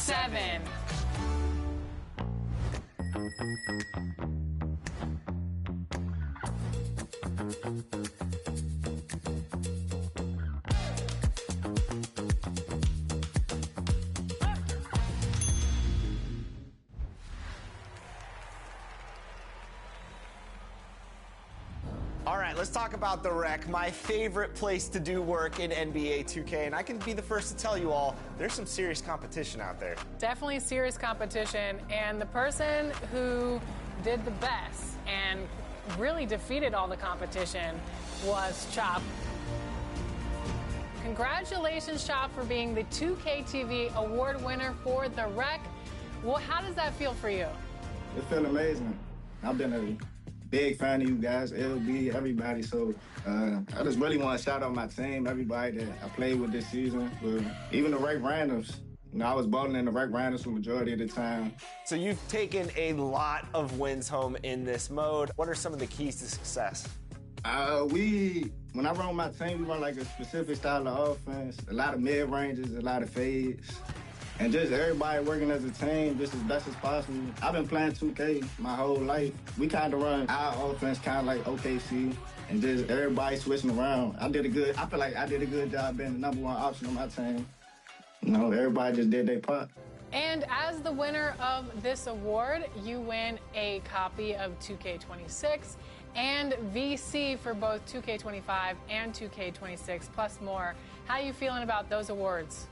7. All right, let's talk about the Rec, my favorite place to do work in NBA 2K, and I can be the first to tell you all, there's some serious competition out there. Definitely serious competition, and the person who did the best and really defeated all the competition was Chop. Congratulations, Chop, for being the 2K TV award winner for the Rec. Well, how does that feel for you? It feels amazing. I've been a big fan of you guys, LB, everybody. So I just really want to shout out my team, everybody that I played with this season. Even the Rec Randoms. You know, I was bowling in the Rec Randoms for the majority of the time. So you've taken a lot of wins home in this mode. What are some of the keys to success? When I run my team, we run like a specific style of offense, a lot of mid-ranges, a lot of fades. And just everybody working as a team just as best as possible. I've been playing 2K my whole life. We kind of run our offense kind of like OKC and just everybody switching around. I feel like I did a good job being the #1 option on my team. You know, everybody just did their part. And as the winner of this award, you win a copy of 2K26 and VC for both 2K25 and 2K26 plus more. How are you feeling about those awards?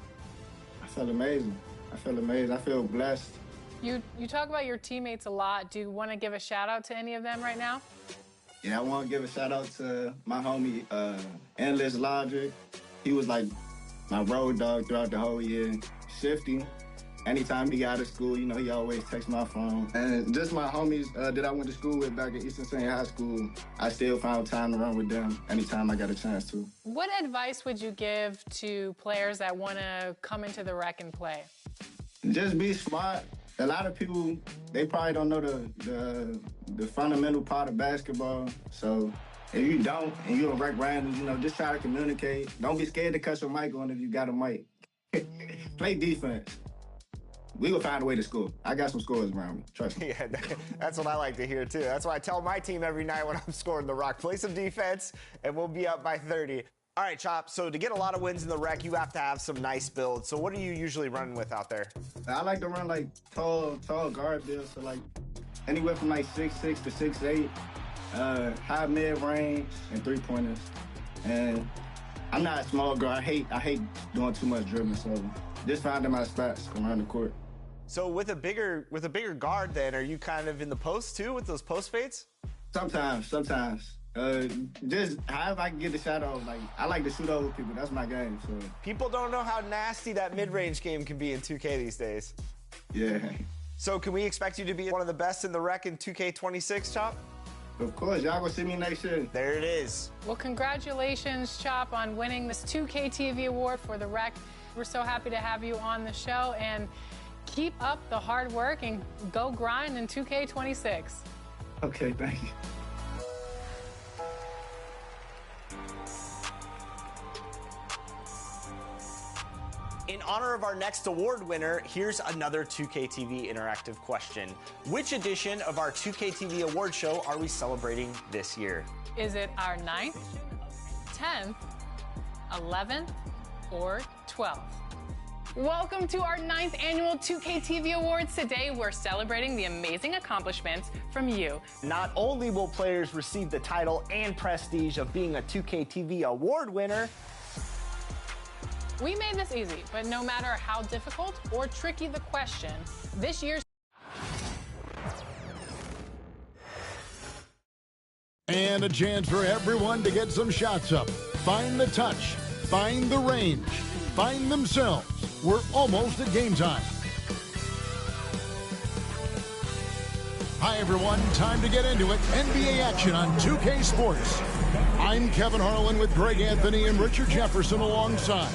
I feel amazing. I feel blessed. You talk about your teammates a lot. Do you want to give a shout out to any of them right now? Yeah, I want to give a shout out to my homie, Endless Logic. He was like my road dog throughout the whole year. Shifty. Anytime he got out of school, you know, he always texts my phone. And just my homies that I went to school with back at Eastern Senior High School, I still found time to run with them anytime I got a chance to. What advice would you give to players that want to come into the Rec and play? Just be smart. A lot of people, they probably don't know the fundamental part of basketball. So if you don't, and you're a Rec Random, you know, just try to communicate. Don't be scared to cut your mic on if you got a mic. Play defense. We will find a way to score. I got some scores around me, trust me. Yeah, that's what I like to hear, too. That's why I tell my team every night when I'm scoring the Rock, play some defense, and we'll be up by 30. All right, Chop, so to get a lot of wins in the Rec, you have to have some nice builds. So what are you usually running with out there? I like to run, like, tall guard builds, so, like, anywhere from, like, 6'6" to 6'8", high mid-range, and three-pointers. And I'm not a small guard. I hate doing too much dribbling, so just finding my spots around the court. So with a bigger guard, then, are you kind of in the post too with those post fades? Sometimes. Just however I can get the shot off. Like, I like to shoot over people. That's my game. So people don't know how nasty that mid-range game can be in 2K these days. Yeah. So can we expect you to be one of the best in the Rec in 2K26, Chop? Of course, y'all gonna see me next year. There it is. Well, congratulations, Chop, on winning this 2K TV award for the Rec. We're so happy to have you on the show, and keep up the hard work and go grind in 2K26. Okay, thank you. In honor of our next award winner, here's another 2K TV interactive question. Which edition of our 2K TV award show are we celebrating this year? Is it our 9th, 10th, 11th, or 12th? Welcome to our 9th annual 2K TV Awards. Today, we're celebrating the amazing accomplishments from you. Not only will players receive the title and prestige of being a 2K TV award winner, we made this easy, but no matter how difficult or tricky the question, this year's... And a chance for everyone to get some shots up. Find the touch, find the range, find themselves. We're almost at game time. Hi, everyone. Time to get into it. NBA action on 2K Sports. I'm Kevin Harlan with Greg Anthony and Richard Jefferson alongside.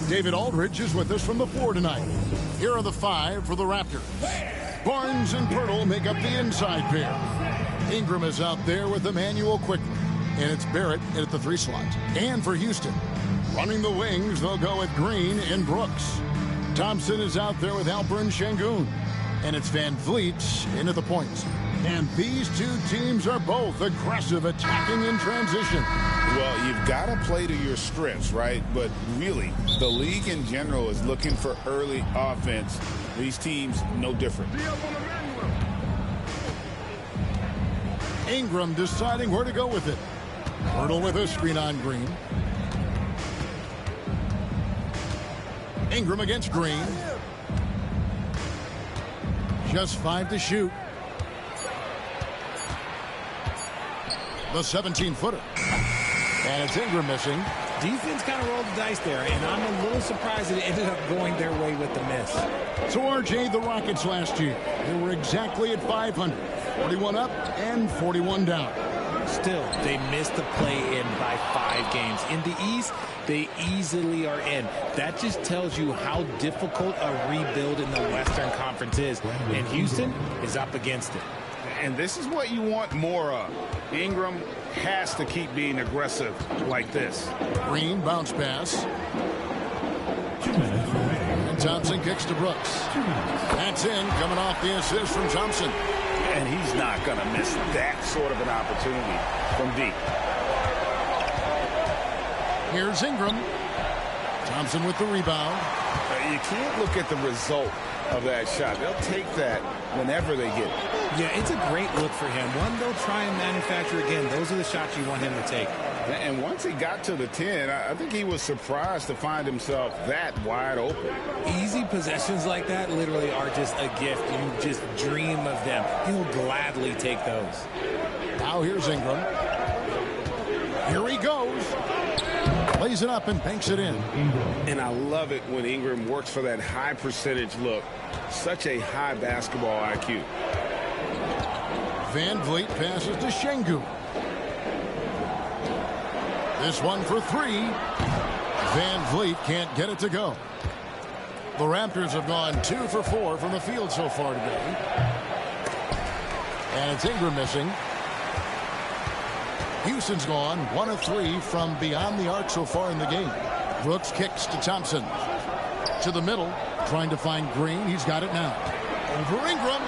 David Aldridge is with us from the floor tonight. Here are the 5 for the Raptors. Barnes and Pirtle make up the inside pair. Ingram is out there with Emmanuel quickly. And it's Barrett at the 3 slot. And for Houston, running the wings, they'll go with Green and Brooks. Thompson is out there with Alperen Şengün. And it's Van Vliet into the points. And these two teams are both aggressive, attacking in transition. Well, you've got to play to your strengths, right? But really, the league in general is looking for early offense. These teams, no different. Ingram deciding where to go with it. Hurdle with a screen on Green. Ingram against Green. Just 5 to shoot. The 17-footer. And it's Ingram missing. Defense kind of rolled the dice there, and I'm a little surprised that it ended up going their way with the miss. So, RJ, the Rockets last year, they were exactly at 500. 41 up and 41 down. Still, they missed the play-in by 5 games. In the East, they easily are in. That just tells you how difficult a rebuild in the Western Conference is. And Houston is up against it. And this is what you want more of. Ingram has to keep being aggressive like this. Green bounce pass. And Thompson kicks to Brooks. That's in, coming off the assist from Thompson. And he's not going to miss that sort of an opportunity from deep. Here's Ingram. Thompson with the rebound. You can't look at the result of that shot. They'll take that whenever they get it. Yeah, it's a great look for him. One they'll try and manufacture again. Those are the shots you want him to take. And once he got to the 10, I think he was surprised to find himself that wide open. Easy possessions like that literally are just a gift. You just dream of them. He'll gladly take those. Now here's Ingram. Here he goes. Plays it up and banks it in. And I love it when Ingram works for that high percentage look. Such a high basketball IQ. Van Vliet passes to Şengün. This one for 3. Van Vliet can't get it to go. The Raptors have gone 2 for 4 from the field so far today. And it's Ingram missing. Houston's gone 1 of 3 from beyond the arc so far in the game. Brooks kicks to Thompson. To the middle, trying to find Green. He's got it now. Over Ingram.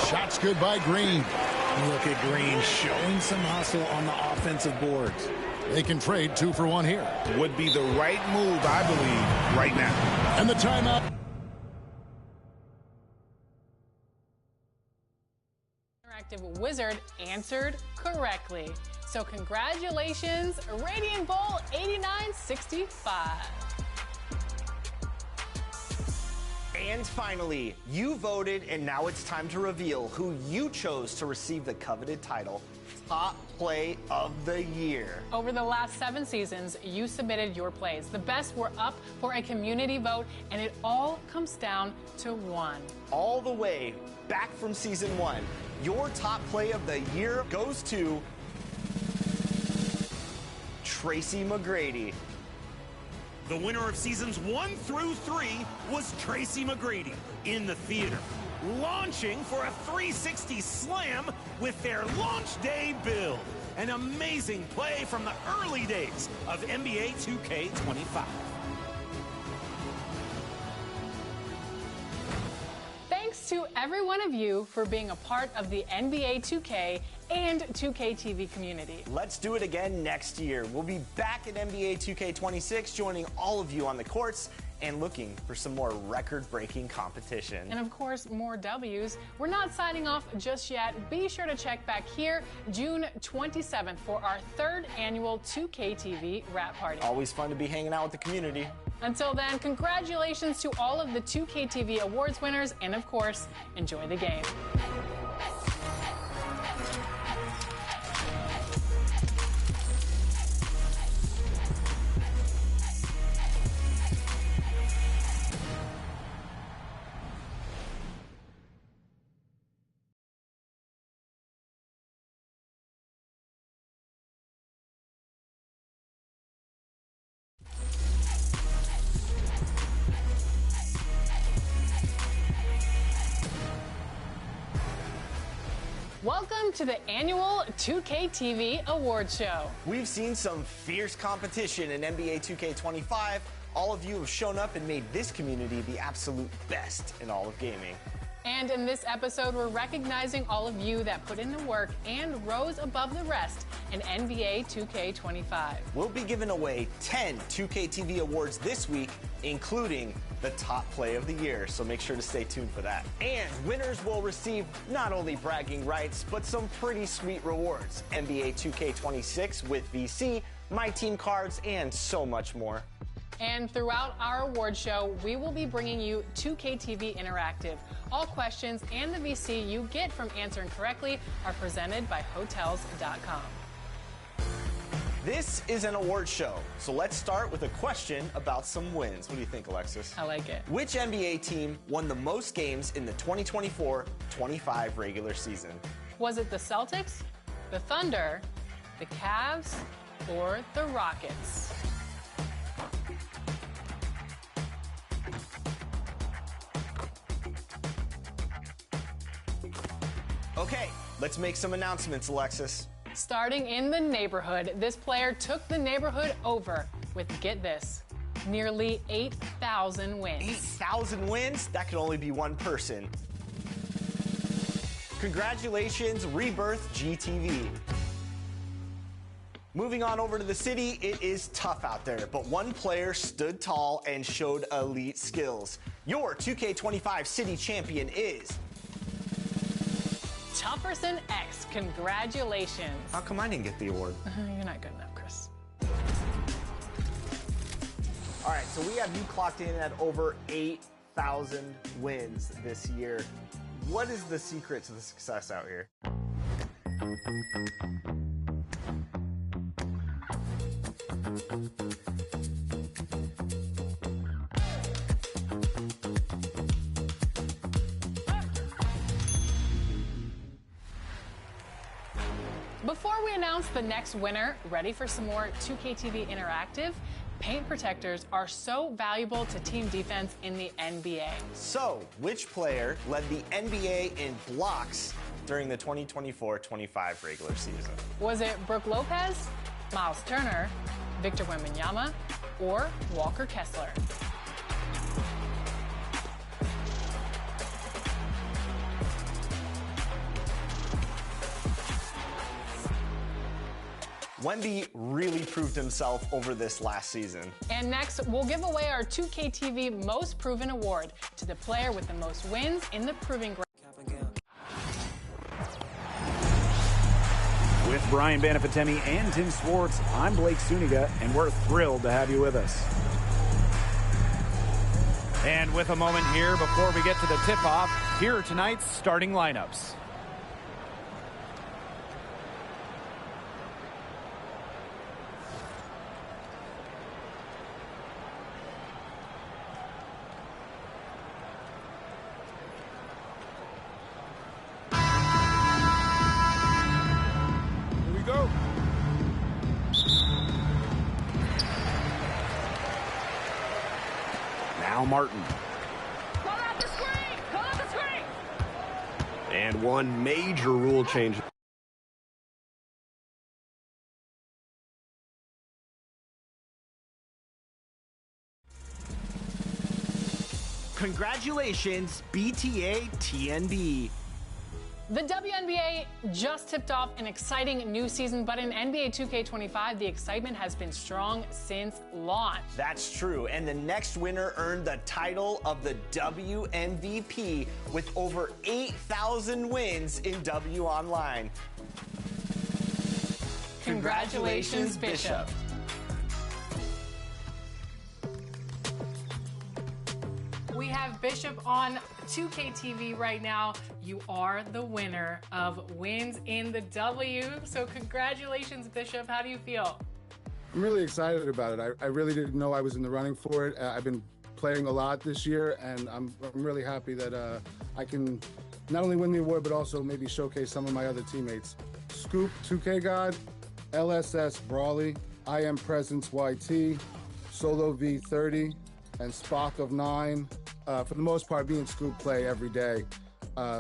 Shots good by Green. Look at Green showing some hustle on the offensive boards. They can trade 2 for 1 here. Would be the right move, I believe, right now. And the timeout. Interactive Wizard answered correctly. So congratulations, Radiant Bowl 8965. And finally, you voted, and now it's time to reveal who you chose to receive the coveted title, Top Play of the Year. Over the last 7 seasons, you submitted your plays. The best were up for a community vote, and it all comes down to 1. All the way back from season 1, your Top Play of the Year goes to Tracy McGrady. The winner of seasons 1 through 3 was Tracy McGrady in the theater, launching for a 360 slam with their launch day build. An amazing play from the early days of NBA 2K25. Thanks to every one of you for being a part of the NBA 2K and 2K TV community. Let's do it again next year. We'll be back at NBA 2K26, joining all of you on the courts and looking for some more record-breaking competition. And of course, more W's. We're not signing off just yet. Be sure to check back here June 27th for our 3rd annual 2K TV wrap party. Always fun to be hanging out with the community. Until then, congratulations to all of the 2K TV awards winners, and of course, enjoy the game. Welcome to the annual 2K TV Awards Show. We've seen some fierce competition in NBA 2K25, All of you have shown up and made this community the absolute best in all of gaming. And in this episode, we're recognizing all of you that put in the work and rose above the rest in NBA 2K25. We'll be giving away 10 2K TV awards this week, including the top play of the year, so make sure to stay tuned for that. And winners will receive not only bragging rights, but some pretty sweet rewards. NBA 2K26 with VC, My Team cards, and so much more. And throughout our award show, we will be bringing you 2K TV Interactive. All questions and the VC you get from answering correctly are presented by Hotels.com. This is an award show, so let's start with a question about some wins. What do you think, Alexis? I like it. Which NBA team won the most games in the 2024-25 regular season? Was it the Celtics, the Thunder, the Cavs, or the Rockets? Okay, let's make some announcements, Alexis. Starting in the neighborhood, this player took the neighborhood over with, get this, nearly 8,000 wins. 8,000 wins? That could only be one person. Congratulations, Rebirth GTV. Moving on over to the city, it is tough out there, but one player stood tall and showed elite skills. Your 2K25 city champion is Tufferson X, congratulations. How come I didn't get the award? You're not good enough, Chris. All right, so we have you clocked in at over 8,000 wins this year. What is the secret to the success out here? Before we announce the next winner, ready for some more 2K TV Interactive? Paint protectors are so valuable to team defense in the NBA. So, which player led the NBA in blocks during the 2024-25 regular season? Was it Brook Lopez, Miles Turner, Victor Wembanyama, or Walker Kessler? Wemby really proved himself over this last season. And next, we'll give away our 2K TV Most Proven Award to the player with the most wins in the Proving Ground. With Brian Banafitemi and Tim Swartz, I'm Blake Suniga, and we're thrilled to have you with us. And with a moment here before we get to the tip-off, here are tonight's starting lineups. Martin. Call out the screen! Call out the screen! And one major rule change. Congratulations, BTA TNB. The WNBA just tipped off an exciting new season, but in NBA 2K25, the excitement has been strong since launch. That's true, and the next winner earned the title of the WMVP with over 8,000 wins in W Online. Congratulations, Bishop. We have Bishop on 2K TV right now. You are the winner of wins in the W. So congratulations, Bishop. How do you feel? I'm really excited about it. I really didn't know I was in the running for it. I've been playing a lot this year, and I'm really happy that I can not only win the award, but also maybe showcase some of my other teammates. Scoop, 2K God, LSS Brawley, I Am Presence YT, Solo V30, and Spock of 9. For the most part, me and Scoop play every day.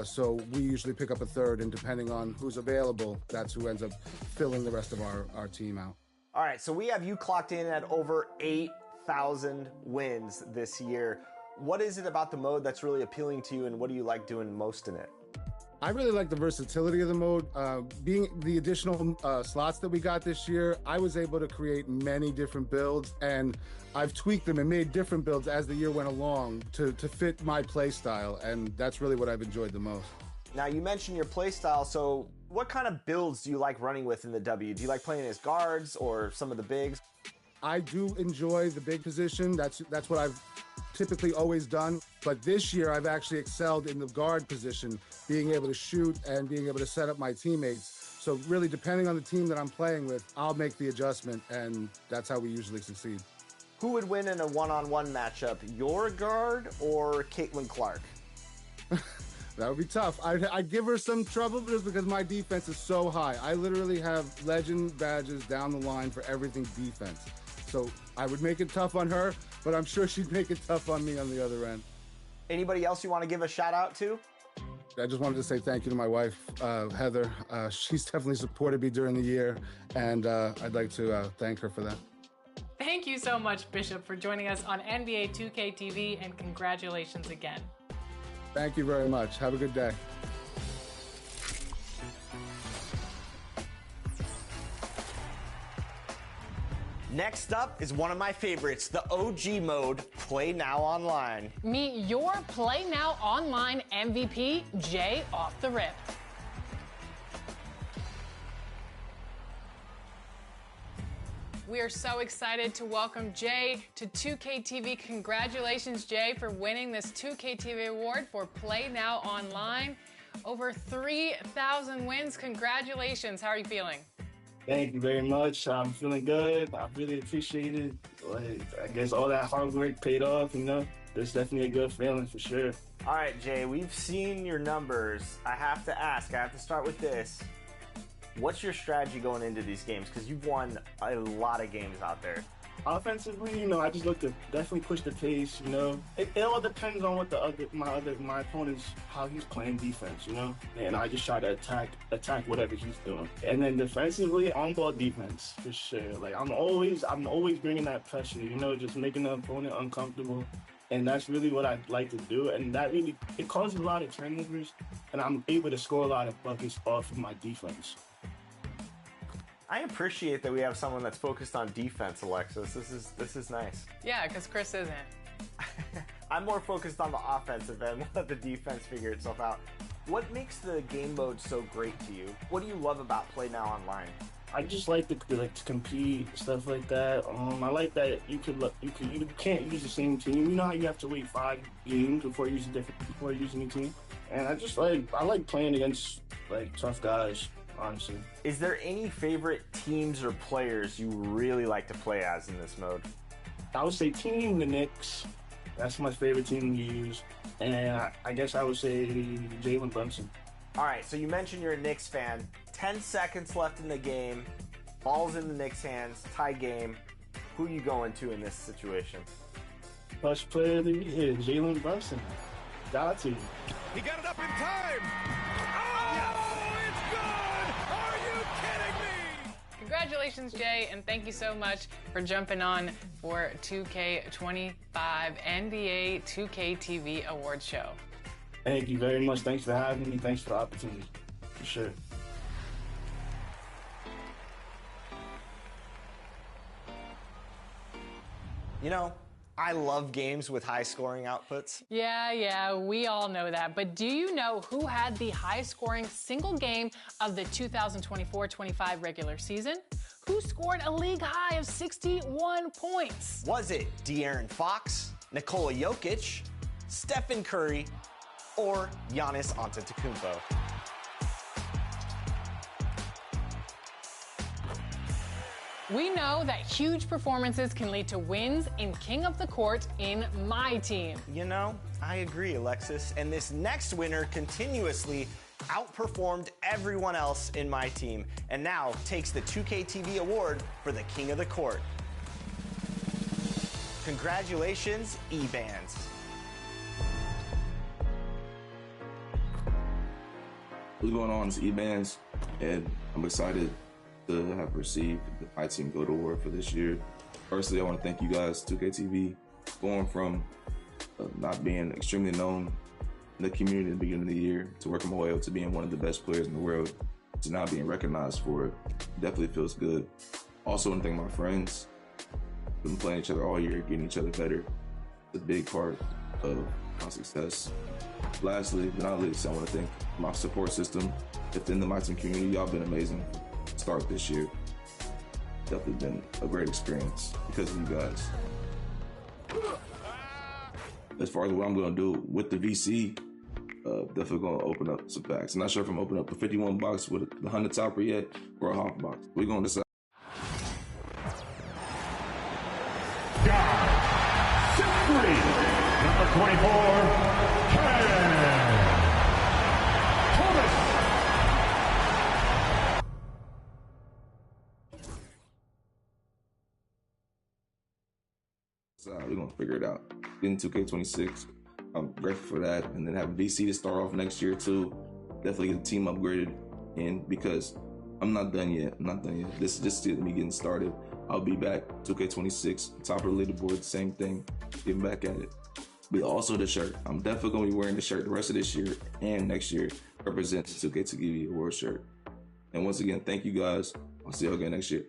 So we usually pick up a third, and depending on who's available, that's who ends up filling the rest of our team out. All right, so we have you clocked in at over 3,000 wins this year. What is it about the mode that's really appealing to you, and what do you like doing most in it? I really like the versatility of the mode. Being the additional slots that we got this year, I was able to create many different builds, and I've tweaked them and made different builds as the year went along to fit my play style, and that's really what I've enjoyed the most. Now, you mentioned your play style, so what kind of builds do you like running with in the W? Do you like playing as guards or some of the bigs? I do enjoy the big position. That's what I've typically always done. But this year, I've actually excelled in the guard position, being able to shoot and being able to set up my teammates. So really, depending on the team that I'm playing with, I'll make the adjustment, and that's how we usually succeed. Who would win in a one-on-one matchup, your guard or Caitlin Clark? That would be tough. I'd give her some trouble just because my defense is so high. I literally have legend badges down the line for everything defense. So I would make it tough on her, but I'm sure she'd make it tough on me on the other end. Anybody else you want to give a shout out to? I just wanted to say thank you to my wife, Heather. She's definitely supported me during the year, and I'd like to thank her for that. Thank you so much, Bishop, for joining us on NBA 2K TV, and congratulations again. Thank you very much. Have a good day. Next up is one of my favorites, the OG mode, Play Now Online. Meet your Play Now Online MVP, Jay Off the Rip. We are so excited to welcome Jay to 2K TV. Congratulations, Jay, for winning this 2K TV award for Play Now Online. Over 3,000 wins. Congratulations. How are you feeling? Thank you very much. I'm feeling good. I really appreciate it. Like, I guess all that hard work paid off, you know? There's definitely a good feeling for sure. All right, Jay, we've seen your numbers. I have to ask, I have to start with this. What's your strategy going into these games? Because you've won a lot of games out there. Offensively, you know, I just look to definitely push the pace, you know. It all depends on what my opponent's, how he's playing defense, you know. And I just try to attack whatever he's doing. And then defensively, on-ball defense, for sure. Like, I'm always bringing that pressure, you know, just making the opponent uncomfortable. And that's really what I like to do. And that really, it causes a lot of turnovers. And I'm able to score a lot of buckets off of my defense. I appreciate that we have someone that's focused on defense, Alexis. This is nice. Yeah, because Chris isn't. I'm more focused on the offensive end. We'll let the defense figure itself out. What makes the game mode so great to you? What do you love about Play Now Online? I just like to compete, stuff like that. I like that you can't use the same team. You know how you have to wait 5 games before using a team. And I like playing against like tough guys. Honestly. Is there any favorite teams or players you really like to play as in this mode? I would say the Knicks. That's my favorite team to use. And I guess I would say Jalen Brunson. All right, so you mentioned you're a Knicks fan. 10 seconds left in the game. Ball's in the Knicks' hands. Tie game. Who are you going to in this situation? First player of the year, Jalen Brunson. Got to. He got it up in time. Congratulations, Jay, and thank you so much for jumping on for 2K25 NBA 2K TV Awards Show. Thank you very much. Thanks for having me. Thanks for the opportunity. For sure. You know, I love games with high scoring outputs. Yeah, we all know that. But do you know who had the high scoring single game of the 2024-25 regular season? Who scored a league high of 61 points? Was it De'Aaron Fox, Nikola Jokic, Stephen Curry, or Giannis Antetokounmpo? We know that huge performances can lead to wins in King of the Court in my team. You know, I agree, Alexis. And this next winner continuously outperformed everyone else in my team and now takes the 2K TV award for the King of the Court. Congratulations, E-Bands. What's going on? It's E-Bands, and I'm excited to have received the My Team Goat Award for this year. Firstly, I want to thank you guys, 2K TV, going from not being extremely known in the community at the beginning of the year to working my way up to being one of the best players in the world to now being recognized for it. Definitely feels good. Also, I want to thank my friends. We've been playing each other all year, getting each other better. It's a big part of my success. Lastly, but not least, I want to thank my support system within the My Team community. Y'all been amazing. Start this year. Definitely been a great experience because of you guys. As far as what I'm going to do with the VC, definitely going to open up some packs. I'm not sure if I'm opening up a 51 box with the 100 topper yet or a half box. We're going to decide. Number 24, We're going to figure it out. Getting 2K26, I'm grateful for that. And then have VC to start off next year too. Definitely get the team upgraded in because I'm not done yet. This is just me getting started. I'll be back 2K26, top of the leaderboard, same thing, getting back at it. But also the shirt. I'm definitely going to be wearing the shirt the rest of this year and next year, represent the 2K TV award shirt. And once again, thank you guys. I'll see y'all again next year.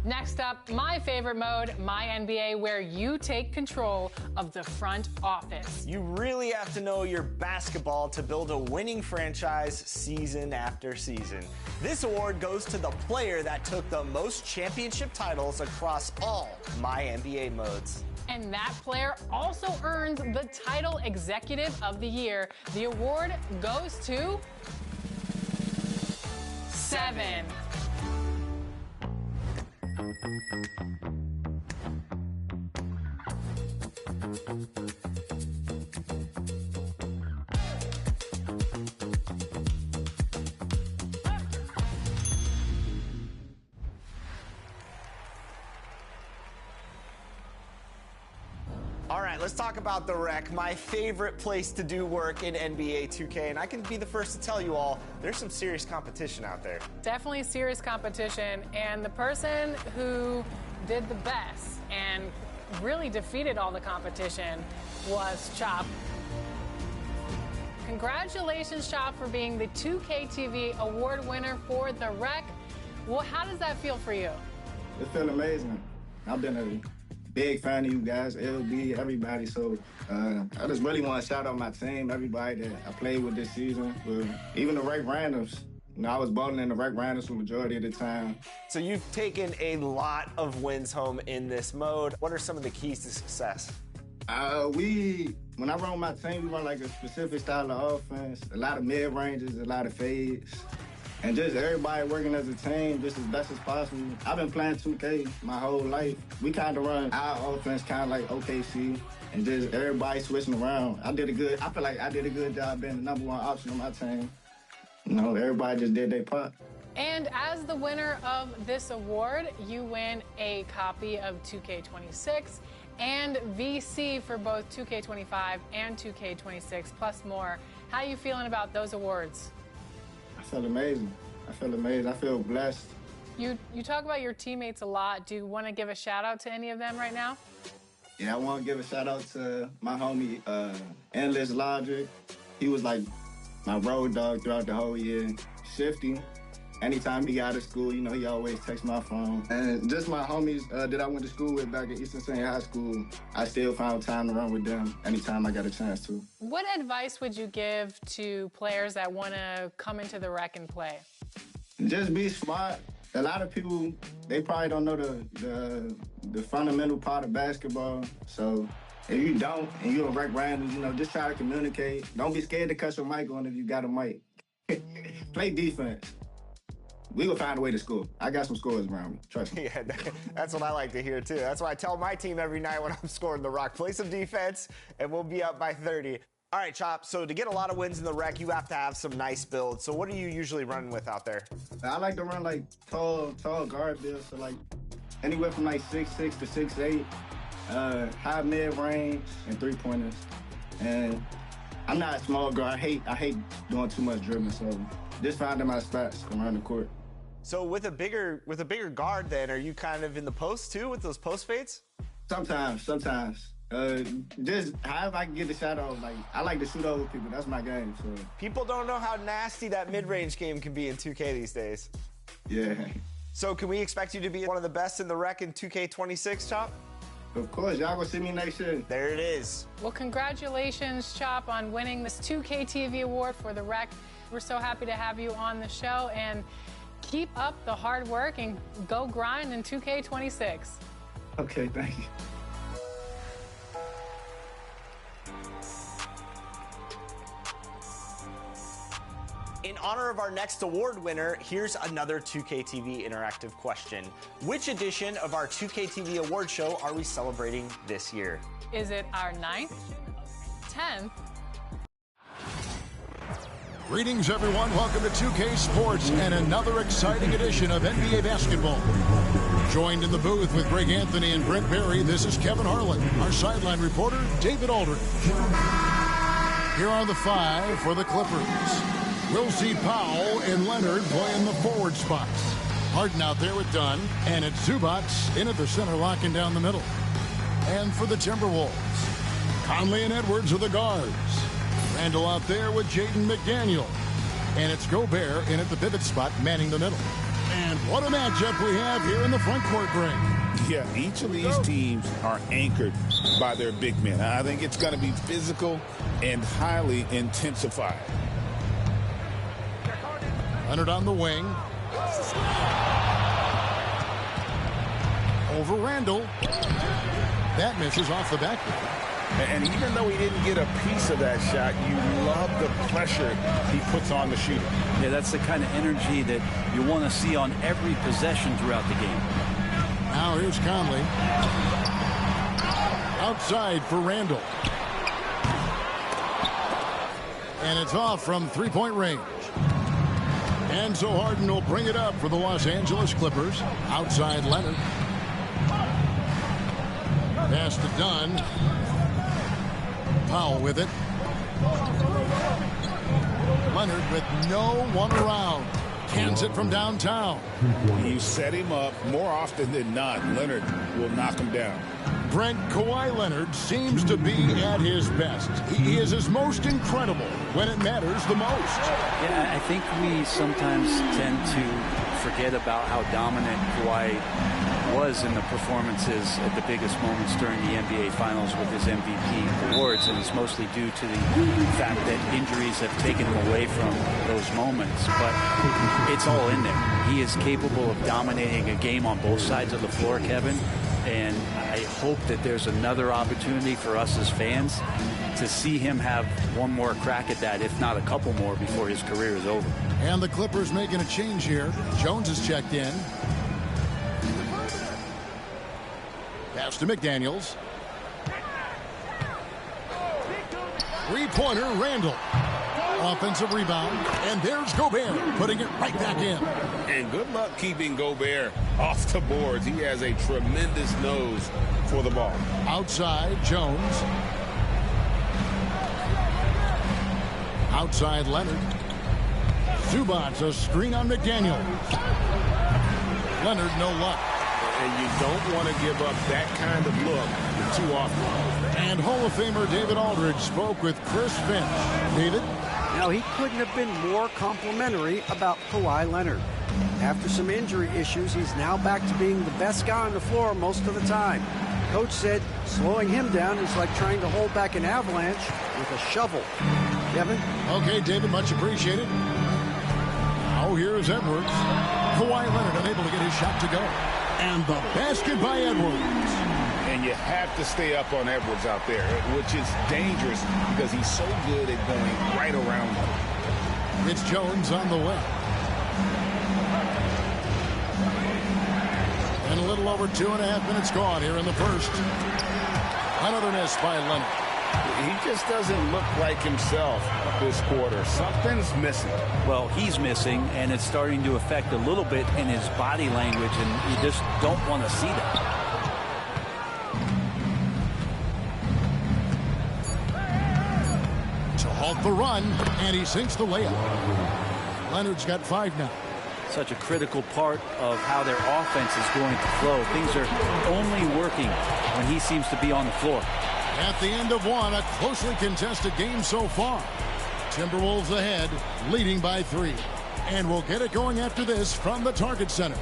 Next up, my favorite mode, My NBA, where you take control of the front office. You really have to know your basketball to build a winning franchise season after season. This award goes to the player that took the most championship titles across all My NBA modes. And that player also earns the title Executive of the Year. The award goes to 7. All right, let's talk about the rec, my favorite place to do work in NBA 2K, and I can be the first to tell you all, there's some serious competition out there. Definitely serious competition, and the person who did the best and really defeated all the competition was Chop. Congratulations, Chop, for being the 2K TV award winner for the rec. Well, how does that feel for you? It feels amazing. I've been a big fan of you guys, LB, everybody. So I just really want to shout out my team, everybody that I played with this season. Even the rec randoms. You know, I was balling in the rec randoms for the majority of the time. So you've taken a lot of wins home in this mode. What are some of the keys to success? When I run my team, we run like a specific style of offense, a lot of mid-ranges, a lot of fades. And just everybody working as a team, just as best as possible. I've been playing 2K my whole life. We kind of run our offense kind of like OKC, and just everybody switching around. I feel like I did a good job being the #1 option on my team. You know, everybody just did their part. And as the winner of this award, you win a copy of 2K26 and VC for both 2K25 and 2K26, plus more. How are you feeling about those awards? I feel amazing. I feel blessed. You talk about your teammates a lot. Do you want to give a shout out to any of them right now? Yeah, I want to give a shout out to my homie, Endless Logic. He was like my road dog throughout the whole year. Shifty. Anytime he got out of school, you know, he always texts my phone. And just my homies that I went to school with back at Eastern Senior High School, I still found time to run with them anytime I got a chance to. What advice would you give to players that want to come into the rec and play? Just be smart. A lot of people, they probably don't know the fundamental part of basketball. So if you don't, and you're a rec random, you know, just try to communicate. Don't be scared to cut your mic on if you got a mic. Play defense. We will find a way to score. I got some scores around me, trust me. Yeah, that's what I like to hear, too. That's what I tell my team every night when I'm scoring the rock. Play some defense, and we'll be up by 30. All right, Chop, so to get a lot of wins in the rec, you have to have some nice builds. So what are you usually running with out there? I like to run, like, tall guard builds, so, like, anywhere from, like, 6'6" to 6'8", high mid-range, and three-pointers. And I'm not a small girl. I hate doing too much dribbling, so just finding my spots around the court. So with a bigger guard, then, are you kind of in the post too with those post fades? Sometimes. Just however I can get the shot off. Like, I like to shoot over people. That's my game. So people don't know how nasty that mid-range game can be in 2K these days. Yeah. So can we expect you to be one of the best in the rec in 2K26, Chop? Of course, y'all gonna see me next year. There it is. Well, congratulations, Chop, on winning this 2K TV award for the rec. We're so happy to have you on the show, and keep up the hard work and go grind in 2K26. Okay, thank you. In honor of our next award winner, here's another 2K TV interactive question. Which edition of our 2K TV award show are we celebrating this year? Is it our 9th, 10th? Greetings, everyone. Welcome to 2K Sports and another exciting edition of NBA basketball. Joined in the booth with Greg Anthony and Brent Berry, this is Kevin Harlan. Our sideline reporter, David Aldridge. Here are the 5 for the Clippers. We'll see Powell and Leonard playing the forward spots. Harden out there with Dunn, and it's Zubats in at the center, locking down the middle. And for the Timberwolves, Conley and Edwards are the guards. Randall out there with Jaden McDaniel. And it's Gobert in at the pivot spot, manning the middle. And what a matchup we have here in the front court, Greg. Yeah, each of these teams are anchored by their big men. I think it's going to be physical and highly intensified. Leonard on the wing. Over Randall. That misses off the backboard. And even though he didn't get a piece of that shot, you love the pressure he puts on the shooter. Yeah, that's the kind of energy that you want to see on every possession throughout the game. Now here's Conley. Outside for Randall. And it's off from three-point range. And so Harden will bring it up for the Los Angeles Clippers. Outside Leonard. Pass to Dunn. Powell with it. Leonard with no one around. Cans it from downtown. You set him up more often than not. Leonard will knock him down. Brent, Kawhi Leonard seems to be at his best. He is his most incredible when it matters the most. Yeah, I think we sometimes tend to forget about how dominant Kawhi was in the performances at the biggest moments during the NBA Finals with his MVP awards, and it's mostly due to the fact that injuries have taken him away from those moments. But it's all in there. He is capable of dominating a game on both sides of the floor, Kevin, and I hope that there's another opportunity for us as fans to see him have one more crack at that, if not a couple more, before his career is over. And the Clippers making a change here. Jones has checked in. Pass to McDaniels. Three-pointer, Randall. Offensive rebound, and there's Gobert putting it right back in. And good luck keeping Gobert off the boards. He has a tremendous nose for the ball. Outside, Jones. Outside, Leonard. Zubats, a screen on McDaniel. Leonard, no luck. And you don't want to give up that kind of look too often. And Hall of Famer David Aldridge spoke with Chris Finch. David? Now, he couldn't have been more complimentary about Kawhi Leonard. After some injury issues, he's now back to being the best guy on the floor most of the time. Coach said slowing him down is like trying to hold back an avalanche with a shovel. Kevin? Okay, David, much appreciated. Now here's Edwards. Kawhi Leonard unable to get his shot to go. And the basket by Edwards. And you have to stay up on Edwards out there, which is dangerous because he's so good at going right around him. It's Jones on the way. And a little over 2.5 minutes gone here in the first. Another miss by Leonard. He just doesn't look like himself this quarter. Something's missing. Well, he's missing, and it's starting to affect a little bit in his body language, and you just don't want to see that. the run, and he sinks the layup. Leonard's got 5 now. Such a critical part of how their offense is going to flow. Things are only working when he seems to be on the floor. At the end of one, a closely contested game so far. Timberwolves ahead, leading by 3. And we'll get it going after this from the Target Center.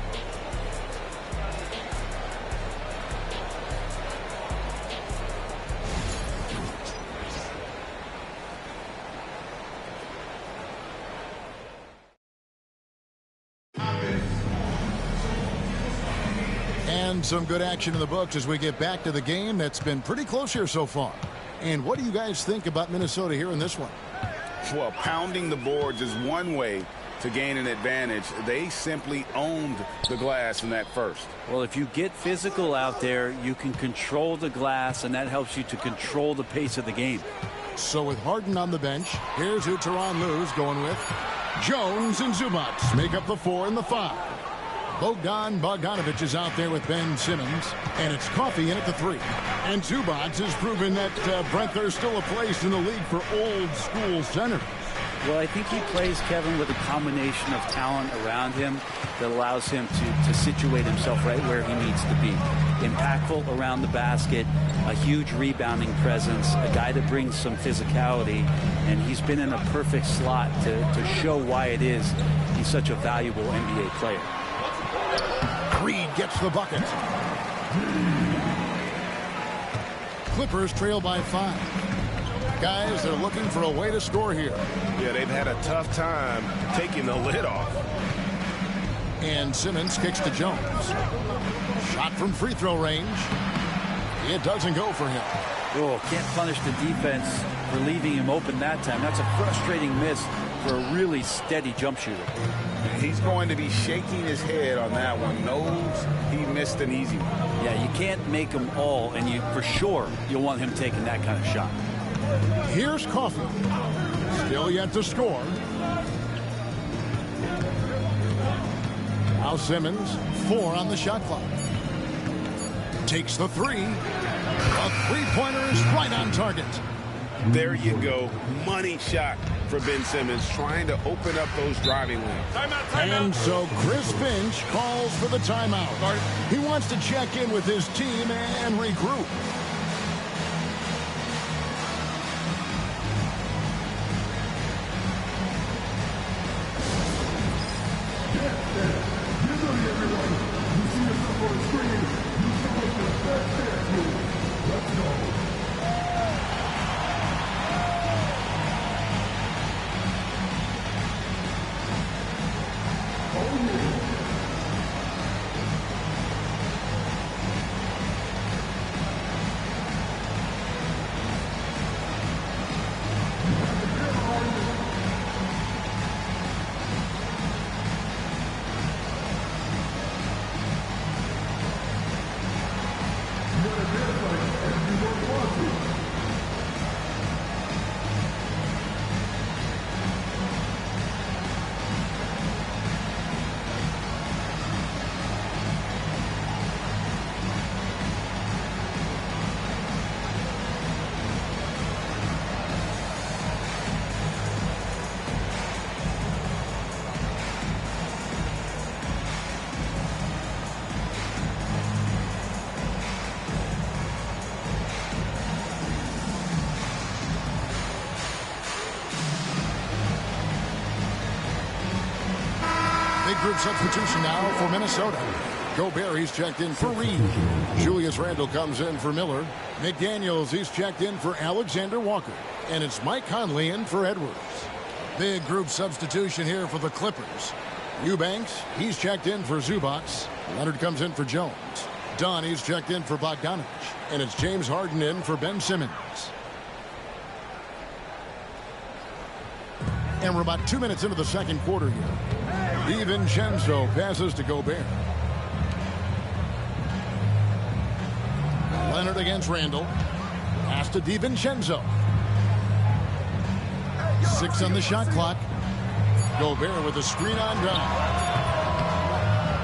And some good action in the books as we get back to the game that's been pretty close here so far. And what do you guys think about Minnesota here in this one? Well, pounding the boards is one way to gain an advantage. They simply owned the glass from that first. Well, if you get physical out there, you can control the glass, and that helps you to control the pace of the game. So with Harden on the bench, here's who Tyronn Lue's going with. Jones and Zubac make up the 4 and the 5. Bogdanovich is out there with Ben Simmons, and it's Coffey in at the 3. And Zubac has proven that, Brent, there's still a place in the league for old-school centers. Well, I think he plays, Kevin, with a combination of talent around him that allows him to situate himself right where he needs to be. Impactful around the basket, a huge rebounding presence, a guy that brings some physicality, and he's been in a perfect slot to show why it is he's such a valuable NBA player. Reed gets the bucket. Clippers trail by 5. Guys, they're looking for a way to score here. Yeah, they've had a tough time taking the lid off. And Simmons kicks to Jones. Shot from free throw range. It doesn't go for him. Oh, can't punish the defense for leaving him open that time. That's a frustrating miss for a really steady jump shooter. He's going to be shaking his head on that one. Knows he missed an easy one. Yeah, you can't make them all, and you for sure you'll want him taking that kind of shot. Here's Coffey. Still yet to score. Now Simmons, 4 on the shot clock. Takes the 3. A three-pointer is right on target. There you go. Money shot for Ben Simmons, trying to open up those driving lanes. Timeout. And so Chris Finch calls for the timeout. He wants to check in with his team and regroup. Group substitution now for Minnesota. Gobert, he's checked in for Reed. Julius Randle comes in for Miller. McDaniels, he's checked in for Alexander Walker. And it's Mike Conley in for Edwards. Big group substitution here for the Clippers. Eubanks, he's checked in for Zubac. Leonard comes in for Jones. Dunn, he's checked in for Bogdanovich. And it's James Harden in for Ben Simmons. And we're about 2 minutes into the second quarter here. DiVincenzo passes to Gobert. Leonard against Randle. Pass to DiVincenzo. 6 on the shot clock. Gobert with a screen on Dunn.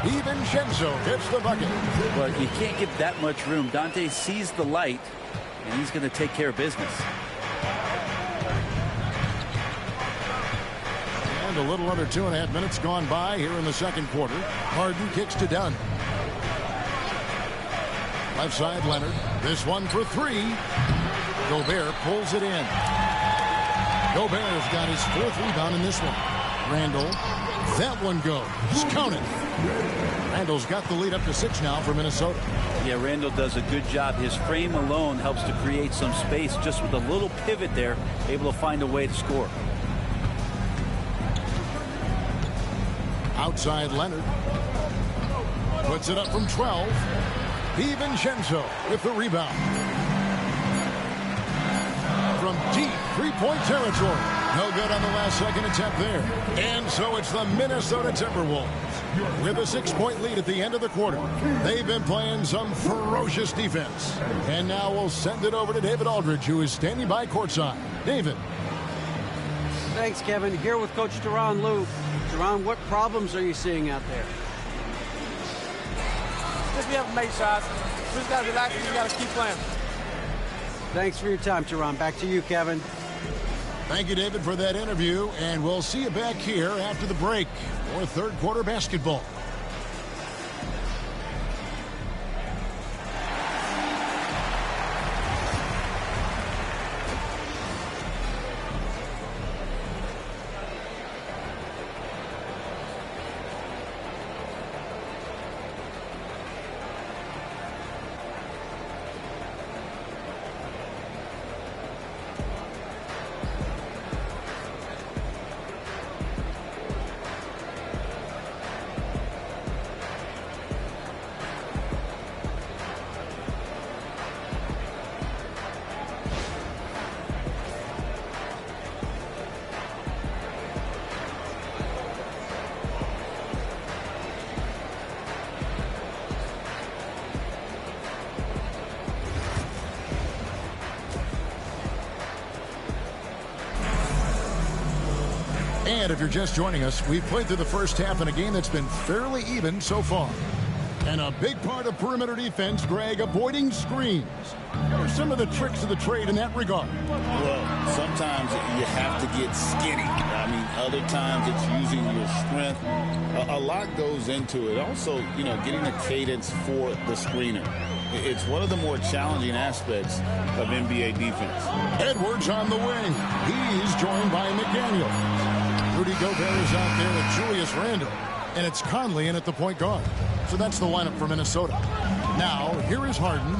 DiVincenzo gets the bucket. Well, you can't give that much room. Dante sees the light, and he's going to take care of business. a little under 2.5 minutes gone by here in the second quarter. Harden kicks to Dunn. Left side, Leonard. This one for three. Gobert pulls it in. Gobert's got his 4th rebound in this one. Randall. That one goes. Count it. Randall's got the lead up to 6 now for Minnesota. Yeah, Randall does a good job. His frame alone helps to create some space. Just with a little pivot there, able to find a way to score. Outside Leonard. Puts it up from 12. DiVincenzo with the rebound. From deep three-point territory. No good on the last second attempt there. And so it's the Minnesota Timberwolves with a 6-point lead at the end of the quarter. They've been playing some ferocious defense. And now we'll send it over to David Aldridge, who is standing by courtside. David. Thanks, Kevin. Here with Coach Tyronn Lue. Tyronn, what problems are you seeing out there? Just we haven't made shots. We just got to relax and we got to keep playing. Thanks for your time, Tyronn. Back to you, Kevin. Thank you, David, for that interview, and we'll see you back here after the break for third quarter basketball. And if you're just joining us, we've played through the first half in a game that's been fairly even so far. And a big part of perimeter defense, Greg, avoiding screens. What are some of the tricks of the trade in that regard? Well, sometimes you have to get skinny. I mean, other times it's using your strength. A lot goes into it. Also, you know, getting a cadence for the screener. It's one of the more challenging aspects of NBA defense. Edwards on the wing. He's joined by McDaniel. Rudy Gobert is out there with Julius Randle. And it's Conley in at the point guard. So that's the lineup for Minnesota. Now, here is Harden,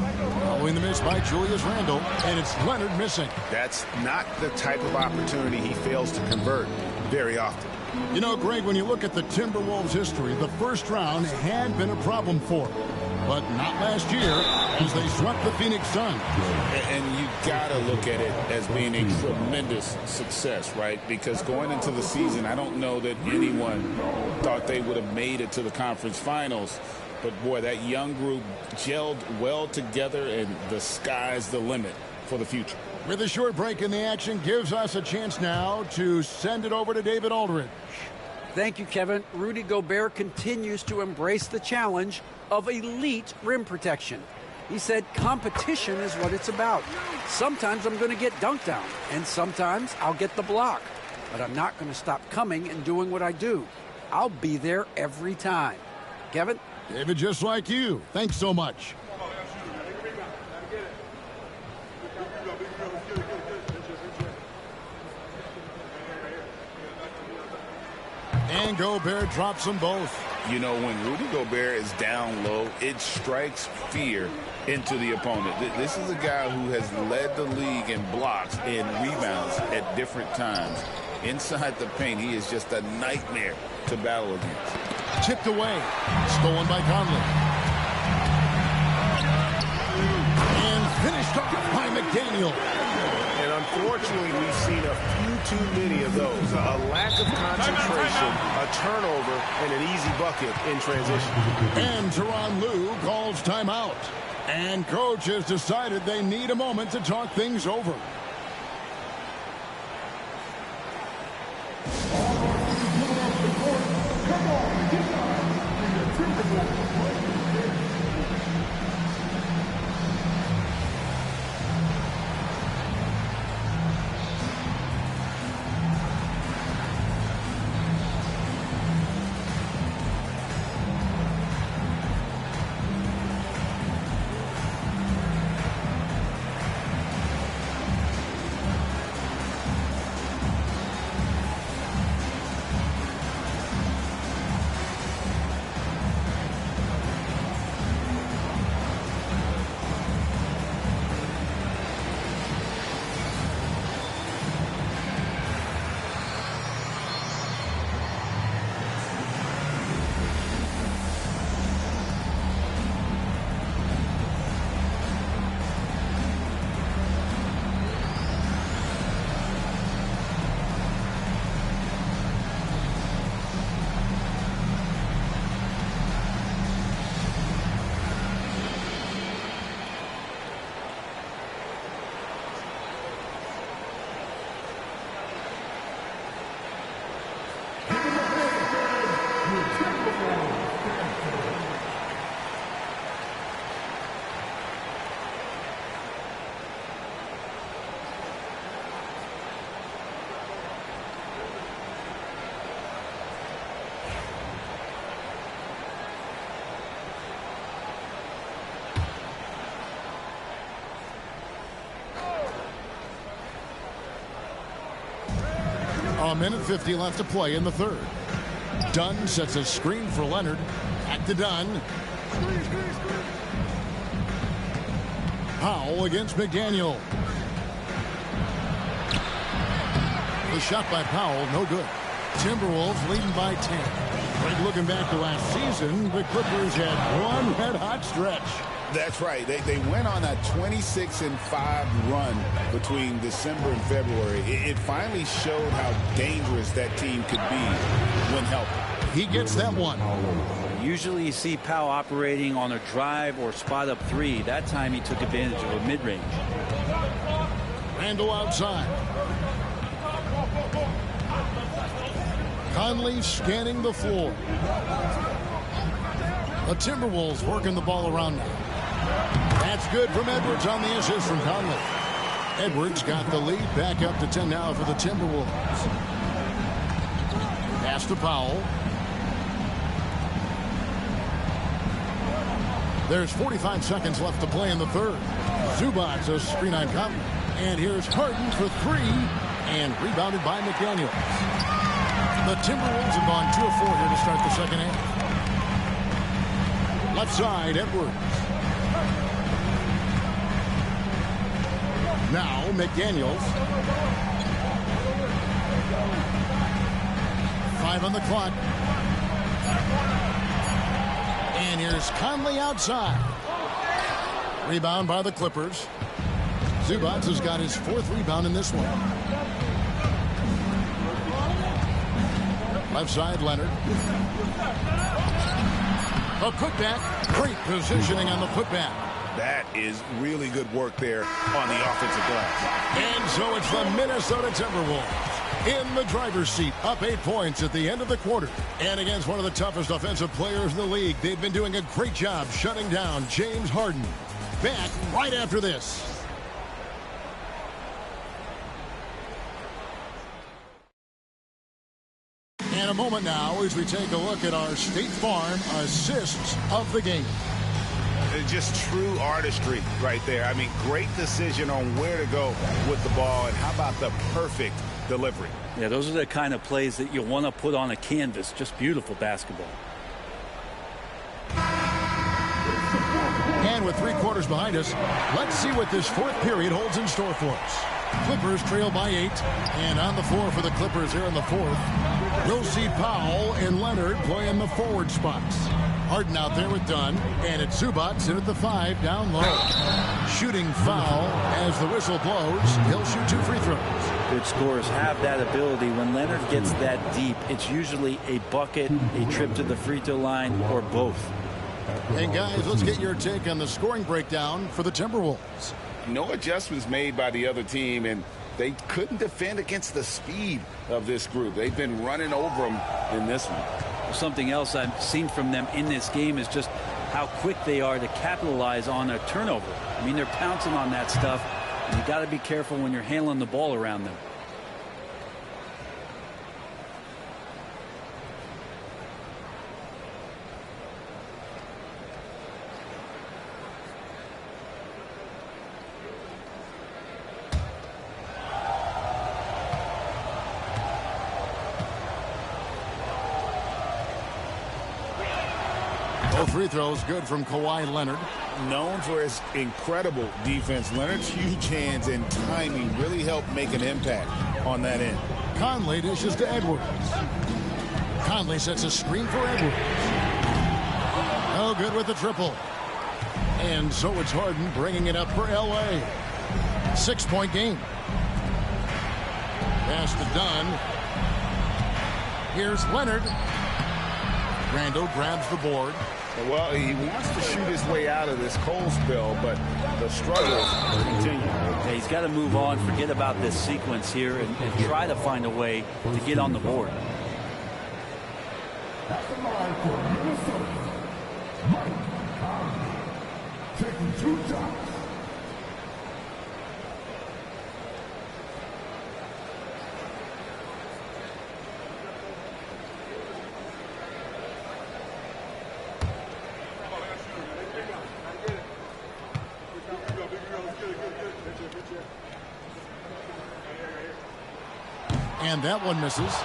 following the miss by Julius Randle, and it's Leonard missing. That's not the type of opportunity he fails to convert very often. You know, Greg, when you look at the Timberwolves' history, the first round had been a problem for them. But not last year, as they swept the Phoenix Suns. And you got to look at it as being a tremendous success, right? Because going into the season, I don't know that anyone thought they would have made it to the conference finals. But, boy, that young group gelled well together, and the sky's the limit for the future. With a short break in the action, gives us a chance now to send it over to David Aldridge. Thank you, Kevin. Rudy Gobert continues to embrace the challenge of elite rim protection. He said competition is what it's about. Sometimes I'm going to get dunked on, and sometimes I'll get the block. But I'm not going to stop coming and doing what I do. I'll be there every time. Kevin? David, just like you. Thanks so much. And Gobert drops them both. You know, when Rudy Gobert is down low, it strikes fear into the opponent. This is a guy who has led the league in blocks and rebounds at different times. Inside the paint, he is just a nightmare to battle against. Tipped away. Stolen by Conley. And finished off by McDaniel. And unfortunately, we've seen a few too many of those. A lack of concentration, a turnover, and an easy bucket in transition. And Tyronn Lue calls timeout. And coach has decided they need a moment to talk things over. A minute 50 left to play in the third. Dunn sets a screen for Leonard. Back to Dunn. Powell against McDaniel. The shot by Powell, no good. Timberwolves leading by 10. Right, looking back to last season, the Clippers had one red-hot stretch. That's right. They went on a 26-5 run between December and February. It finally showed how dangerous that team could be when healthy. He gets that one. Usually you see Powell operating on a drive or spot up three. That time he took advantage of a mid-range. Randall outside. Conley scanning the floor. The Timberwolves working the ball around now. That's good from Edwards on the assist from Conley. Edwards got the lead back up to 10 now for the Timberwolves. Pass to Powell. There's 45 seconds left to play in the third. Zubac a screen on Conley. And here's Harden for three. And rebounded by McDaniel. The Timberwolves have gone 2 of 4 here to start the second half. Left side, Edwards. Now, McDaniels. 5 on the clock. And here's Conley outside. Rebound by the Clippers. Zubac has got his 4th rebound in this one. Left side, Leonard. A putback. Great positioning on the putback. That is really good work there on the offensive glass. And so it's the Minnesota Timberwolves in the driver's seat, up 8 points at the end of the quarter. And against one of the toughest offensive players in the league, they've been doing a great job shutting down James Harden. Back right after this. In a moment now as we take a look at our State Farm assists of the game. Just true artistry right there. I mean, great decision on where to go with the ball, and how about the perfect delivery? Yeah, those are the kind of plays that you want to put on a canvas. Just beautiful basketball. And with 3 quarters behind us, let's see what this 4th period holds in store for us. Clippers trail by 8, and on the floor for the Clippers here in the 4th, we'll see Powell and Leonard play in the forward spots. Harden out there with Dunn, and it's Zubac in at the 5 down low. Shooting foul as the whistle blows. He'll shoot 2 free throws. Good scorers have that ability. When Leonard gets that deep, it's usually a bucket, a trip to the free throw line, or both. And guys, let's get your take on the scoring breakdown for the Timberwolves. No adjustments made by the other team, and they couldn't defend against the speed of this group. They've been running over them in this one. Something else I've seen from them in this game is just how quick they are to capitalize on a turnover. I mean, they're pouncing on that stuff, and you got to be careful when you're handling the ball around them. Both free throws good from Kawhi Leonard. Known for his incredible defense, Leonard's huge hands and timing really helped make an impact on that end. Conley dishes to Edwards. Conley sets a screen for Edwards. No good with the triple. And so it's Harden bringing it up for L.A. 6-point game. Pass to Dunn. Here's Leonard. Randall grabs the board. Well, he wants to shoot his way out of this cold spell, but the struggles continue. Yeah, he's got to move on, forget about this sequence here, and try to find a way to get on the board. At the line for Minnesota, Mike Conley, taking 2 shots. And that one misses.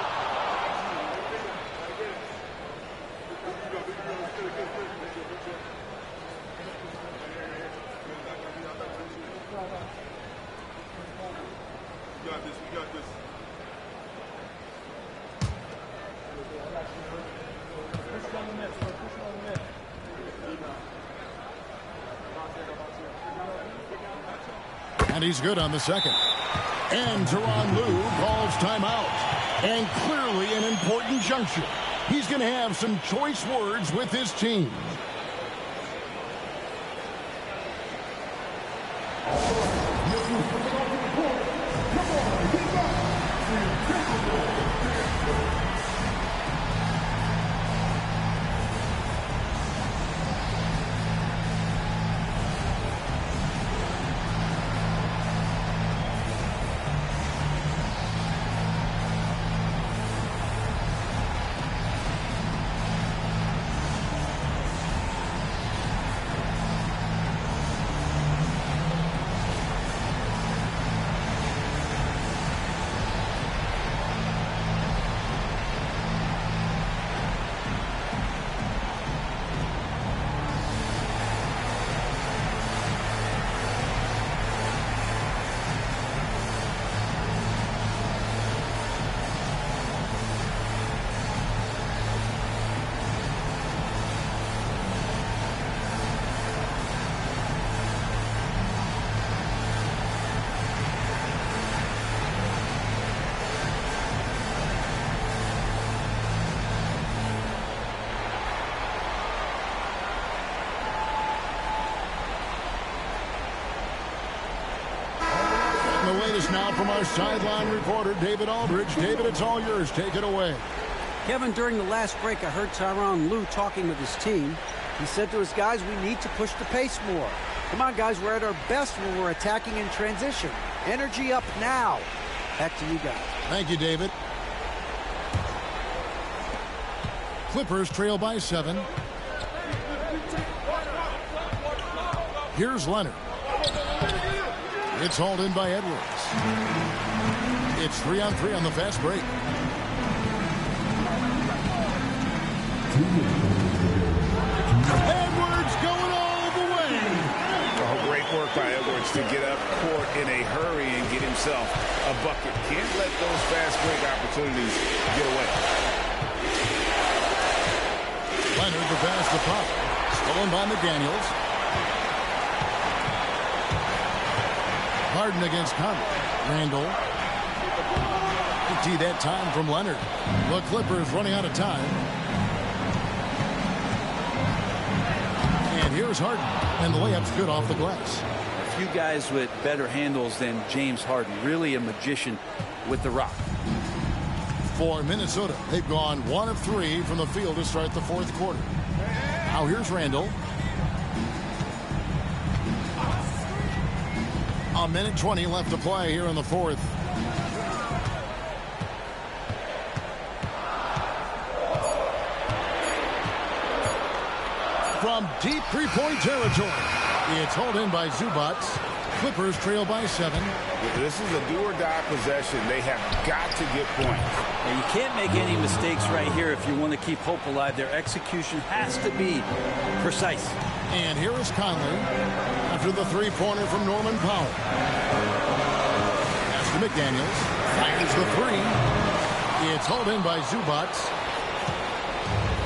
And he's good on the second. And Tyronn Lue calls timeout. And clearly an important juncture. He's going to have some choice words with his team. The latest now from our sideline reporter, David Aldridge. David, it's all yours. Take it away. Kevin, during the last break, I heard Tyronn Lue talking with his team. He said to his guys, we need to push the pace more. Come on, guys, we're at our best when we're attacking in transition. Energy up now. Back to you guys. Thank you, David. Clippers trail by 7. Here's Leonard. It's hauled in by Edwards. It's 3-on-3 on the fast break. Edwards going all the way. Oh, great work by Edwards to get up court in a hurry and get himself a bucket. Can't let those fast break opportunities get away. Leonard the pass to Pop. Stolen by McDaniels. Harden against Conley. Randall. Empty that time from Leonard. The Clippers running out of time. And here's Harden. And the layup's good off the glass. A few guys with better handles than James Harden. Really a magician with the rock. For Minnesota, they've gone 1 of 3 from the field to start the fourth quarter. Now here's Randall. A minute 20 left to play here in the fourth. From deep three-point territory, it's hauled in by Zubac. Clippers trail by 7. This is a do-or-die possession. They have got to get points. And you can't make any mistakes right here if you want to keep hope alive. Their execution has to be precise. And here is Conley after the three-pointer from Norman Powell. Pass to McDaniels. Fires the 3. It's hauled in by Zubac.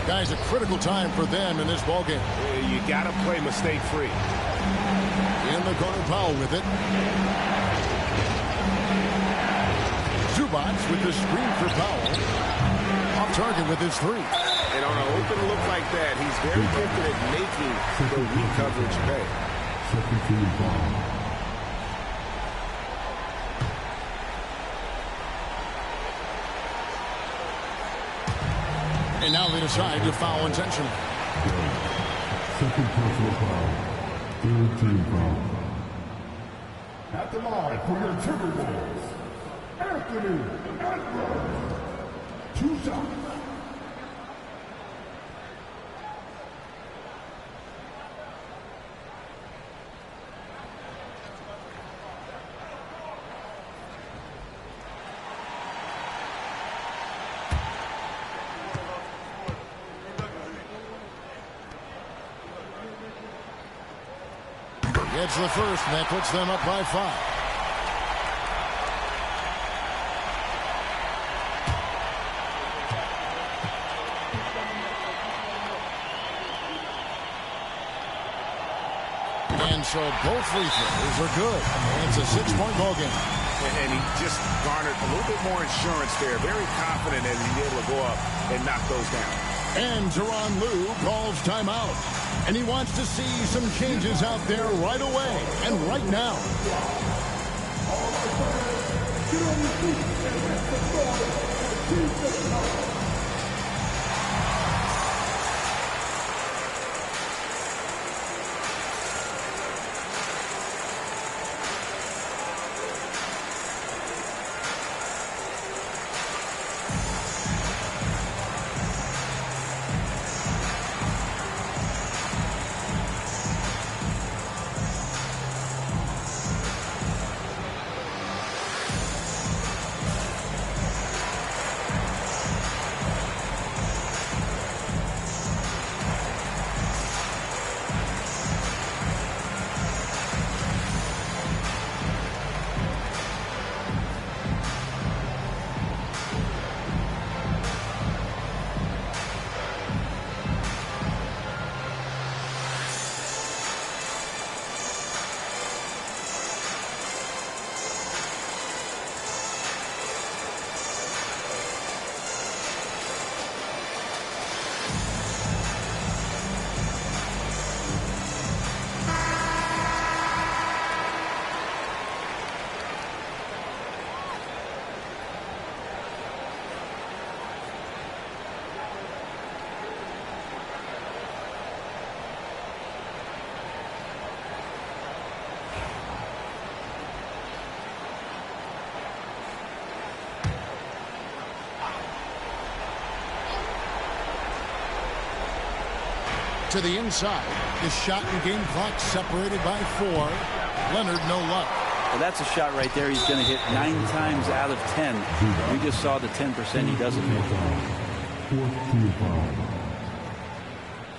Guys, a critical time for them in this ballgame. You got to play mistake-free. In the corner, Powell with it. Zubac with the screen for Powell. Off target with his 3. And on an open look like that, he's very gifted at making the weak coverage pay. Second team ball. And now they decide to foul intentionally. Second personal foul. Third team foul. At the line for your Timberwolves, Anthony Edwards. 2 shots. Gets the first, and that puts them up by 5. And so both free throws are good. And it's a 6-point ball game. And he just garnered a little bit more insurance there. Very confident that he'd be able to go up and knock those down. And Tyronn Lue calls timeout. And he wants to see some changes out there right away and right now. To the inside. The shot and game clock separated by 4. Leonard, no luck. Well, that's a shot right there. He's going to hit 9 times out of 10. We just saw the 10% he doesn't make. Fourth team foul.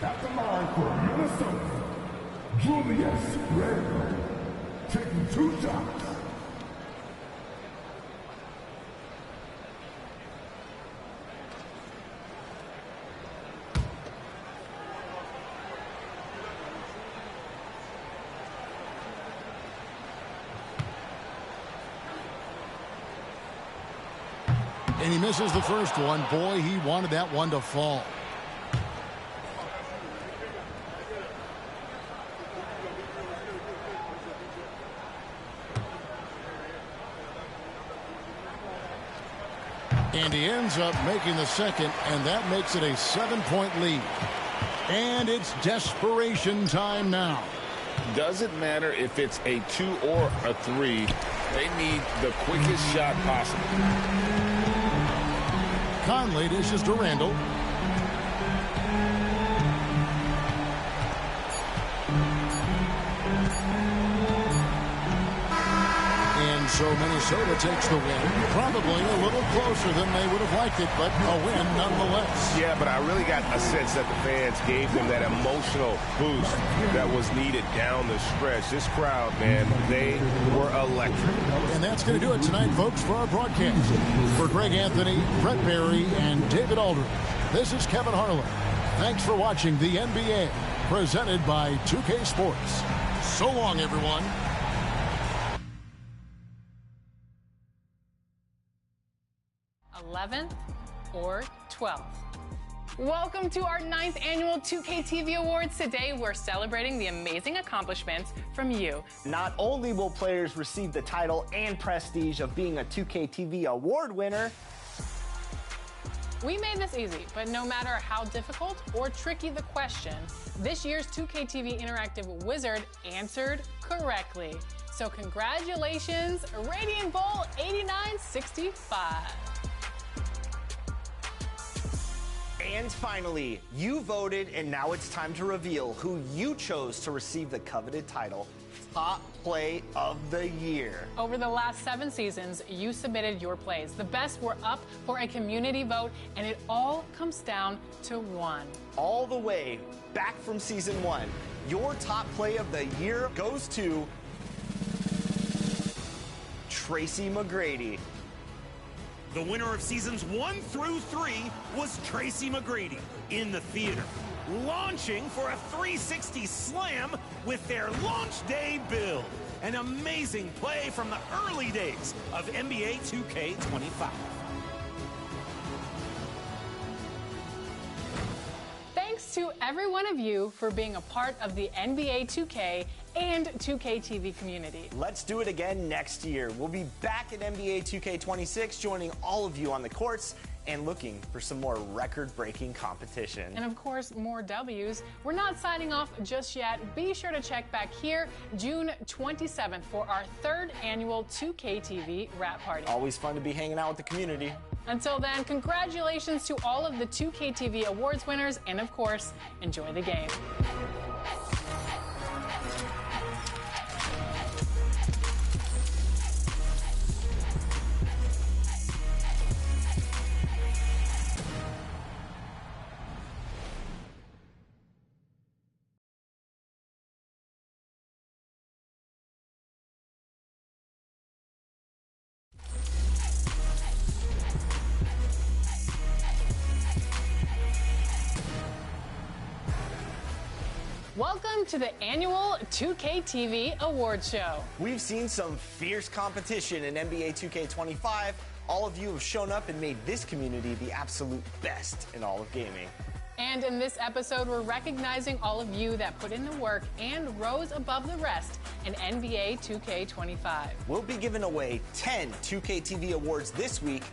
At the line for Minnesota, Julius Randle. Taking 2 shots. And he misses the first one. Boy, he wanted that one to fall. And he ends up making the second, and that makes it a 7-point lead. And it's desperation time now. Doesn't matter if it's a 2 or a 3. They need the quickest shot possible. Conley dishes to Randle. And so Minnesota takes the win. Probably a little closer than they would have liked it, but a win nonetheless. Yeah, but I really got a sense that the fans gave them that emotional boost that was needed down the stretch. This crowd, man, they were electric. And that's going to do it tonight, folks, for our broadcast. For Greg Anthony, Brett Barry, and David Aldridge, this is Kevin Harlan. Thanks for watching the NBA, presented by 2K Sports. So long, everyone. th or 12th. Welcome to our 9th annual 2K TV Awards. Today, we're celebrating the amazing accomplishments from you. Not only will players receive the title and prestige of being a 2K TV award winner, We made this easy, but no matter how difficult or tricky the question, this year's 2K TV Interactive Wizard answered correctly. So congratulations, Radiant Bowl 8965. And finally, you voted, and now it's time to reveal who you chose to receive the coveted title, Top Play of the Year. Over the last 7 seasons, you submitted your plays. The best were up for a community vote, and it all comes down to one. All the way back from season 1, your top play of the year goes to Tracy McGrady. The winner of seasons 1 through 3 was Tracy McGrady in the theater, launching for a 360 slam with their launch day build. An amazing play from the early days of NBA 2K25. Thanks to every one of you for being a part of the NBA 2K and 2K TV community. Let's do it again next year. We'll be back at NBA 2K26, joining all of you on the courts and looking for some more record-breaking competition. And of course, more W's. We're not signing off just yet. Be sure to check back here June 27th for our 3rd annual 2K TV wrap party. Always fun to be hanging out with the community. Until then, congratulations to all of the 2K TV awards winners, and of course, enjoy the game. Welcome to the annual 2K TV Awards Show. We've seen some fierce competition in NBA 2K25. All of you have shown up and made this community the absolute best in all of gaming. And in this episode, we're recognizing all of you that put in the work and rose above the rest in NBA 2K25. We'll be giving away 10 2K TV awards this week.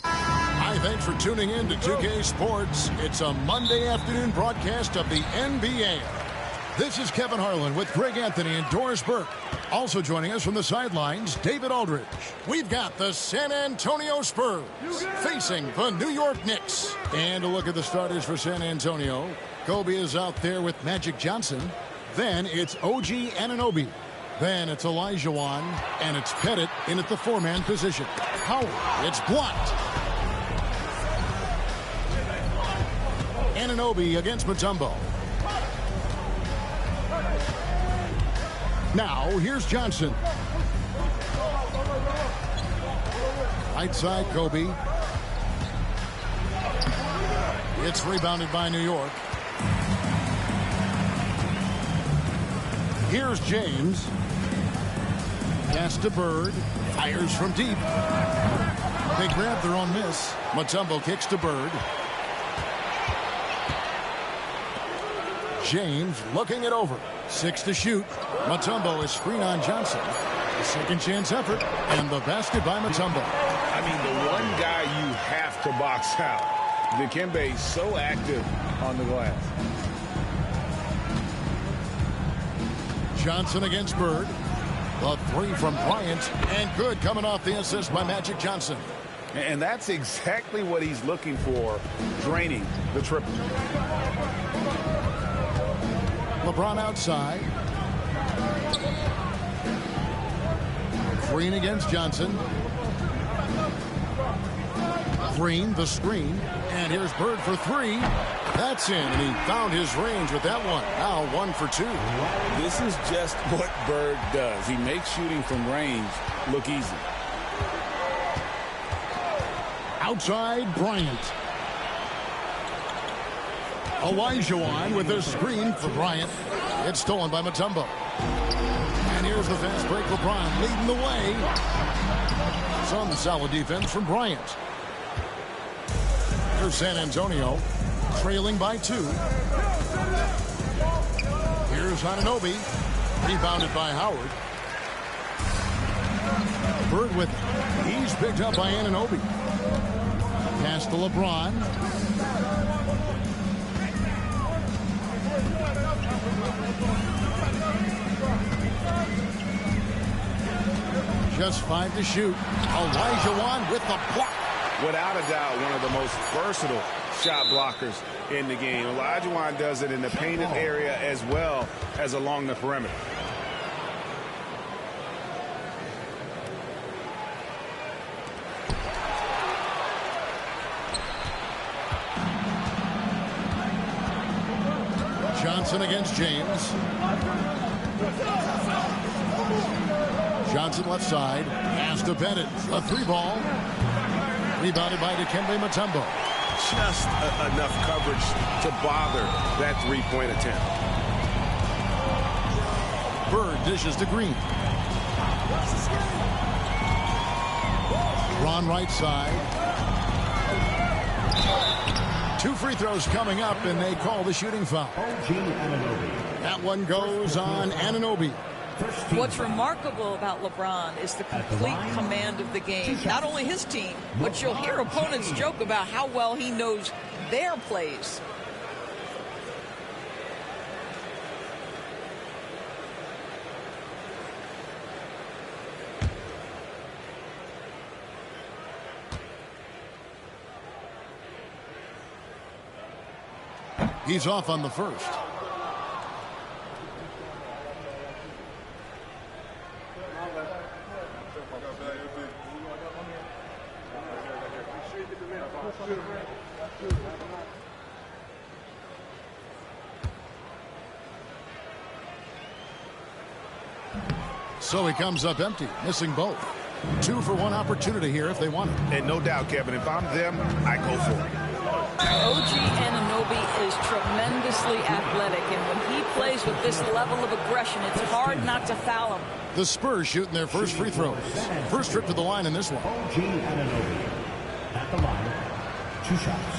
Hi, thanks for tuning in to 2K Sports. It's a Monday afternoon broadcast of the NBA. This is Kevin Harlan with Greg Anthony and Doris Burke. Also joining us from the sidelines, David Aldridge. We've got the San Antonio Spurs facing the New York Knicks. And a look at the starters for San Antonio. Kobe is out there with Magic Johnson. Then it's OG Anunoby. Then it's Olajuwon, and it's Pettit in at the four-man position. Howard, it's blocked. Anunoby against Mutombo. Now, here's Johnson. Right side, Kobe. It's rebounded by New York. Here's James. Pass to Bird. Fires from deep. They grab their own miss. Mutombo kicks to Bird. James looking it over. 6 to shoot. Mutombo is screen on Johnson. A second chance effort. And the basket by Mutombo. I mean, the one guy you have to box out. Dikembe so active on the glass. Johnson against Bird. The three from Bryant. And good coming off the assist by Magic Johnson. And that's exactly what he's looking for, draining the triple. LeBron outside. Green against Johnson. Green, the screen. And here's Bird for three. That's in, and he found his range with that one. Now 1 for 2. This is just what Bird does. He makes shooting from range look easy. Outside, Bryant. Olajuwon with a screen for Bryant. It's stolen by Mutombo. And here's the fast break. LeBron leading the way. Some solid defense from Bryant. Here's San Antonio trailing by 2. Here's Anunoby. Rebounded by Howard. Bird with it. He's picked up by Anunoby. Pass to LeBron. Just 5 to shoot. Olajuwon with the block. Without a doubt, one of the most versatile shot blockers in the game. Olajuwon does it in the painted area as well as along the perimeter. Johnson against James. Johnson left side. Pass to Bennett. A 3-ball. Rebounded by Dikembe Mutombo. Just enough coverage to bother that three-point attempt. Bird dishes to Green. Ron right side. 2 free throws coming up, and they call the shooting foul. That one goes on Anunoby. What's remarkable about LeBron is the complete command of the game. Not only his team, but you'll hear opponents joke about how well he knows their plays. He's off on the first. So he comes up empty, missing both. 2 for 1 opportunity here if they want it. And no doubt, Kevin, if I'm them, I go for it. OG Anunoby is tremendously athletic, and when he plays with this level of aggression, it's hard not to foul him. The Spurs shooting their first free throws. First trip to the line in this one. OG Anunoby at the line. 2 shots.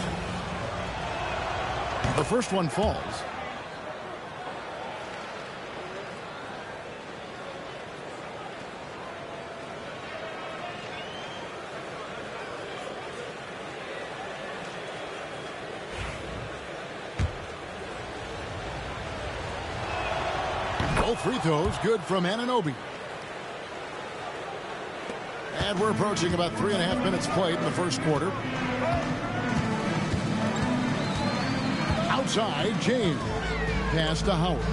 The first one falls. Both free throws good from Anunoby. And we're approaching about 3.5 minutes played in the first quarter. Outside, James. Pass to Howard.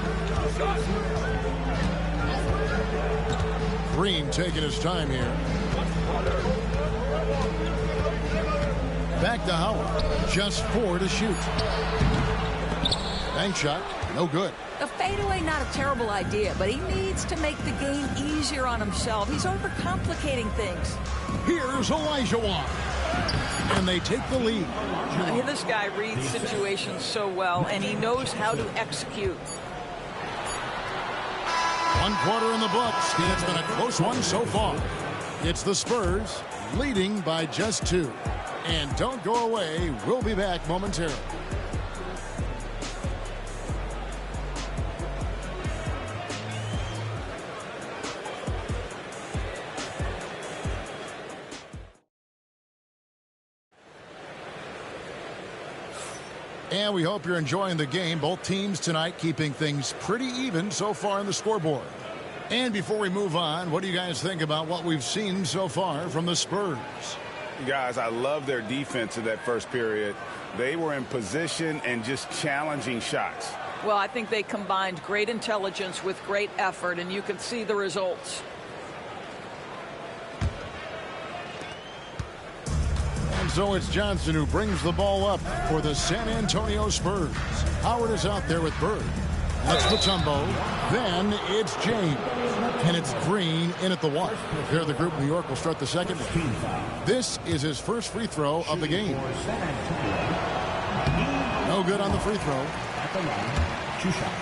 Green taking his time here. Back to Howard. Just 4 to shoot. Bank shot. No good. The fadeaway, not a terrible idea, but he needs to make the game easier on himself. He's overcomplicating things. Here's Olajuwon. And they take the lead. This guy reads situations so well, and he knows how to execute. 1 quarter in the books, and it's been a close one so far. It's the Spurs leading by just 2. And don't go away. We'll be back momentarily. And we hope you're enjoying the game. Both teams tonight keeping things pretty even so far on the scoreboard. And before we move on, what do you guys think about what we've seen so far from the Spurs? Guys, I love their defense in that first period. They were in position and just challenging shots. Well, I think they combined great intelligence with great effort, and you can see the results. And so it's Johnson who brings the ball up for the San Antonio Spurs. Howard is out there with Bird. That's Mutombo. Then it's James. And it's Green in at the 1. There the group. New York will start the second. This is his first free throw of the game. No good on the free throw. 2 shots.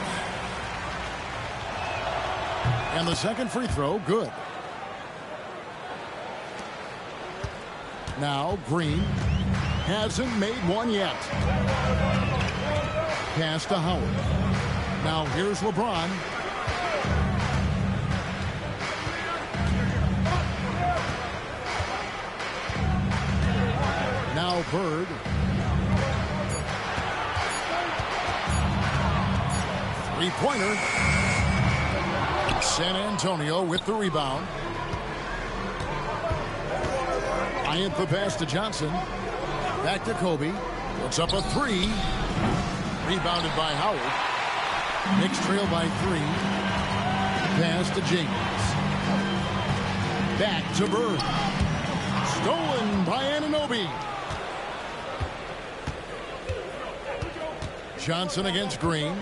And the second free throw, good. Now Green hasn't made one yet. Pass to Howard. Now here's LeBron. Now Bird. Three-pointer. San Antonio with the rebound. Bryant the pass to Johnson. Back to Kobe. Puts up a 3. Rebounded by Howard. Knicks trail by 3. Pass to James. Back to Bird. Stolen by Anunoby. Johnson against Green.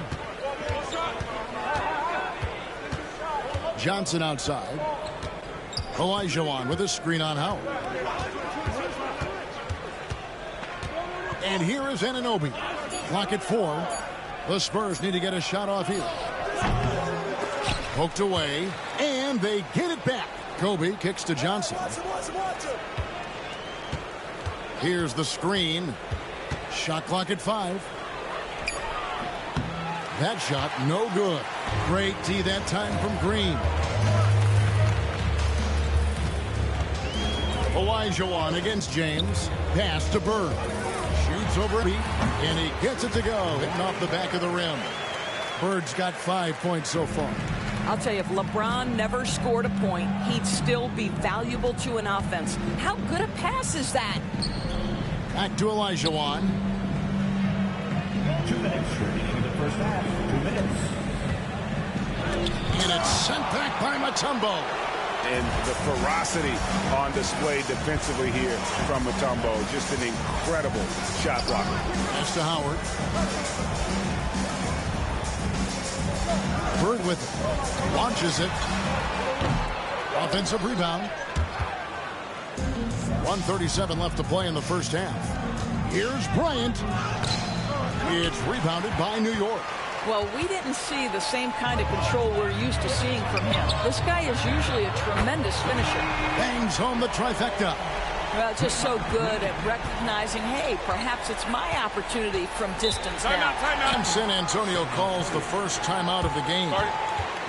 Johnson outside. Olajuwon with a screen on Howard. And here is Anunoby. Clock at 4. The Spurs need to get a shot off here. Poked away, and they get it back. Kobe kicks to Johnson. Here's the screen. Shot clock at 5. That shot no good. Great D that time from Green. Olajuwon against James. Pass to Bird. Shoots over and he gets it to go. Hitting off the back of the rim. Bird's got 5 points so far. I'll tell you, if LeBron never scored a point, he'd still be valuable to an offense. How good a pass is that? Back to Olajuwon. 2 minutes remaining in the first half. 2 minutes. And it's sent back by Mutombo. And the ferocity on display defensively here from Mutombo. Just an incredible shot blocker. Pass to Howard. Bird with it. Launches it. Offensive rebound. 1:37 left to play in the first half. Here's Bryant. It's rebounded by New York. Well, we didn't see the same kind of control we're used to seeing from him. This guy is usually a tremendous finisher. Bangs home the trifecta. Well, just so good at recognizing, hey, perhaps it's my opportunity from distance now. And San Antonio calls the first timeout of the game.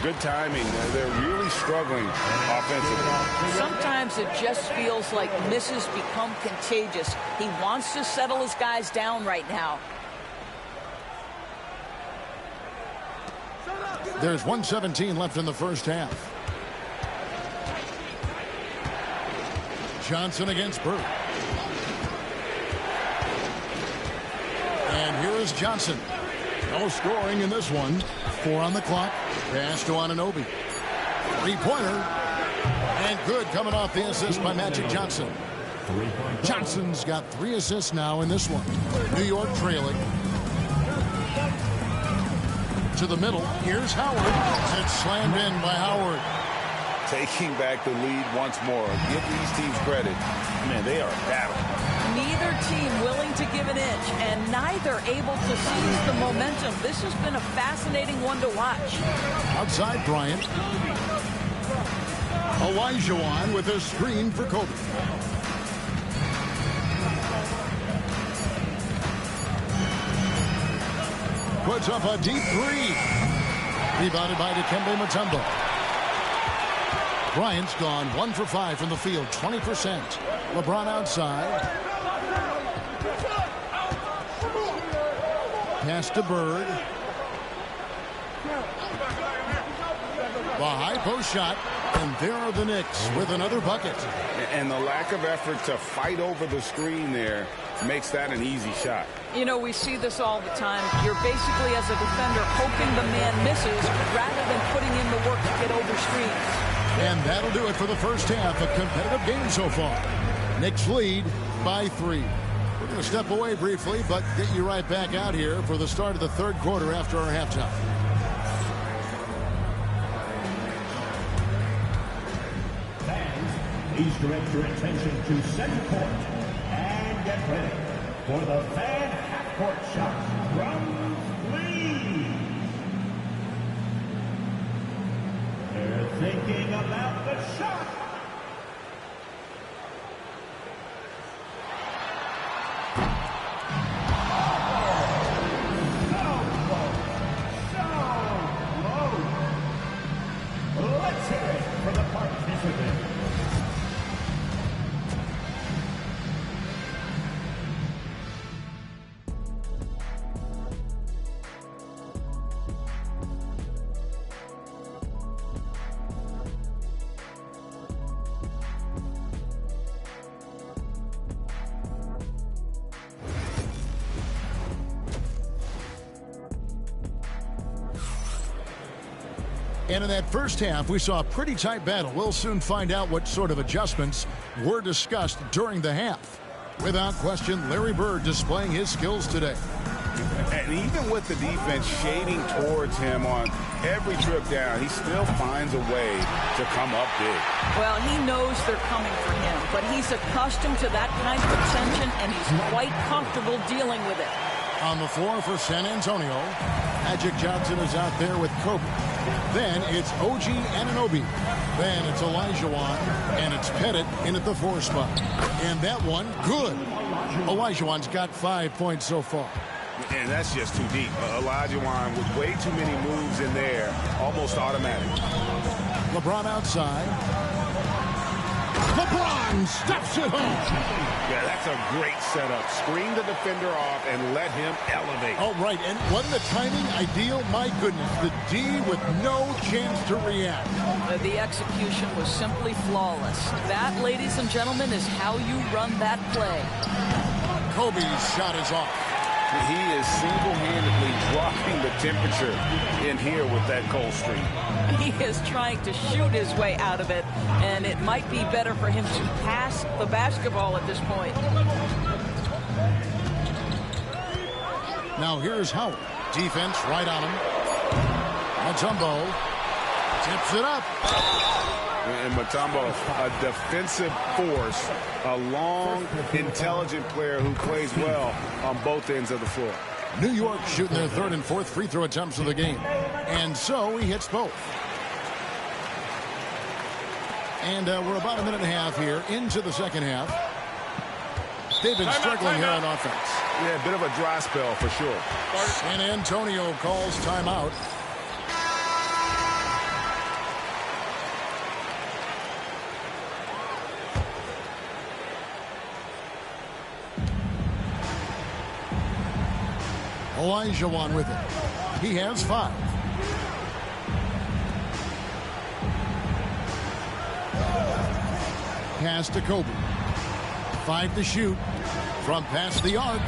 Good timing. They're really struggling offensively. Sometimes it just feels like misses become contagious. He wants to settle his guys down right now. There's 1:17 left in the first half. Johnson against Bird. And here is Johnson. No scoring in this one. 4 on the clock. Pass to Anunoby. Three-pointer. And good coming off the assist by Magic Johnson. Johnson's got 3 assists now in this one. New York trailing. To the middle. Here's Howard. It's slammed in by Howard. Taking back the lead once more. Give these teams credit. Man, they are battling. Neither team willing to give an inch, and neither able to seize the momentum. This has been a fascinating one to watch. Outside Bryant. Olajuwon with a screen for Kobe. Puts up a deep 3. Rebounded by Dikembe Mutombo. Bryant's gone 1 for 5 from the field, 20%. LeBron outside. Pass to Bird. The high post shot, and there are the Knicks with another bucket. And the lack of effort to fight over the screen there makes that an easy shot. You know, we see this all the time. You're basically, as a defender, hoping the man misses rather than putting in the work to get over screens. And that'll do it for the first half. A competitive game so far. Knicks lead by 3. We're going to step away briefly, but get you right back out here for the start of the third quarter after our halftime. Fans, please direct your attention to center court and get ready for the fan half-court shot from three. They're thinking about the shot. Let's hear it for the participant. And in that first half, we saw a pretty tight battle. We'll soon find out what sort of adjustments were discussed during the half. Without question, Larry Bird displaying his skills today. And even with the defense shading towards him on every trip down, he still finds a way to come up big. Well, he knows they're coming for him, but he's accustomed to that kind of attention, and he's quite comfortable dealing with it. On the floor for San Antonio, Magic Johnson is out there with Kobe. Then it's OG Anunoby. Then it's Olajuwon, and it's Pettit in at the 4 spot. And that one, good. Olajuwon's got 5 points so far. And that's just too deep. Olajuwon with way too many moves in there, almost automatic. LeBron outside. LeBron stuffs it home. Yeah, that's a great setup. Screen the defender off and let him elevate. Oh, right. And wasn't the timing ideal? My goodness. The D with no chance to react. The execution was simply flawless. That, ladies and gentlemen, is how you run that play. Kobe's shot is off. He is single-handedly dropping the temperature in here with that cold streak. He is trying to shoot his way out of it, and it might be better for him to pass the basketball at this point. Now here's Howard. Defense right on him. Mutombo tips it up. And Mutombo, a defensive force, a long, intelligent player who plays well on both ends of the floor. New York shooting their third and fourth free throw attempts of the game. And so he hits both. And we're about a minute and a half here into the second half. They've been struggling here on offense. Yeah, a bit of a dry spell for sure. San Antonio calls timeout. Olajuwon with it. He has 5. Pass to Kobe. 5 to shoot. From past the arc.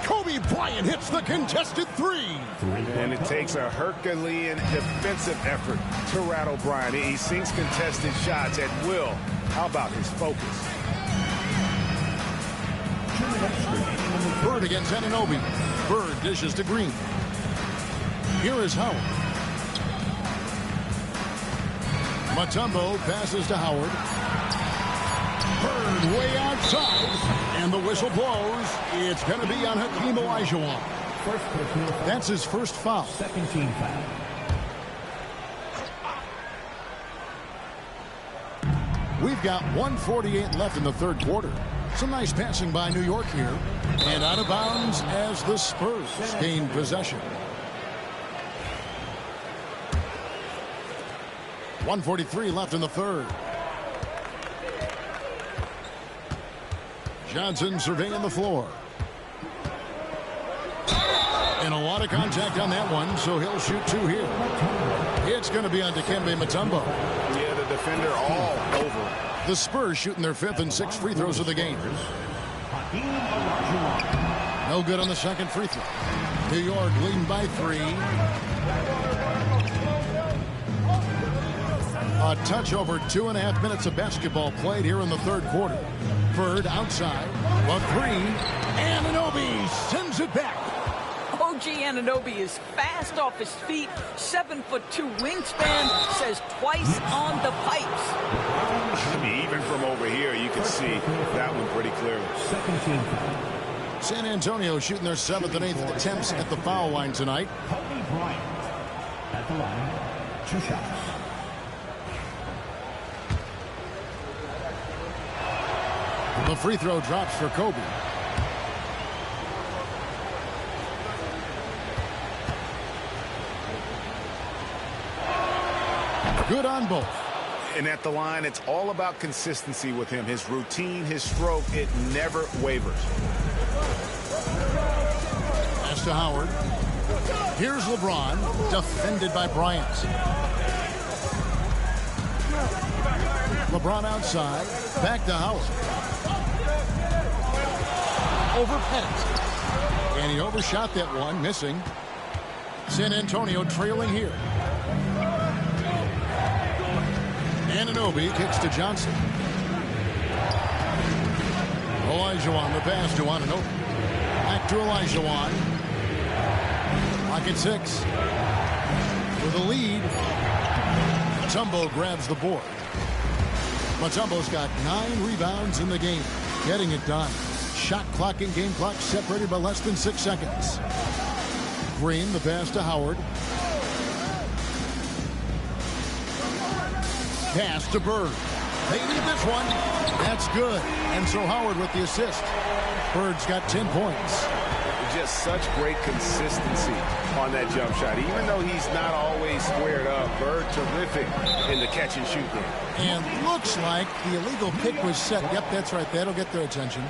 Kobe Bryant hits the contested 3. And it takes a Herculean defensive effort to rattle Bryant. He sinks contested shots at will. How about his focus? Bird against Anunoby. Bird dishes to Green. Here is Howard. Mutombo passes to Howard. Bird way outside. And the whistle blows. It's going to be on Hakeem Olajuwon. That's his first foul. Second team foul. We've got 1:48 left in the third quarter. Some nice passing by New York here. And out of bounds as the Spurs gain possession. 1:43 left in the third. Johnson surveying the floor. And a lot of contact on that one, so he'll shoot 2 here. It's going to be on Dikembe Mutombo. Yeah, the defender all over. The Spurs shooting their 5th and 6th free throws of the game. No good on the second free throw. New York leading by 3. A touch over 2.5 minutes of basketball played here in the third quarter. Bird outside. A 3. Anunoby sends it back. OG Anunoby is fast off his feet. 7'2" wingspan, says twice on the pipes. I mean, even from over here, you can see that one pretty clearly. Second team foul. San Antonio shooting their 7th and 8th attempts at the foul line tonight. Kobe Bryant at the line. 2 shots. The free throw drops for Kobe. Good on both. And at the line, it's all about consistency with him. His routine, his stroke, it never wavers. Pass to Howard. Here's LeBron, defended by Bryant. LeBron outside, back to Howard. Over Pettit. And he overshot that one, missing. San Antonio trailing here. Anunoby kicks to Johnson. Olajuwon, the pass to Anunoby. Back to Olajuwon. Pocket 6. With a lead. Mutombo grabs the board. Mutombo's got 9 rebounds in the game. Getting it done. Shot clock and game clock separated by less than 6 seconds. Green, the pass to Howard. Pass to Bird. They need this one. That's good. And so Howard with the assist. Bird's got 10 points. Just such great consistency on that jump shot. Even though he's not always squared up, Bird terrific in the catch and shoot game. And looks like the illegal pick was set. Yep, that's right. That'll get their attention.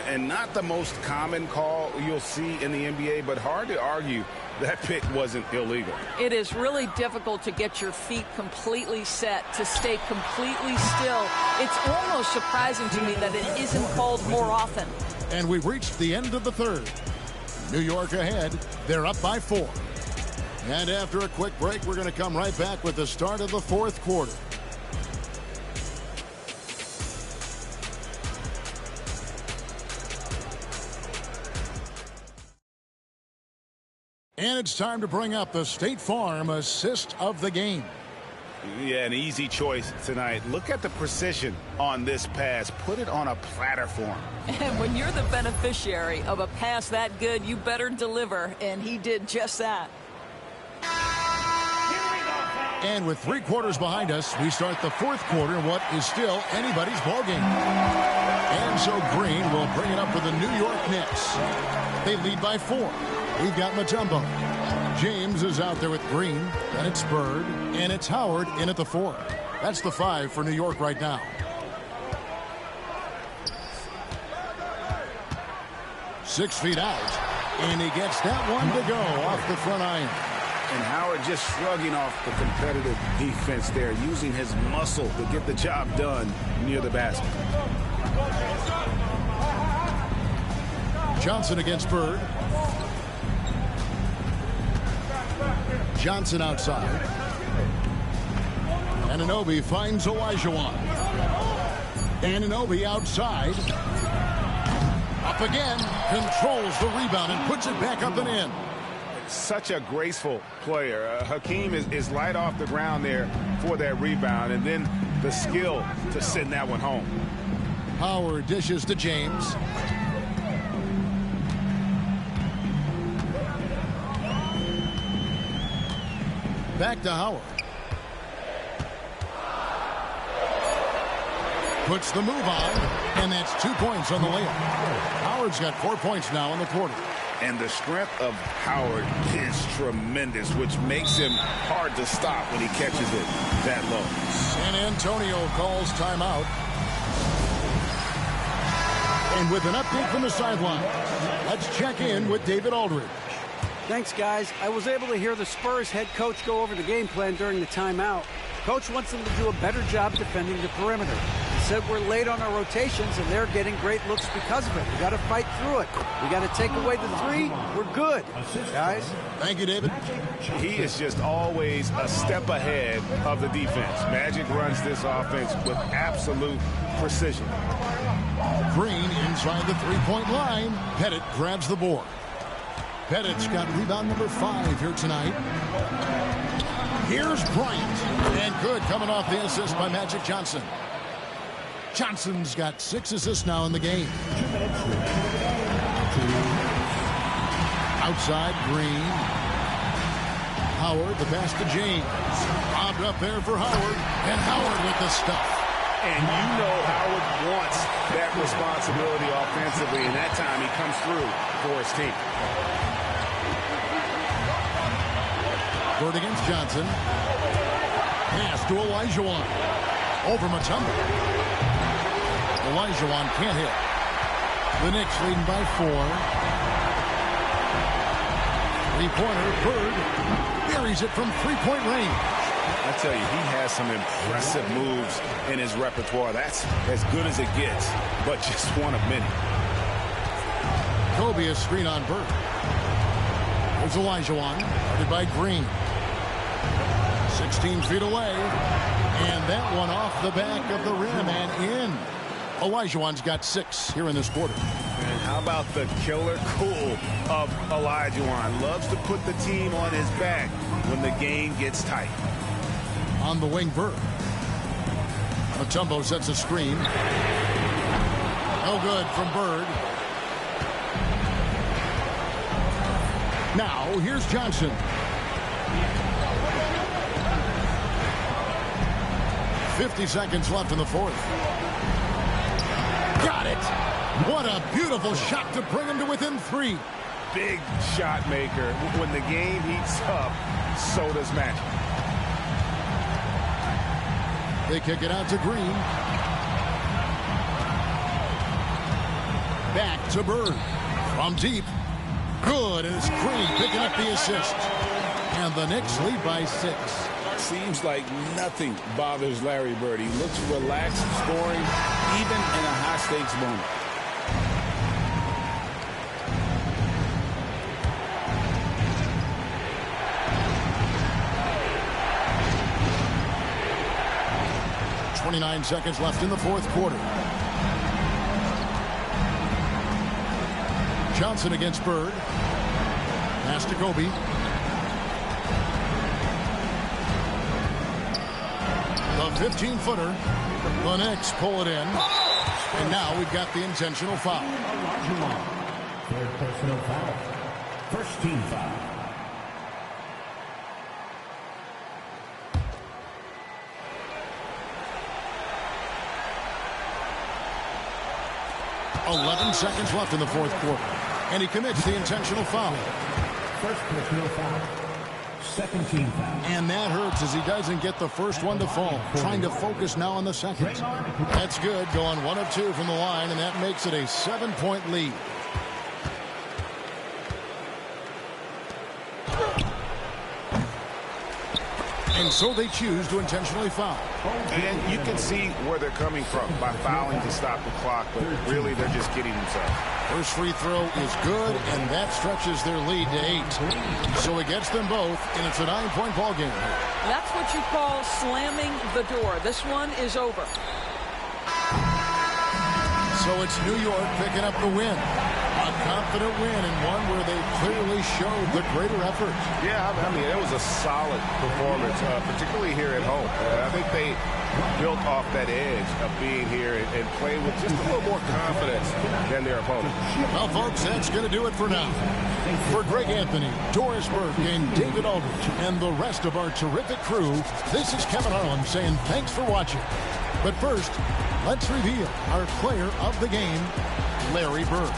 And not the most common call you'll see in the NBA, but hard to argue that pick wasn't illegal. It is really difficult to get your feet completely set, to stay completely still. It's almost surprising to me that it isn't called more often. And we've reached the end of the third. New York ahead. They're up by 4. And after a quick break, we're going to come right back with the start of the 4th quarter. And it's time to bring up the State Farm assist of the game. Yeah, an easy choice tonight. Look at the precision on this pass. Put it on a platter for him. And when you're the beneficiary of a pass that good, you better deliver, and he did just that. And with 3 quarters behind us, we start the 4th quarter in what is still anybody's ballgame. And so Green will bring it up for the New York Knicks. They lead by 4. We've got Mutombo. James is out there with Green. Then it's Bird. And it's Howard in at the 4. That's the 5 for New York right now. Six feet out. And he gets that one to go off the front iron. And Howard just shrugging off the competitive defense there, using his muscle to get the job done near the basket. Johnson against Bird. Johnson outside. Anunoby finds Olajuwon. Anunoby outside. Up again. Controls the rebound and puts it back up and in. Such a graceful player. Hakeem is light off the ground there for that rebound, and then the skill to send that one home. Howard dishes to James. Back to Howard. Puts the move on, and that's 2 points on the layup. Howard's got 4 points now in the quarter. And the strength of Howard is tremendous, which makes him hard to stop when he catches it that low. San Antonio calls timeout. And with an update from the sideline, let's check in with David Aldridge. Thanks, guys. I was able to hear the Spurs head coach go over the game plan during the timeout. Coach wants them to do a better job defending the perimeter. He said we're late on our rotations, and they're getting great looks because of it. We got to fight through it. We got to take away the 3. We're good, guys. Thank you, David. He is just always a step ahead of the defense. Magic runs this offense with absolute precision. Green inside the 3-point line. Pettit grabs the board. Pettit's got rebound number 5 here tonight. Here's Bryant. And good coming off the assist by Magic Johnson. Johnson's got 6 assists now in the game. Outside, Green. Howard, the pass to James. Bobbed up there for Howard. And Howard with the stuff. And you know Howard wants that responsibility offensively, and that time he comes through for his team. Bird against Johnson. Pass to Olajuwon. Over Mutombo. Olajuwon can't hit. The Knicks leading by 4. 3-pointer. Bird buries it from 3-point range. I tell you, he has some impressive moves in his repertoire. That's as good as it gets, but just one of many. Kobe a screen on Bird. There's Olajuwon, guarded by Green. 16 feet away, and that one off the back of the rim and in. Olajuwon's got 6 here in this quarter. And how about the killer cool of Olajuwon? Loves to put the team on his back when the game gets tight. On the wing, Bird. Mutombo sets a screen. No good from Bird. Now, here's Johnson. .50 seconds left in the 4th. Got it! What a beautiful shot to bring him to within 3. Big shot maker. When the game heats up, so does Magic. They kick it out to Green. Back to Bird. From deep. Good, and it's Green picking up the assist. And the Knicks lead by 6. Seems like nothing bothers Larry Bird. He looks relaxed, scoring, even in a high-stakes moment. 29 seconds left in the fourth quarter. Johnson against Bird. Pass to Kobe. The 15-footer. The Knicks pull it in. And now we've got the intentional foul. Third personal foul. First team foul. Seconds left in the fourth quarter. And he commits the intentional foul. First personal foul. Second team foul. And that hurts as he doesn't get the first one to fall. Trying to focus now on the second. That's good. Going 1 of 2 from the line, and that makes it a 7-point lead. And so they choose to intentionally foul. And you can see where they're coming from by fouling to stop the clock, but really they're just kidding themselves. First free throw is good, and that stretches their lead to 8. So it gets them both, and it's a 9-point ball game. That's what you call slamming the door. This one is over. So it's New York picking up the win. A confident win, and one where they clearly showed the greater effort. Yeah, I mean, it was a solid performance, particularly here at home. I think they built off that edge of being here and played with just a little more confidence than their opponent. Well, folks, that's going to do it for now. For Greg Anthony, Doris Burke, and David Aldridge, and the rest of our terrific crew, this is Kevin Harlan saying thanks for watching. But first, let's reveal our player of the game, Larry Bird.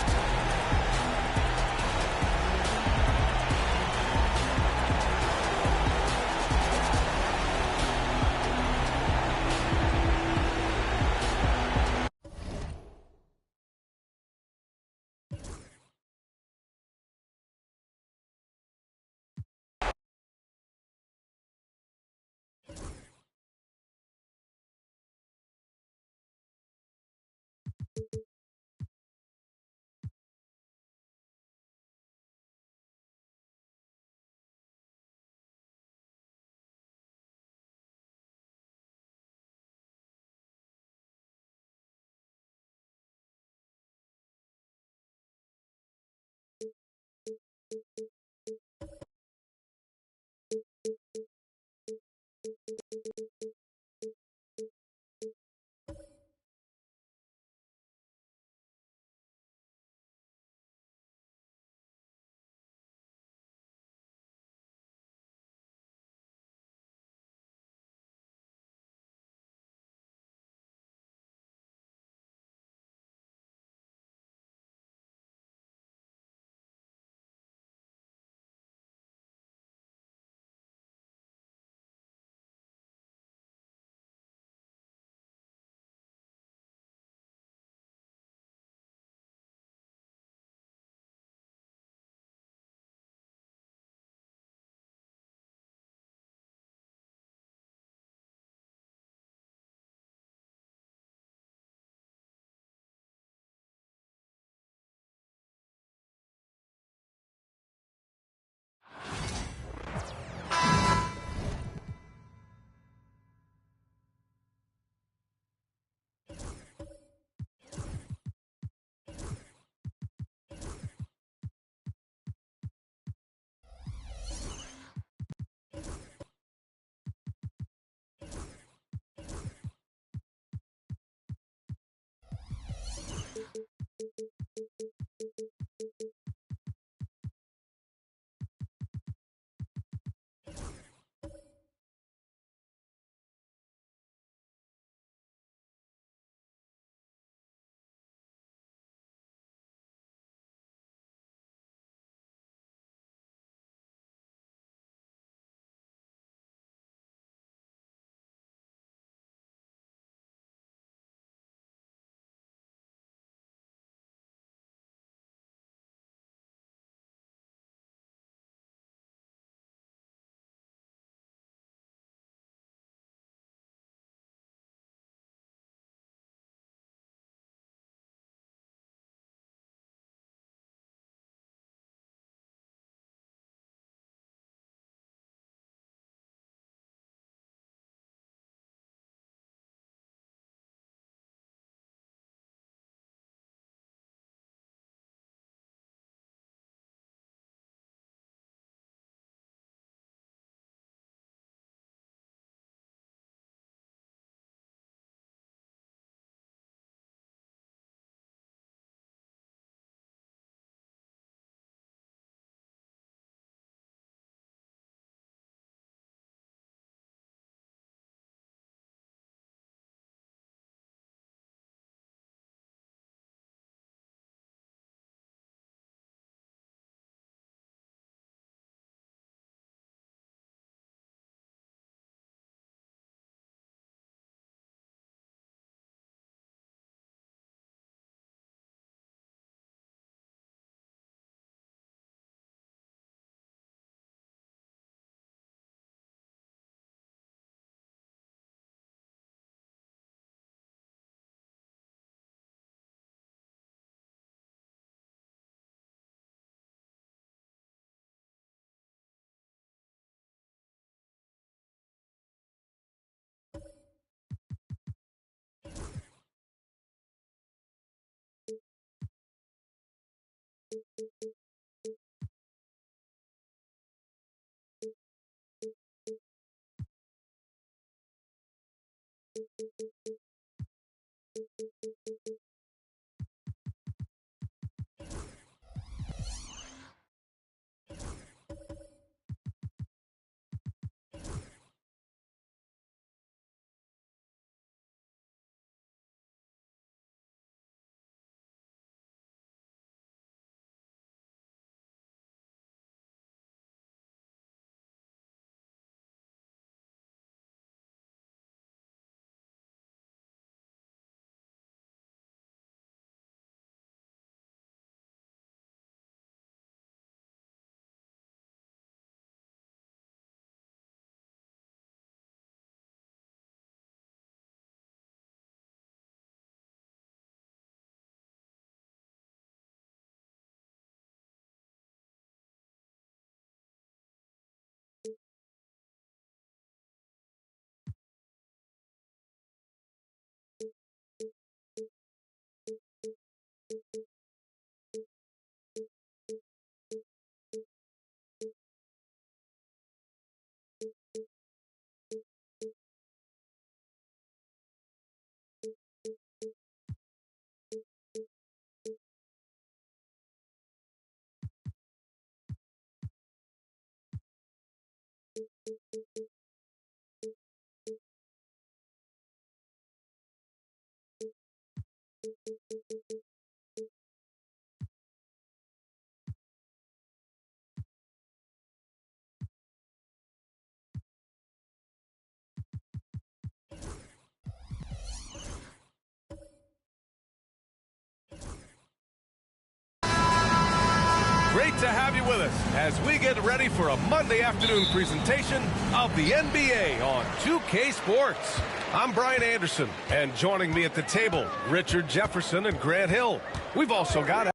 Great to have you with us as we get ready for a Monday afternoon presentation of the NBA on 2K Sports. I'm Brian Anderson, and joining me at the table, Richard Jefferson and Grant Hill. We've also got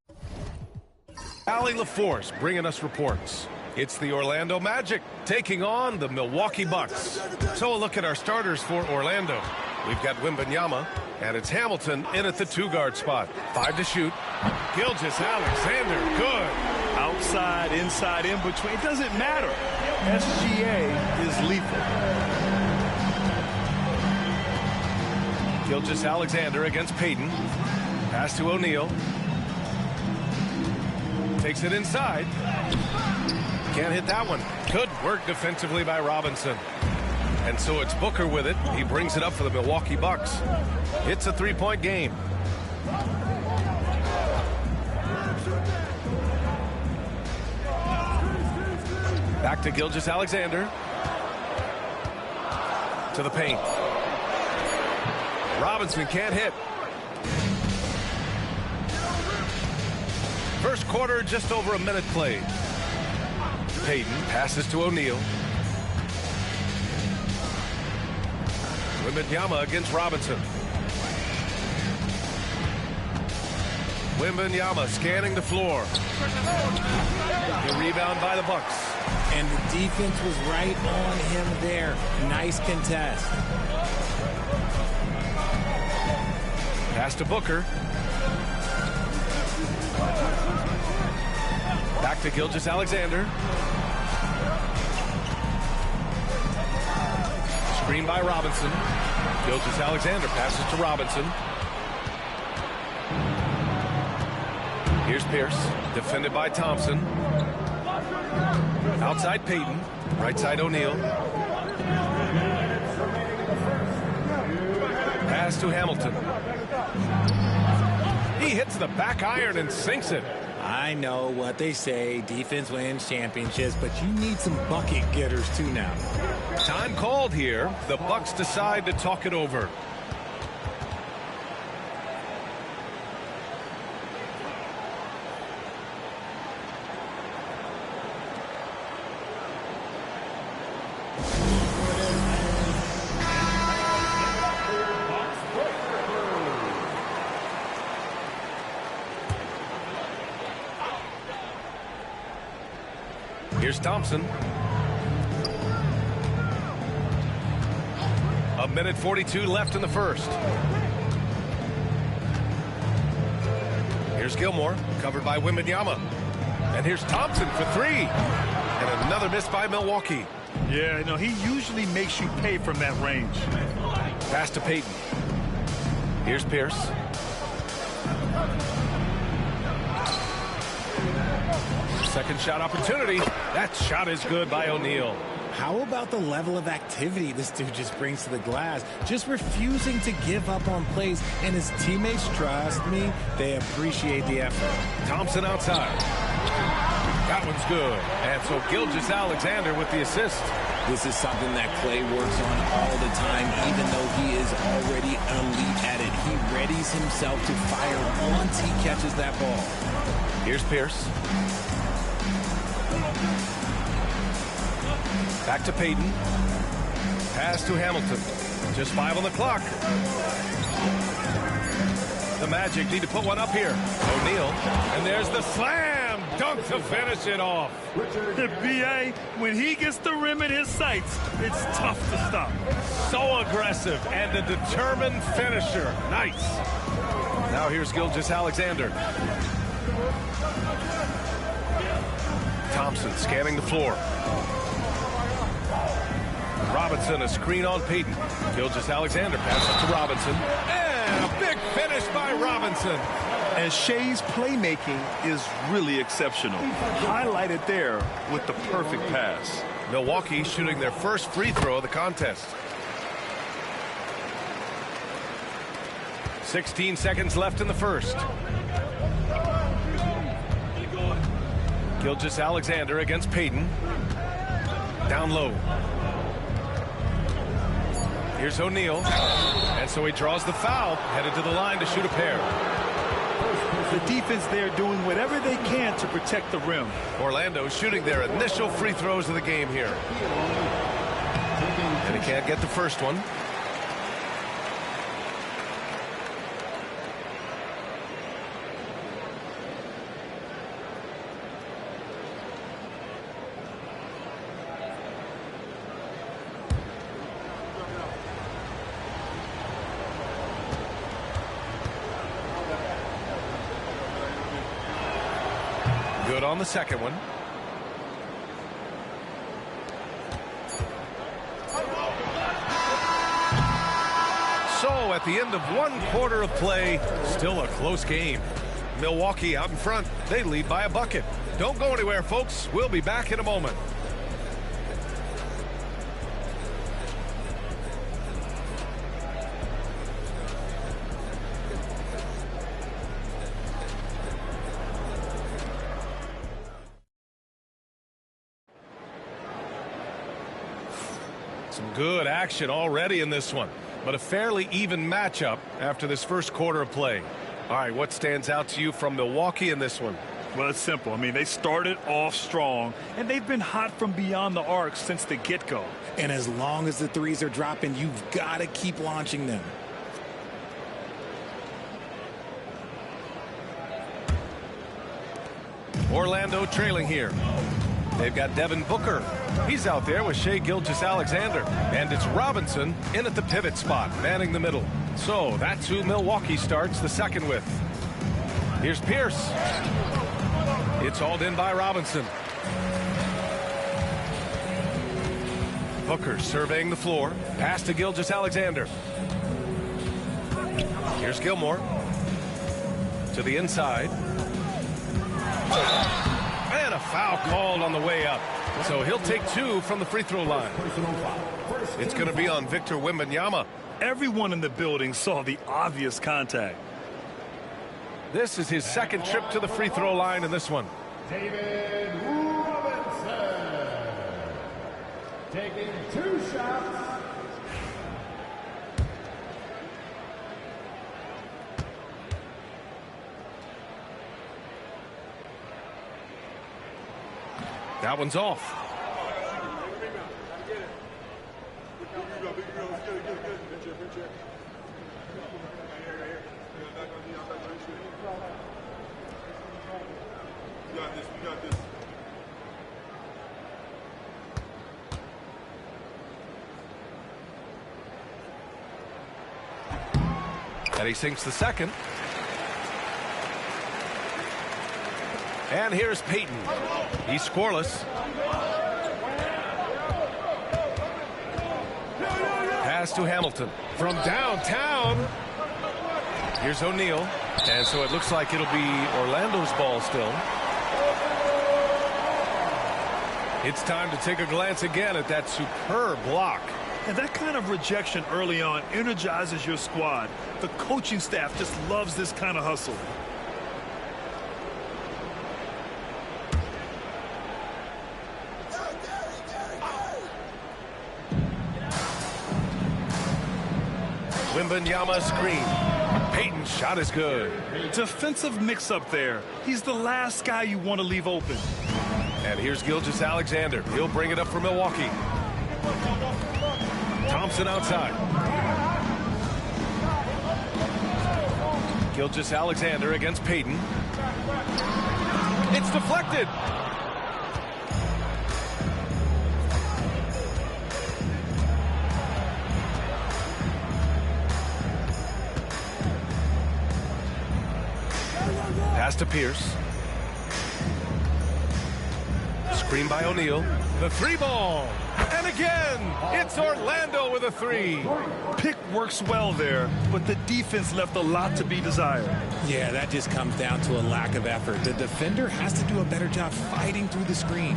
Allie LaForce bringing us reports. It's the Orlando Magic taking on the Milwaukee Bucks. So a look at our starters for Orlando. We've got Wembanyama, and it's Hamilton in at the 2-guard spot. 5 to shoot. Gilgeous-Alexander, good. Outside, inside, in between. It doesn't matter. SGA is lethal. Gilgeous-Alexander against Payton. Pass to O'Neal. Takes it inside. Can't hit that one. Good work defensively by Robinson. And so it's Booker with it. He brings it up for the Milwaukee Bucks. It's a 3-point game. Back to Gilgeous-Alexander. To the paint. Robinson can't hit. First quarter, just over a minute played. Payton passes to O'Neal. Wembanyama against Robinson. Wembanyama scanning the floor. The rebound by the Bucks. And the defense was right on him there. Nice contest. Pass to Booker. Back to Gilgeous-Alexander. Screen by Robinson. Gilgeous-Alexander passes to Robinson. Here's Pierce, defended by Thompson. Outside Payton, right side O'Neal. Pass to Hamilton. He hits the back iron and sinks it. I know what they say, defense wins championships, but you need some bucket getters too now. Time called here. The Bucks decide to talk it over. Here's Thompson. A minute 42 left in the first. Here's Gilmore, covered by Wembanyama. And here's Thompson for 3. And another miss by Milwaukee. Yeah, no, he usually makes you pay from that range. Pass to Payton. Here's Pierce. Second shot opportunity. That shot is good by O'Neal. How about the level of activity this dude just brings to the glass? Just refusing to give up on plays, and his teammates, trust me, they appreciate the effort. Thompson outside. That one's good. And so Gilgeous-Alexander with the assist. This is something that Clay works on all the time, even though he is already elite at it. He readies himself to fire once he catches that ball. Here's Pierce. Back to Payton. Pass to Hamilton. Just 5 on the clock. The Magic need to put one up here. O'Neal. And there's the slam dunk to finish it off. The BA, when he gets the rim in his sights, it's tough to stop. So aggressive and a determined finisher. Nice. Now here's Gilgeous-Alexander. Thompson scanning the floor. Robinson, a screen on Payton. Gilgeous-Alexander passes to Robinson. And a big finish by Robinson. And Shea's playmaking is really exceptional. Highlighted there with the perfect pass. Milwaukee shooting their first free throw of the contest. 16 seconds left in the first. Gilgeous-Alexander against Payton. Down low. Here's O'Neal. And so he draws the foul, headed to the line to shoot a pair. The defense there doing whatever they can to protect the rim. Orlando shooting their initial free throws of the game here. And he can't get the first one. Good on the second one. So at the end of 1 quarter of play, still a close game. Milwaukee out in front. They lead by a bucket. Don't go anywhere, folks. We'll be back in a moment. Some good action already in this one, but a fairly even matchup after this first quarter of play. All right, what stands out to you from Milwaukee in this one? Well, it's simple. I mean, they started off strong, and they've been hot from beyond the arc since the get-go. And as long as the threes are dropping, you've got to keep launching them. Orlando trailing here. They've got Devin Booker. He's out there with Shai Gilgeous-Alexander. And it's Robinson in at the pivot spot, manning the middle. So that's who Milwaukee starts the second with. Here's Pierce. It's hauled in by Robinson. Booker surveying the floor. Pass to Gilgeous-Alexander. Here's Gilmore. To the inside. And a foul called on the way up. So he'll take 2 from the free throw line. It's going to be on Victor Wembanyama. Everyone in the building saw the obvious contact. This is his second trip to the free throw line in this one. David Robinson taking 2 shots. That one's off. And he sinks the second. And here's Payton. He's scoreless. Pass to Hamilton from downtown. Here's O'Neal. And so it looks like it'll be Orlando's ball still. It's time to take a glance again at that superb block. And that kind of rejection early on energizes your squad. The coaching staff just loves this kind of hustle. Wembanyama screen. Payton's shot is good. Defensive mix-up there. He's the last guy you want to leave open. And here's Gilgeous-Alexander. He'll bring it up for Milwaukee. Thompson outside. Gilgeous-Alexander against Payton. It's deflected. Pass to Pierce. Screen by O'Neal. The 3 ball. And again, it's Orlando with a 3. Pick works well there, but the defense left a lot to be desired. Yeah, that just comes down to a lack of effort. The defender has to do a better job fighting through the screen.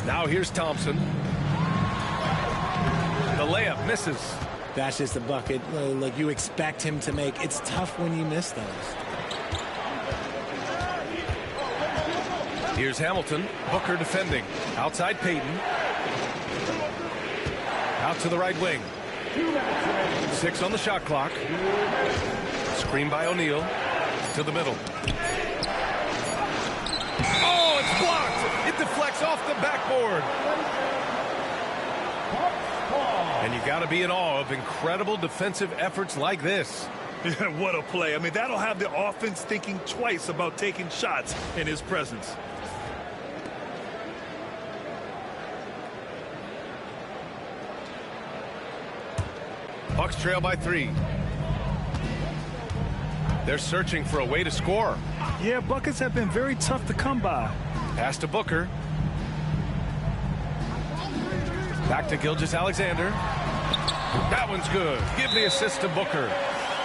Now here's Thompson. misses. That's just a bucket like you expect him to make. It's tough when you miss those. Here's Hamilton. Booker defending. Outside Payton. Out to the right wing. 6 on the shot clock. Screen by O'Neal. To the middle. Oh, it's blocked. It deflects off the backboard. And you got to be in awe of incredible defensive efforts like this. Yeah, what a play. I mean, that'll have the offense thinking twice about taking shots in his presence. Bucks trail by 3. They're searching for a way to score. Yeah, buckets have been very tough to come by. Pass to Booker. Back to Gilgeous-Alexander. That one's good. Give the assist to Booker.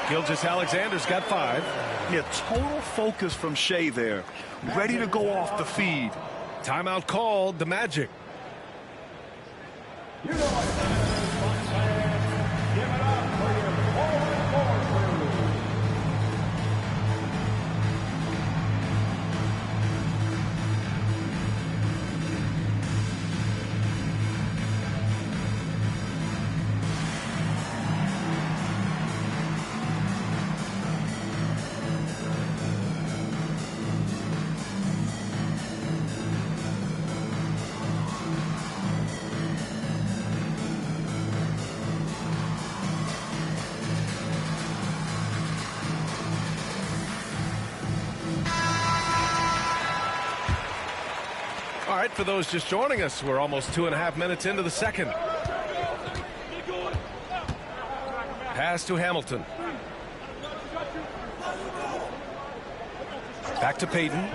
Gilgeous-Alexander's got 5. Yeah, total focus from Shea there. Ready to go off the feed. Timeout called. The Magic. All right, for those just joining us, we're almost 2.5 minutes into the second. Pass to Hamilton. Back to Payton.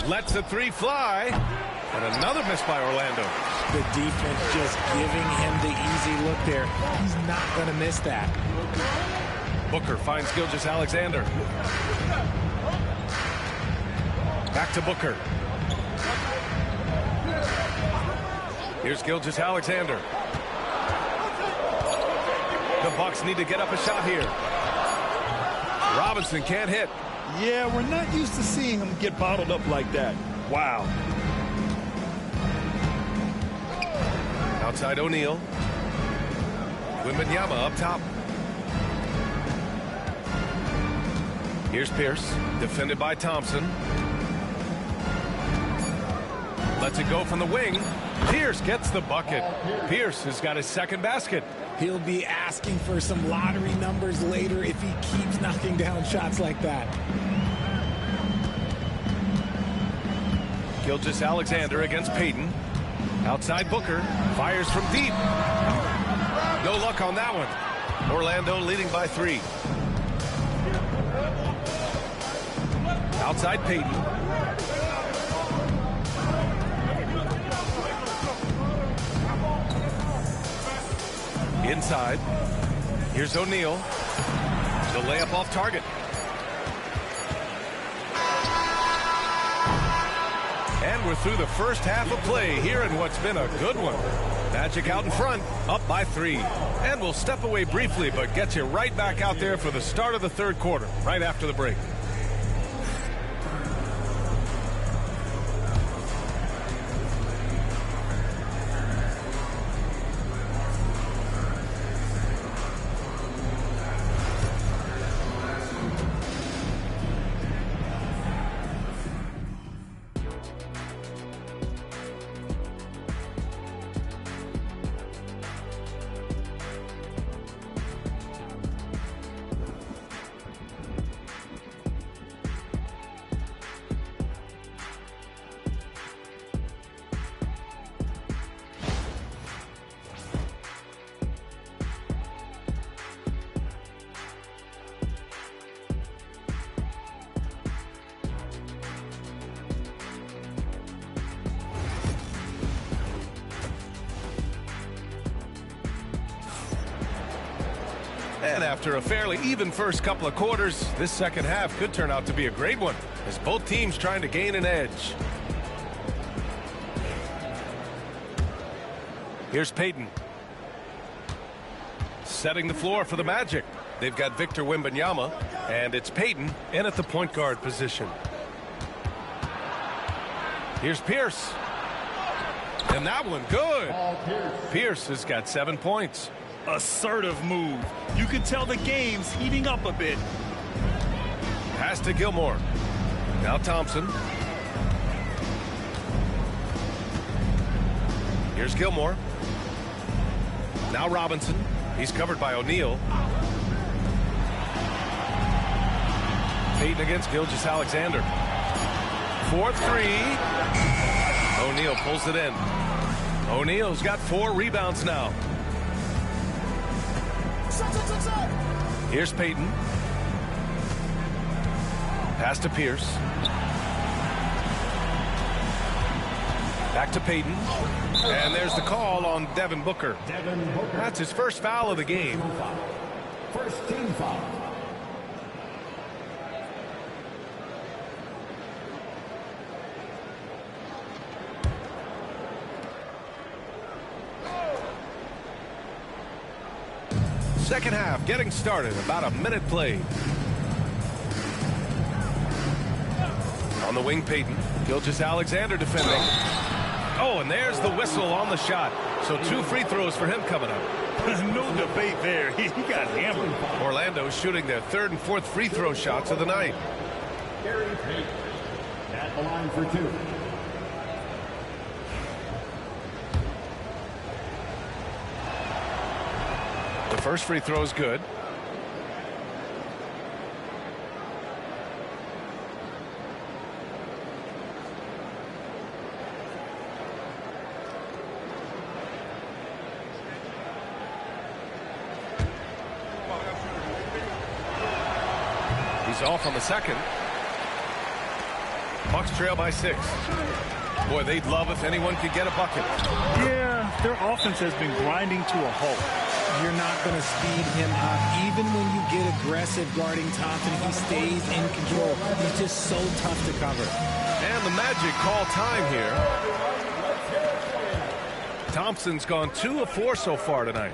Lets the 3 fly. And another miss by Orlando. The defense just giving him the easy look there. He's not going to miss that. Booker finds Gilgeous-Alexander. Back to Booker. Here's Gilgeous-Alexander. The Bucks need to get up a shot here. Robinson can't hit. Yeah, we're not used to seeing him get bottled up like that. Wow. Outside O'Neal. Wembanyama up top. Here's Pierce, defended by Thompson. Lets it go from the wing. Pierce gets the bucket. Pierce has got his second basket. He'll be asking for some lottery numbers later if he keeps knocking down shots like that. Gilgeous-Alexander against Payton. Outside Booker. Fires from deep. No luck on that one. Orlando leading by 3. Outside Payton. Inside. Here's O'Neal. The layup off target. And we're through the first half of play here in what's been a good one. Magic out in front, up by 3. And we'll step away briefly, but get you right back out there for the start of the third quarter, right after the break. And after a fairly even first couple of quarters, this second half could turn out to be a great one, as both teams trying to gain an edge. Here's Payton. setting the floor for the Magic. They've got Victor Wembanyama, and it's Payton in at the point guard position. Here's Pierce. And that one, good. Pierce has got 7 points. Assertive move. You can tell the game's heating up a bit. Pass to Gilmore. Now Thompson. Here's Gilmore. Now Robinson. He's covered by O'Neal. Payton against Gilgeous-Alexander. 4-3. O'Neal pulls it in. O'Neal's got 4 rebounds now. Here's Payton. Pass to Pierce. Back to Payton. And there's the call on Devin Booker. That's his first foul of the game. First team foul. Second half getting started. About a minute played. On the wing, Payton. Gilgeous-Alexander defending. Oh, and there's the whistle on the shot. So 2 free throws for him coming up. No debate there. He got hammered. Orlando shooting their 3rd and 4th free throw shots of the night. Gary Payton at the line for 2. The first free throw is good. He's off on the second. Bucks trail by 6. Boy, they'd love if anyone could get a bucket. Yeah, their offense has been grinding to a halt. You're not going to speed him up. Even when you get aggressive guarding Thompson, he stays in control. He's just so tough to cover. And the Magic call time here. Thompson's gone 2 of 4 so far tonight.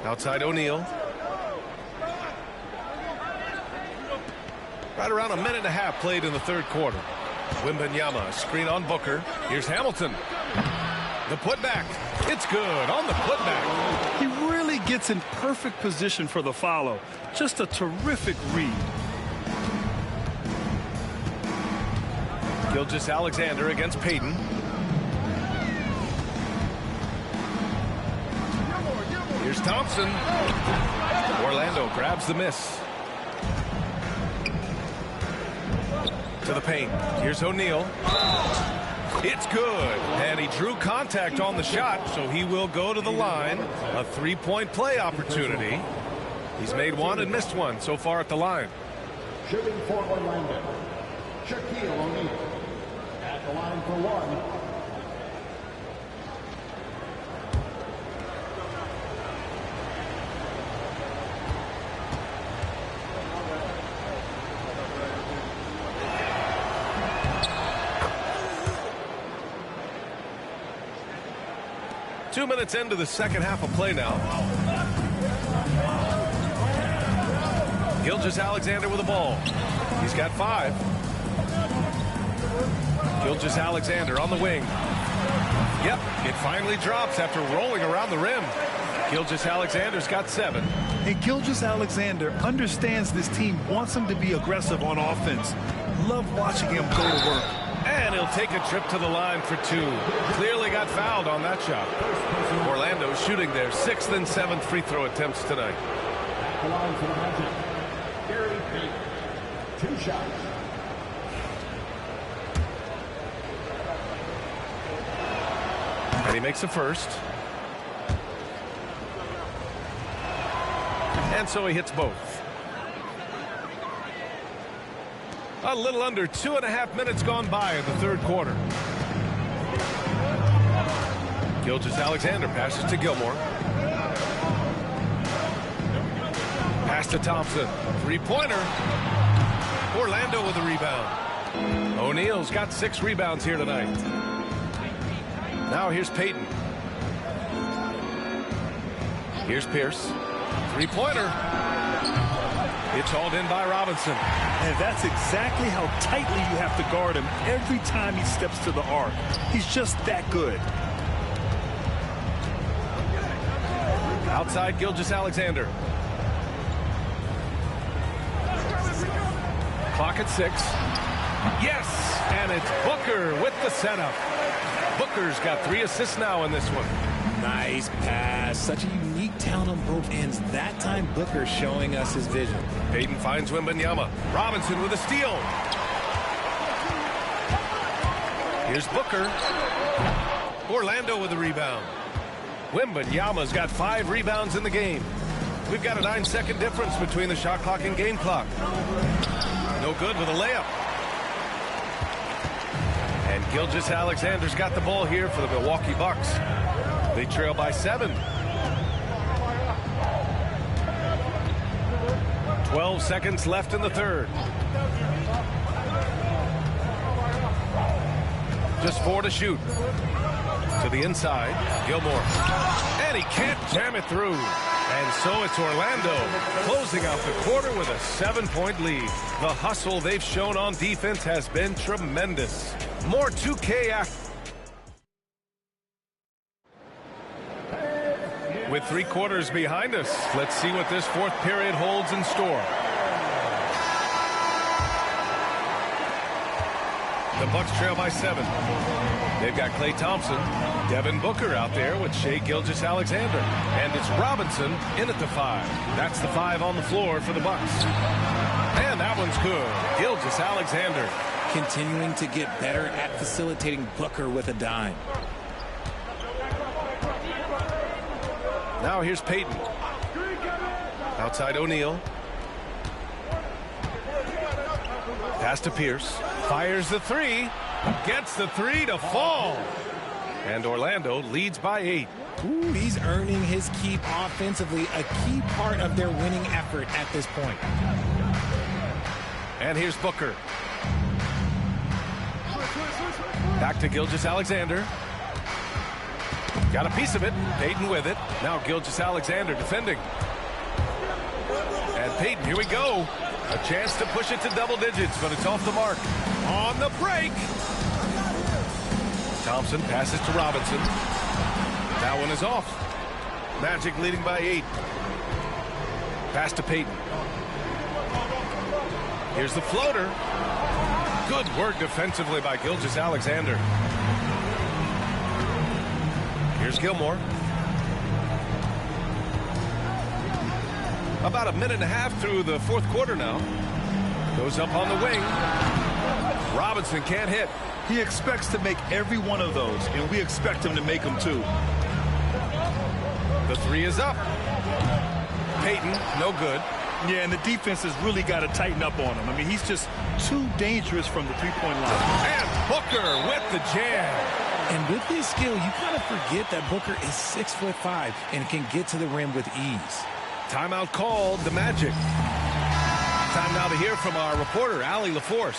Outside O'Neal. Right around a minute and a half played in the 3rd quarter. Wembanyama, screen on Booker. Here's Hamilton. The putback. It's good on the putback. He really gets in perfect position for the follow. Just a terrific read. Gilgeous-Alexander against Payton. Here's Thompson. Orlando grabs the miss. To the paint. Here's O'Neal. It's good. And he drew contact on the shot, so he will go to the line. A 3-point play opportunity. He's made 1 and missed 1 so far at the line. Shooting for Orlando, Shaquille O'Neal at the line for 1. 2 minutes into the second half of play now. Gilgeous-Alexander with the ball. He's got 5. Gilgeous-Alexander on the wing. Yep, it finally drops after rolling around the rim. Gilgeous-Alexander's got 7. And Gilgeous-Alexander understands this team wants him to be aggressive on offense. Love watching him go to work. And he'll take a trip to the line for 2. Clearly got fouled on that shot. Orlando shooting their 6th and 7th free throw attempts tonight. At the line for the Magic, Gary Payton. 2 shots. And he makes the first. And so he hits both. A little under 2.5 minutes gone by in the 3rd quarter. Gilgeous-Alexander passes to Gilmore. Pass to Thompson. 3-pointer. Orlando with a rebound. O'Neal's got 6 rebounds here tonight. Now here's Payton. Here's Pierce. Three-pointer. It's hauled in by Robinson. And that's exactly how tightly you have to guard him every time he steps to the arc. He's just that good. Outside Gilgeous-Alexander. Clock at 6. Yes! And it's Booker with the setup. Booker's got 3 assists now in this one. Nice pass. Such a unique talent on both ends. That time, Booker showing us his vision. Payton finds Wembanyama. Robinson with a steal. Here's Booker. Orlando with a rebound. Wembanyama's got 5 rebounds in the game. We've got a 9-second difference between the shot clock and game clock. No good with a layup. And Gilgeous-Alexander's got the ball here for the Milwaukee Bucks. They trail by 7. 12 seconds left in the third. Just 4 to shoot. To the inside, Gilmore. And he can't jam it through. And so it's Orlando closing out the quarter with a 7-point lead. The hustle they've shown on defense has been tremendous. More 2K action. With 3 quarters behind us, let's see what this fourth period holds in store. The Bucks trail by 7. They've got Klay Thompson, Devin Booker out there with Shai Gilgeous-Alexander. And it's Robinson in at the 5. That's the 5 on the floor for the Bucks. And that one's good. Gilgeous-Alexander. Continuing to get better at facilitating Booker with a dime. Now here's Payton. Outside O'Neal. Pass to Pierce. Fires the 3. Gets the 3 to fall. And Orlando leads by 8. Ooh, he's earning his keep offensively, a key part of their winning effort at this point. And here's Booker. Back to Gilgeous-Alexander. Got a piece of it. Payton with it. Now Gilgeous-Alexander defending. And Payton, here we go. A chance to push it to double digits, but it's off the mark. On the break. Thompson passes to Robinson. That one is off. Magic leading by 8. Pass to Payton. Here's the floater. Good work defensively by Gilgeous-Alexander. Here's Gilmore. About a minute and a half through the fourth quarter now. Goes up on the wing. Robinson can't hit. He expects to make every one of those, and we expect him to make them too. The 3 is up. Payton, no good. Yeah, and the defense has really got to tighten up on him. I mean, he's just too dangerous from the three-point line. And Booker with the jam. And with his skill, you kind of forget that Booker is 6'5" and can get to the rim with ease. Timeout called, the Magic. Time now to hear from our reporter, Allie LaForce.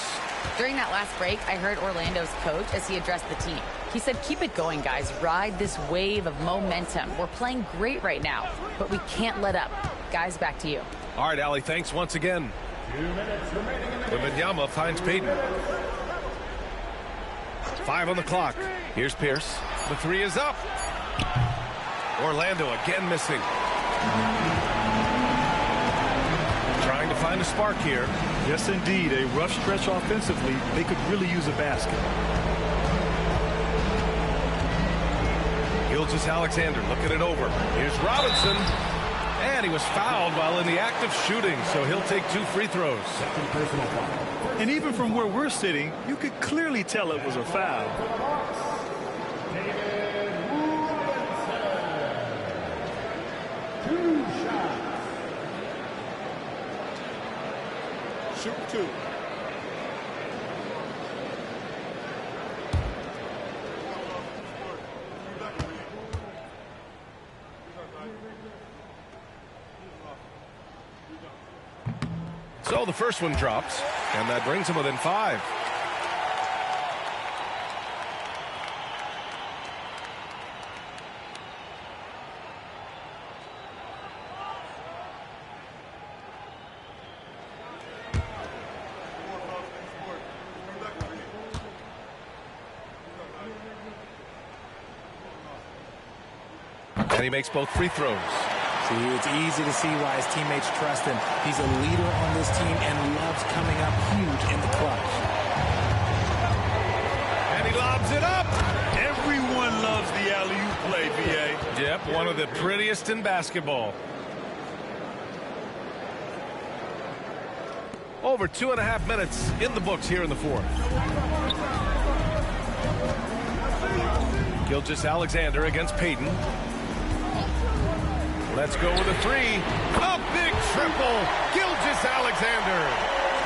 During that last break, I heard Orlando's coach as he addressed the team. He said, keep it going, guys. Ride this wave of momentum. We're playing great right now, but we can't let up. Guys, back to you. All right, Allie, thanks once again. Wembanyama finds Payton. 5 on the clock. Here's Pierce. The 3 is up. Orlando again missing. Trying to find a spark here. Yes, indeed. A rough stretch offensively. They could really use a basket. Gilgeous-Alexander looking it over. Here's Robinson. And he was fouled while in the act of shooting, so he'll take 2 free throws. And even from where we're sitting, you could clearly tell it was a foul. Shoot 2. So the first one drops, and that brings him within 5. And he makes both free throws. See, it's easy to see why his teammates trust him. He's a leader on this team and loves coming up huge in the clutch. And he lobs it up. Everyone loves the alley-oop play, BA. Yep, one of the prettiest in basketball. Over 2.5 minutes in the books here in the fourth. Gilgeous-Alexander against Payton. Let's go with a three. A big triple. Gilgeous-Alexander.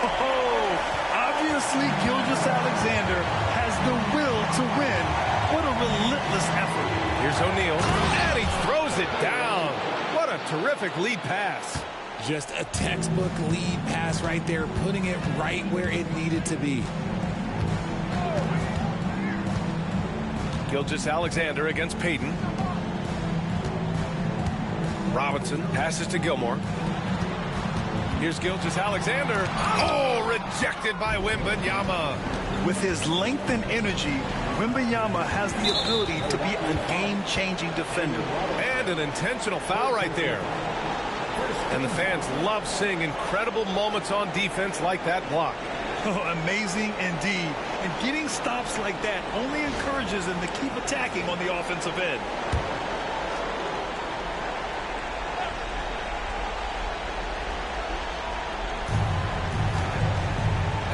Oh, obviously Gilgeous-Alexander has the will to win. What a relentless effort. Here's O'Neal, and he throws it down. What a terrific lead pass. Just a textbook lead pass right there, putting it right where it needed to be. Gilgeous-Alexander against Payton. Robinson passes to Gilmore. Here's Gilgeous-Alexander. Oh, rejected by Wembanyama. With his length and energy, Wembanyama has the ability to be a game-changing defender. And an intentional foul right there. And the fans love seeing incredible moments on defense like that block. Oh, amazing indeed. And getting stops like that only encourages them to keep attacking on the offensive end.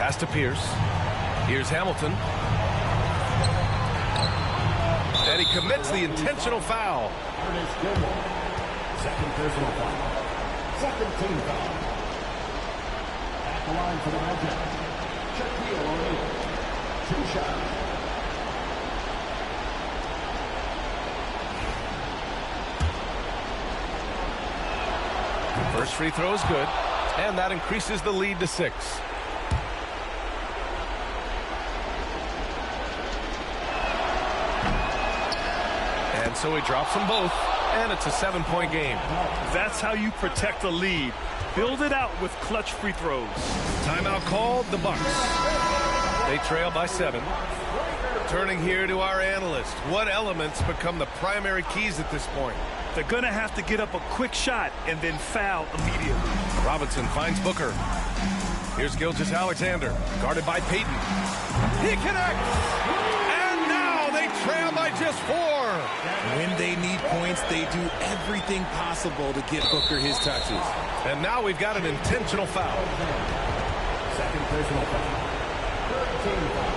Pass to Pierce. Here's Hamilton. And he commits the intentional foul. Second personal foul. Second team foul. At the line for the Magic. Shaquille O'Neal. 2 shots. First free throw is good. And that increases the lead to 6. And so he drops them both. And it's a 7-point game. That's how you protect a lead. Build it out with clutch free throws. Timeout called, the Bucks. They trail by 7. Turning here to our analyst. What elements become the primary keys at this point? They're going to have to get up a quick shot and then foul immediately. Robinson finds Booker. Here's Gilgeous-Alexander, guarded by Payton. He connects! And now they trail by just 4. When they need points, they do everything possible to get Booker his touches. And now we've got an intentional foul. Second personal foul. Third team foul.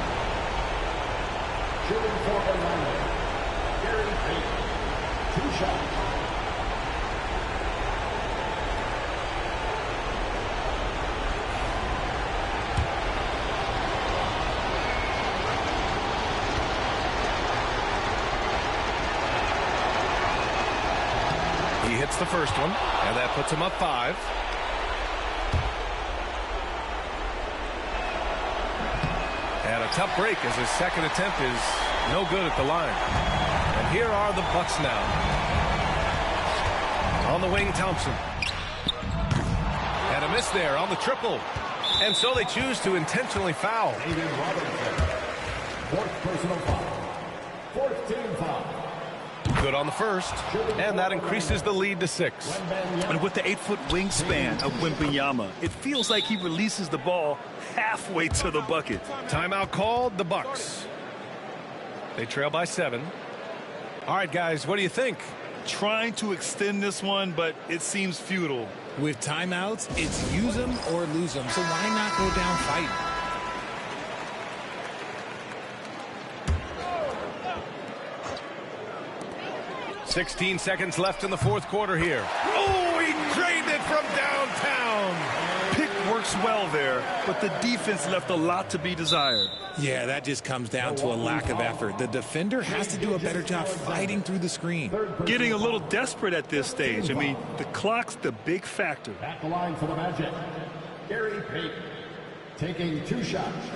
Shooting for Orlando. Gary Payton. 2 shots. He hits the first one, and that puts him up 5. And a tough break as his second attempt is no good at the line. And here are the Bucks now. On the wing, Thompson. And a miss there on the triple. And so they choose to intentionally foul. Fourth personal foul. Fourth team foul. Good on the first, and that increases the lead to 6. And with the 8-foot wingspan of Wembanyama, it feels like he releases the ball halfway to the bucket. Timeout called, the Bucks. They trail by 7. All right, guys, what do you think? Trying to extend this one, but it seems futile. With timeouts, it's use them or lose them, so why not go down fighting? 16 seconds left in the fourth quarter here. Oh, he drained it from downtown. Pick works well there, but the defense left a lot to be desired. Yeah, that just comes down to a lack of effort. The defender has to do a better job fighting through the screen. Getting a little desperate at this stage. I mean, the clock's the big factor. At the line for the Magic, Gary Payton taking 2 shots.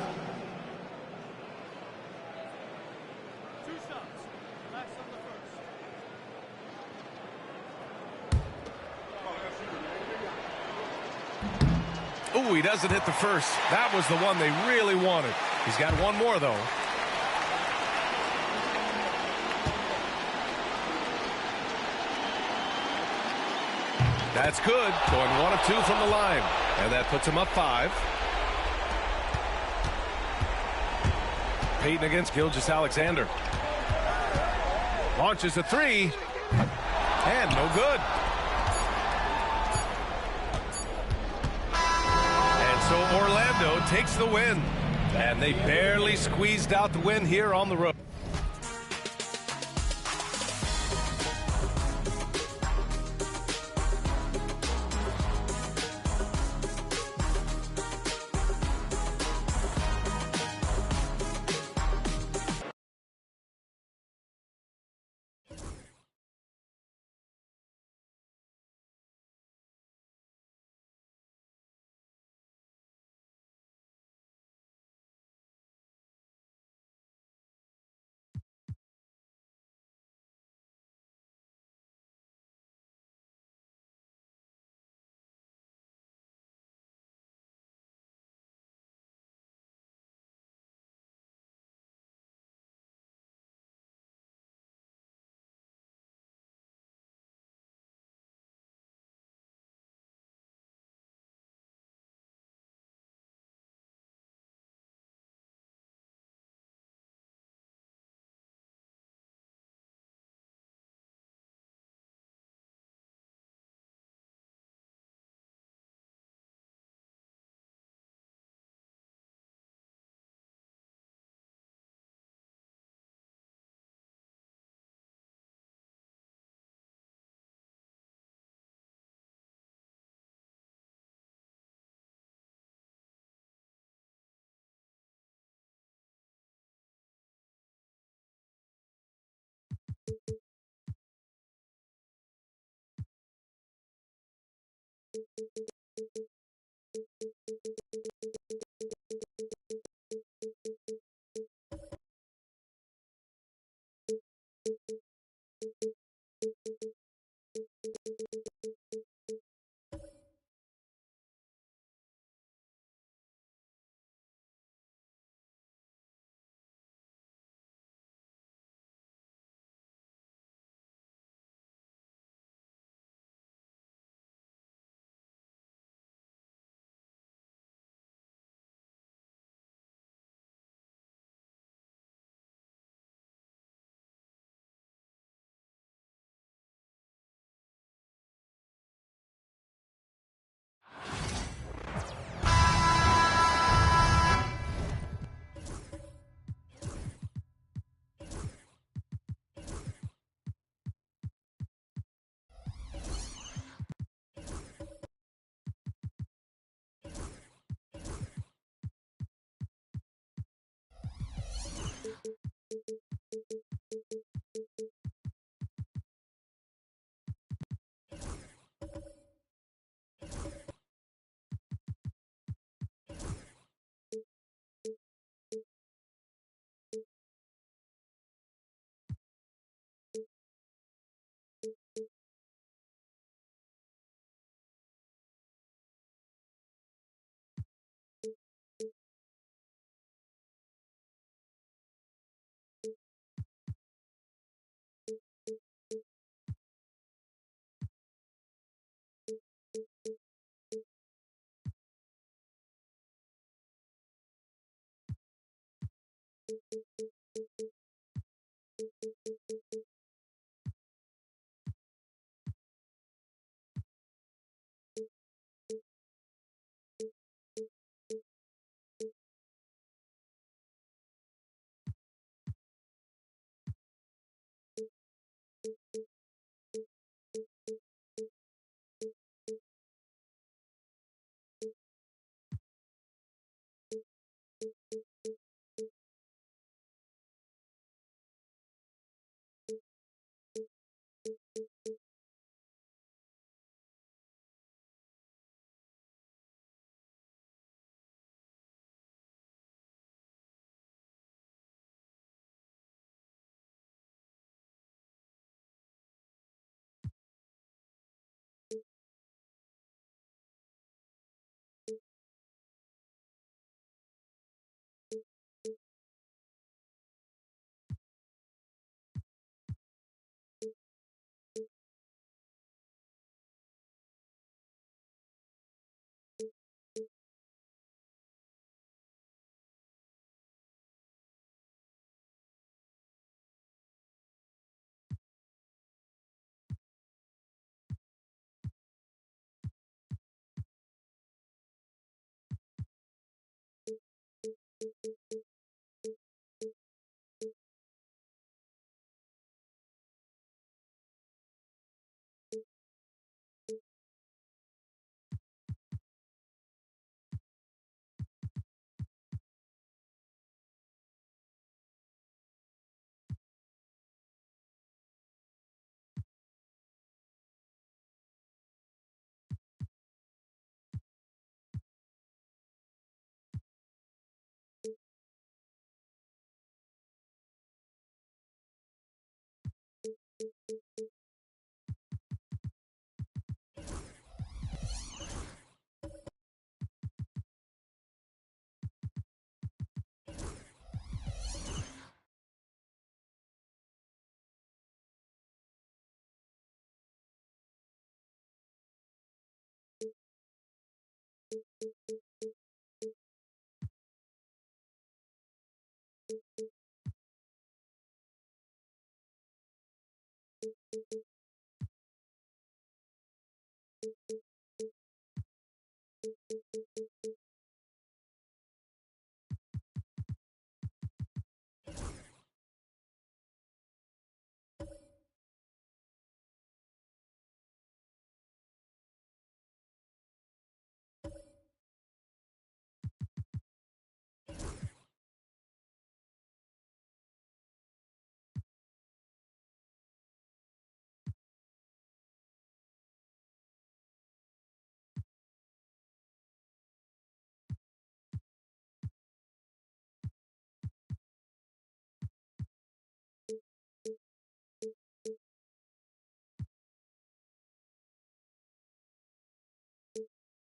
Oh, he doesn't hit the first. That was the one they really wanted. He's got one more, though. That's good. Going 1 of 2 from the line. And that puts him up 5. Payton against Gilgeous-Alexander. Launches a 3. And no good. And so Orlando takes the win. And they barely squeezed out the win here on the road.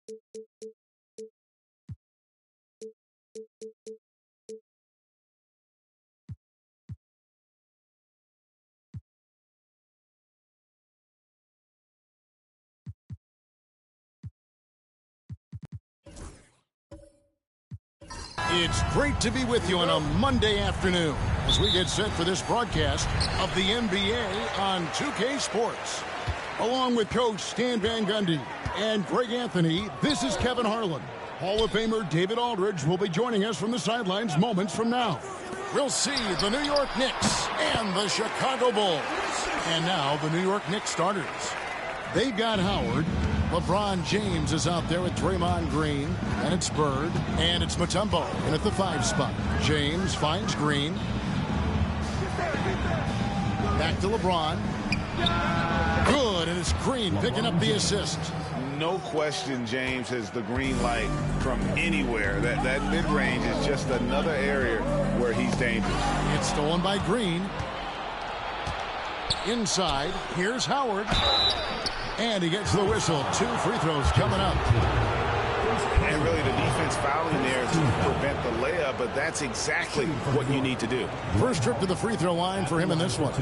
It's great to be with you on a Monday afternoon as we get set for this broadcast of the NBA on 2K Sports. Along with Coach Stan Van Gundy and Greg Anthony, this is Kevin Harlan. Hall of Famer David Aldridge will be joining us from the sidelines moments from now. We'll see the New York Knicks and the Chicago Bulls. And now the New York Knicks starters. They've got Howard. LeBron James is out there with Draymond Green, and it's Bird, and it's Mutombo in at the 5 spot. James finds Green. Back to LeBron. Good, and it's Green picking up the assist. No question James has the green light from anywhere. That mid-range is just another area where he's dangerous. It's stolen by Green. Inside, here's Howard. And he gets the whistle. 2 free throws coming up. And really the defense fouling there to prevent the layup, but that's exactly what you need to do. First trip to the free throw line for him in this one.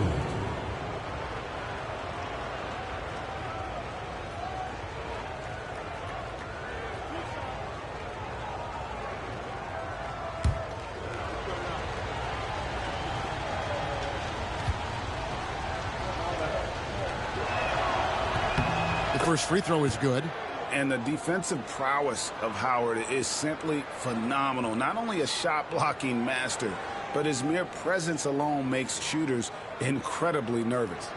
First free throw is good. And the defensive prowess of Howard is simply phenomenal. Not only a shot blocking master, but his mere presence alone makes shooters incredibly nervous.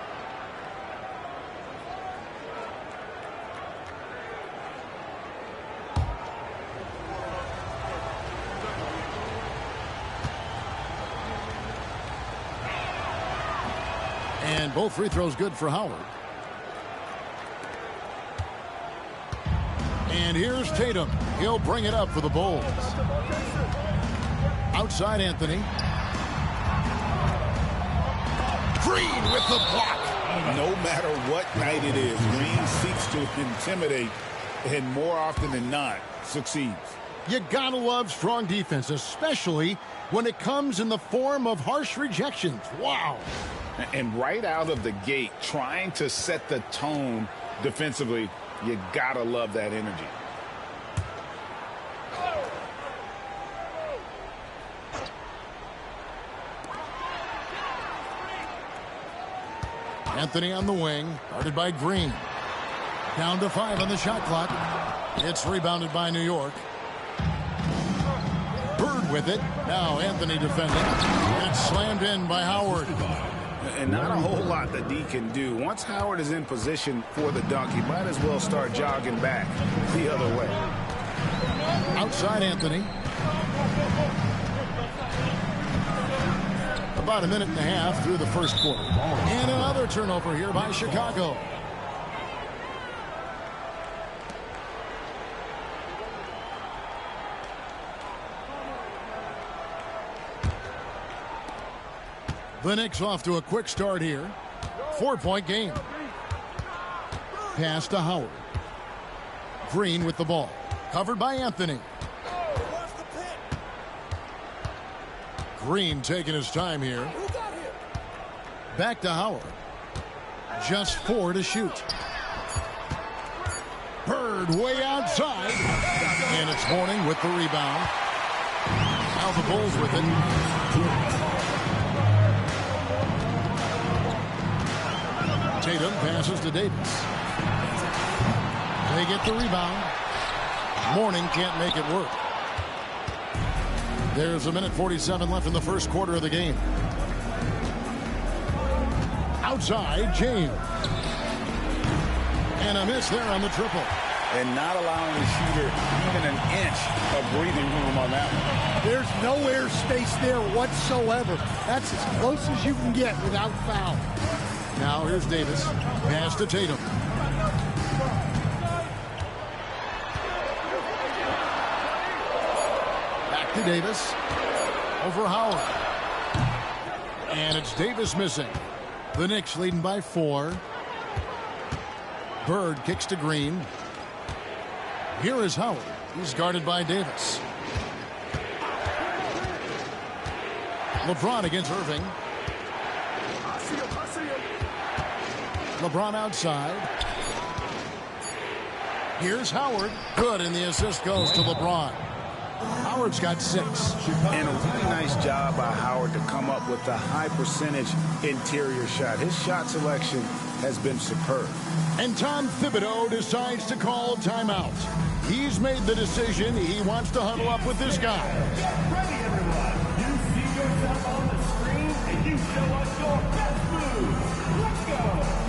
And both free throws good for Howard. And here's Tatum. He'll bring it up for the Bulls. Outside Anthony. Green with the block. No matter what night it is, Green seeks to intimidate and more often than not succeeds. You gotta love strong defense, especially when it comes in the form of harsh rejections. Wow. And right out of the gate, trying to set the tone defensively, you gotta love that energy. Anthony on the wing, guarded by Green. Down to 5 on the shot clock. It's rebounded by New York. Bird with it. Now Anthony defending. And it's slammed in by Howard. And not a whole lot that D can do. Once Howard is in position for the dunk, he might as well start jogging back the other way. Outside Anthony. About a minute and a half through the first quarter. And another turnover here by Chicago. The Knicks off to a quick start here. 4-point game. Pass to Howard. Green with the ball. Covered by Anthony. Green taking his time here. Back to Howard. Just 4 to shoot. Bird way outside. And it's Mourning with the rebound. Now the Bulls with it. Tatum passes to Davis. They get the rebound. Mourning can't make it work. There's a minute 47 left in the first quarter of the game. Outside, James. And a miss there on the triple. And not allowing the shooter even an inch of breathing room on that one. There's no air space there whatsoever. That's as close as you can get without foul. Now here's Davis. Pass to Tatum. Back to Davis. Over Howard. And it's Davis missing. The Knicks leading by 4. Bird kicks to Green. Here is Howard. He's guarded by Davis. LeBron against Irving. LeBron outside. Here's Howard. Good, and the assist goes to LeBron. Howard's got 6. And a really nice job by Howard to come up with a high percentage interior shot. His shot selection has been superb. And Tom Thibodeau decides to call timeout. He's made the decision. He wants to huddle up with this guy. Get ready, everyone. You see yourself on the screen, and you show us your best move. Let's go.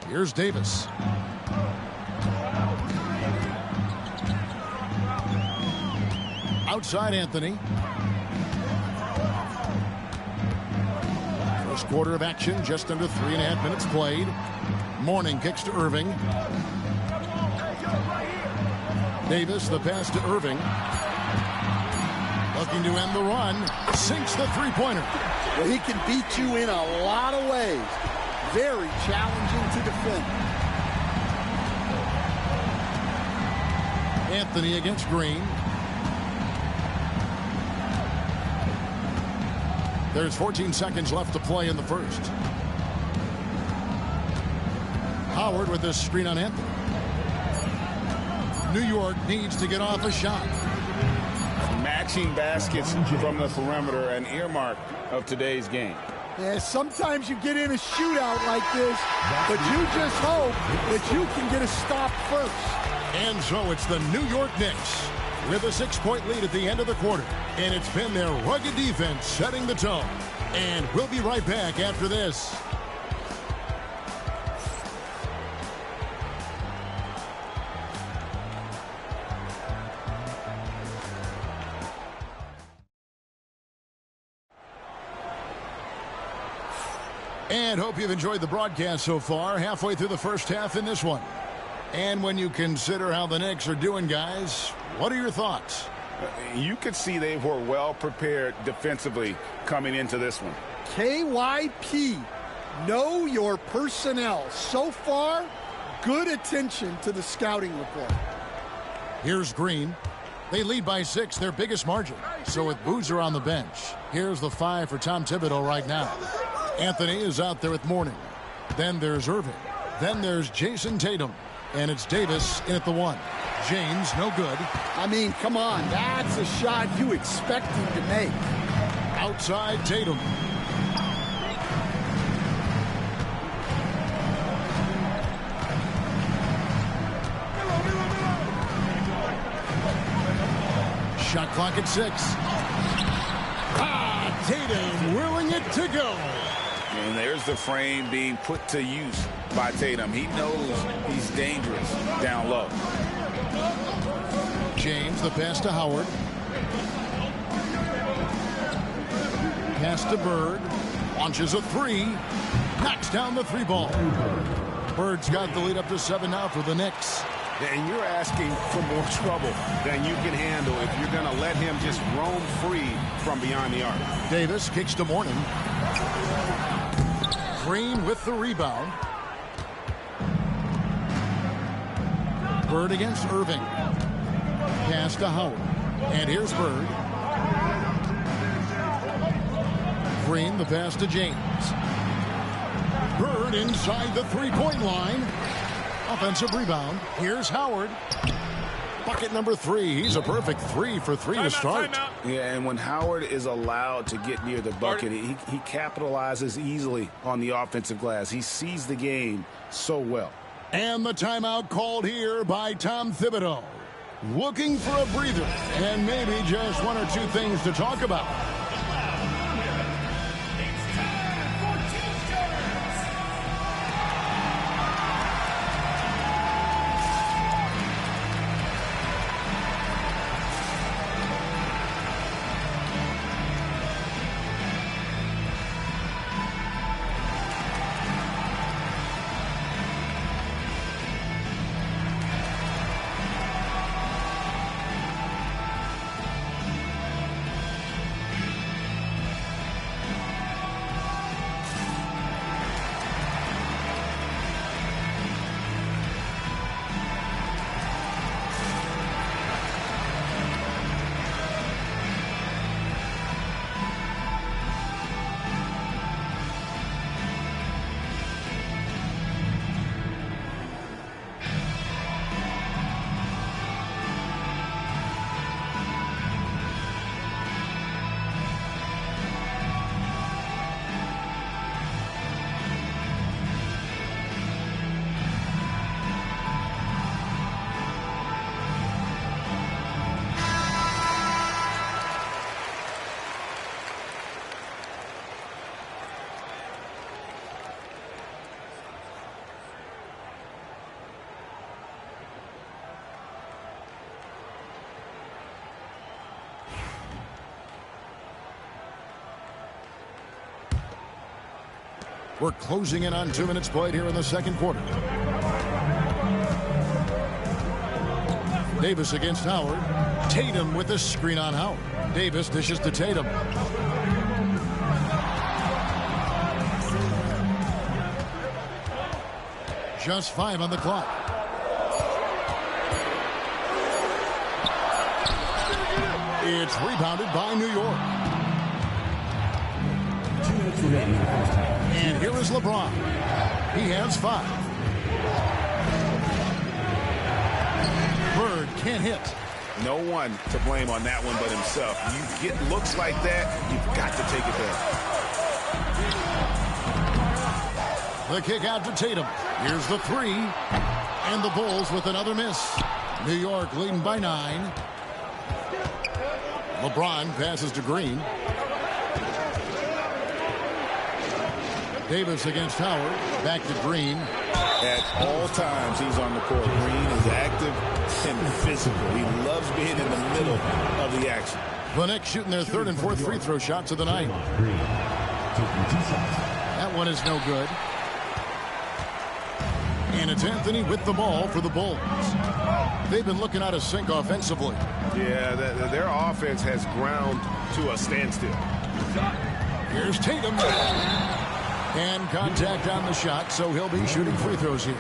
Here's Davis. Outside Anthony. First quarter of action, just under 3.5 minutes played. Mourning kicks to Irving. Davis, the pass to Irving. Looking to end the run. Sinks the three-pointer. Well, he can beat you in a lot of ways. Very challenging to defend. Anthony against Green. There's 14 seconds left to play in the first. Howard with this screen on Anthony. New York needs to get off a shot. Matching baskets from the perimeter, an earmark of today's game. Yeah, sometimes you get in a shootout like this, but you just hope that you can get a stop first. And so it's the New York Knicks with a 6-point lead at the end of the quarter. And it's been their rugged defense setting the tone. And we'll be right back after this. And hope you've enjoyed the broadcast so far. Halfway through the first half in this one. And when you consider how the Knicks are doing, guys, what are your thoughts? You could see they were well prepared defensively coming into this one. KYP, know your personnel. So far, good attention to the scouting report. Here's Green. They lead by 6, their biggest margin. So with Boozer on the bench, here's the 5 for Tom Thibodeau right now. Anthony is out there with Mourning. Then there's Irving. Then there's Jason Tatum. And it's Davis in at the 1. James, no good. I mean, come on. That's a shot you expect him to make. Outside Tatum. Shot clock at 6. Tatum whirling it to go. And there's the frame being put to use by Tatum. He knows he's dangerous down low. James, the pass to Howard. Pass to Bird. Launches a 3. Knocks down the 3 ball. Bird's got the lead up to 7 now for the Knicks. And you're asking for more trouble than you can handle if you're going to let him just roam free from beyond the arc. Davis kicks to Mourning. Green with the rebound. Bird against Irving. Pass to Howard. And here's Bird. Green, the pass to James. Bird inside the three-point line. Offensive rebound. Here's Howard. Bucket number 3. He's a perfect 3 for 3 to start. Yeah, and when Howard is allowed to get near the bucket, he capitalizes easily on the offensive glass. He sees the game so well. And the timeout called here by Tom Thibodeau. Looking for a breather and maybe just 1 or 2 things to talk about. We're closing in on 2 minutes played here in the second quarter. Davis against Howard. Tatum with the screen on Howard. Davis dishes to Tatum. Just 5 on the clock. It's rebounded by New York. And here is LeBron. He has 5. Bird can't hit. No one to blame on that one but himself. You get looks like that, you've got to take it down. The kick out to Tatum. Here's the 3. And the Bulls with another miss. New York leading by 9. LeBron passes to Green. Davis against Howard. Back to Green. At all times he's on the court. Green is active and physical. He loves being in the middle of the action. The Knicks shooting their 3rd and 4th free throw shots of the night. That one is no good. And it's Anthony with the ball for the Bulls. They've been looking out of sync offensively. Yeah, their offense has ground to a standstill. Here's Tatum. And contact on the shot, so he'll be shooting free throws here.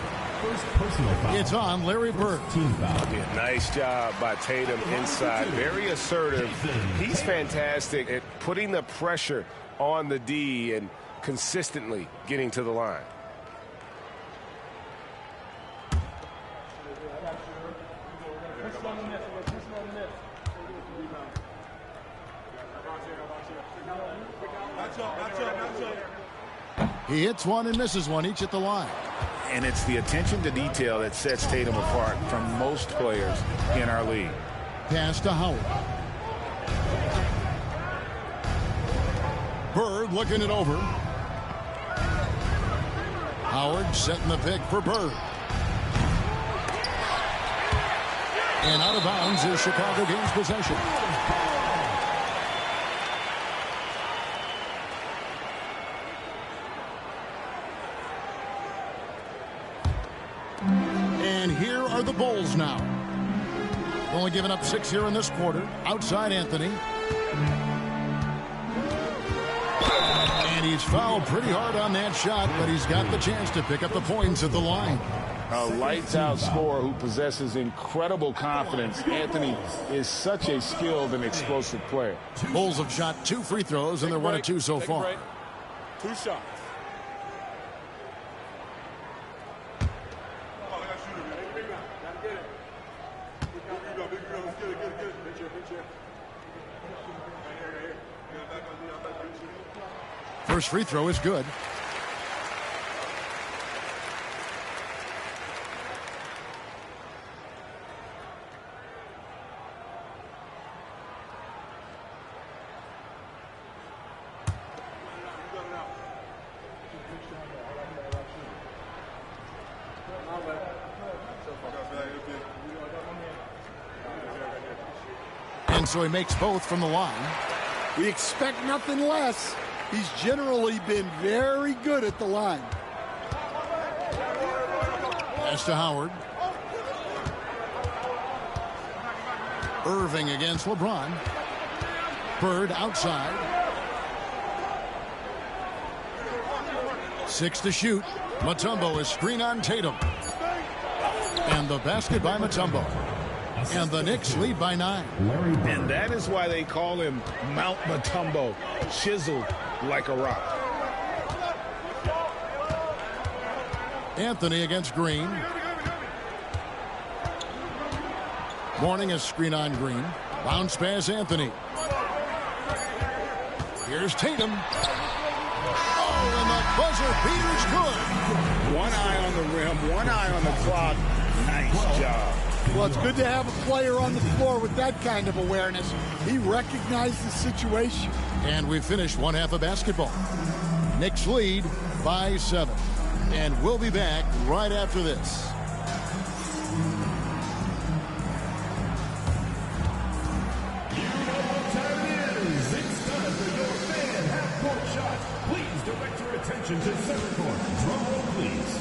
It's on Larry Bird. Yeah, nice job by Tatum inside. Very assertive. He's fantastic at putting the pressure on the D and consistently getting to the line. He hits one and misses one, each at the line. And it's the attention to detail that sets Tatum apart from most players in our league. Pass to Howard. Bird looking it over. Howard setting the pick for Bird. And out of bounds is Chicago gains possession. And here are the Bulls now. Only giving up 6 here in this quarter. Outside Anthony. And he's fouled pretty hard on that shot, but he's got the chance to pick up the points at the line. A lights-out scorer who possesses incredible confidence. Anthony is such a skilled and explosive player. Bulls have shot 2 free throws, and they're 1 of 2 so far. 2 shots. First free throw is good. And so he makes both from the line. We expect nothing less. He's generally been very good at the line. Pass to Howard. Irving against LeBron. Bird outside. 6 to shoot. Mutombo is screen on Tatum. And the basket by Mutombo. And the Knicks lead by 9. And that is why they call him Mount Mutombo, chiseled like a rock. Anthony against Green. Morning is screen on Green. Bounce pass Anthony. Here's Tatum. Oh, and the buzzer beater's good. One eye on the rim, one eye on the clock. Nice job. Well, it's good to have a player on the floor with that kind of awareness. He recognized the situation. And we finished one half of basketball. Knicks lead by 7. And we'll be back right after this. You know what time it is. It's time for your fan half-court shot. Please direct your attention attention to center court. Drum roll, please.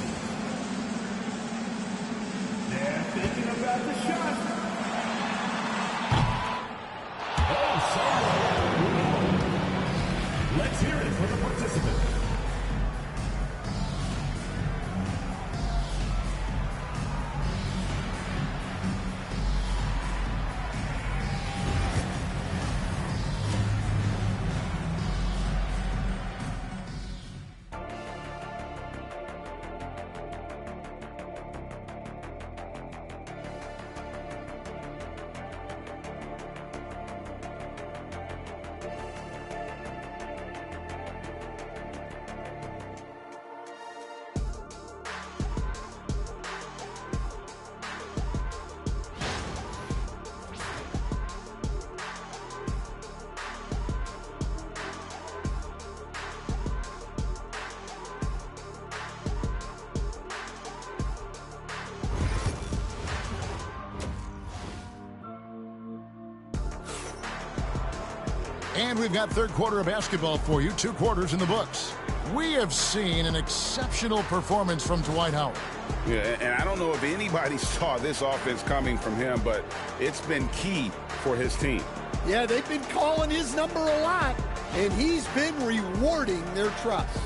They're thinking about the shot. Oh, sorry. Let's hear it for the participant. And we've got third quarter of basketball for you, 2 quarters in the books. We have seen an exceptional performance from Dwight Howard. Yeah, and I don't know if anybody saw this offense coming from him, but it's been key for his team. Yeah, they've been calling his number a lot, and he's been rewarding their trust.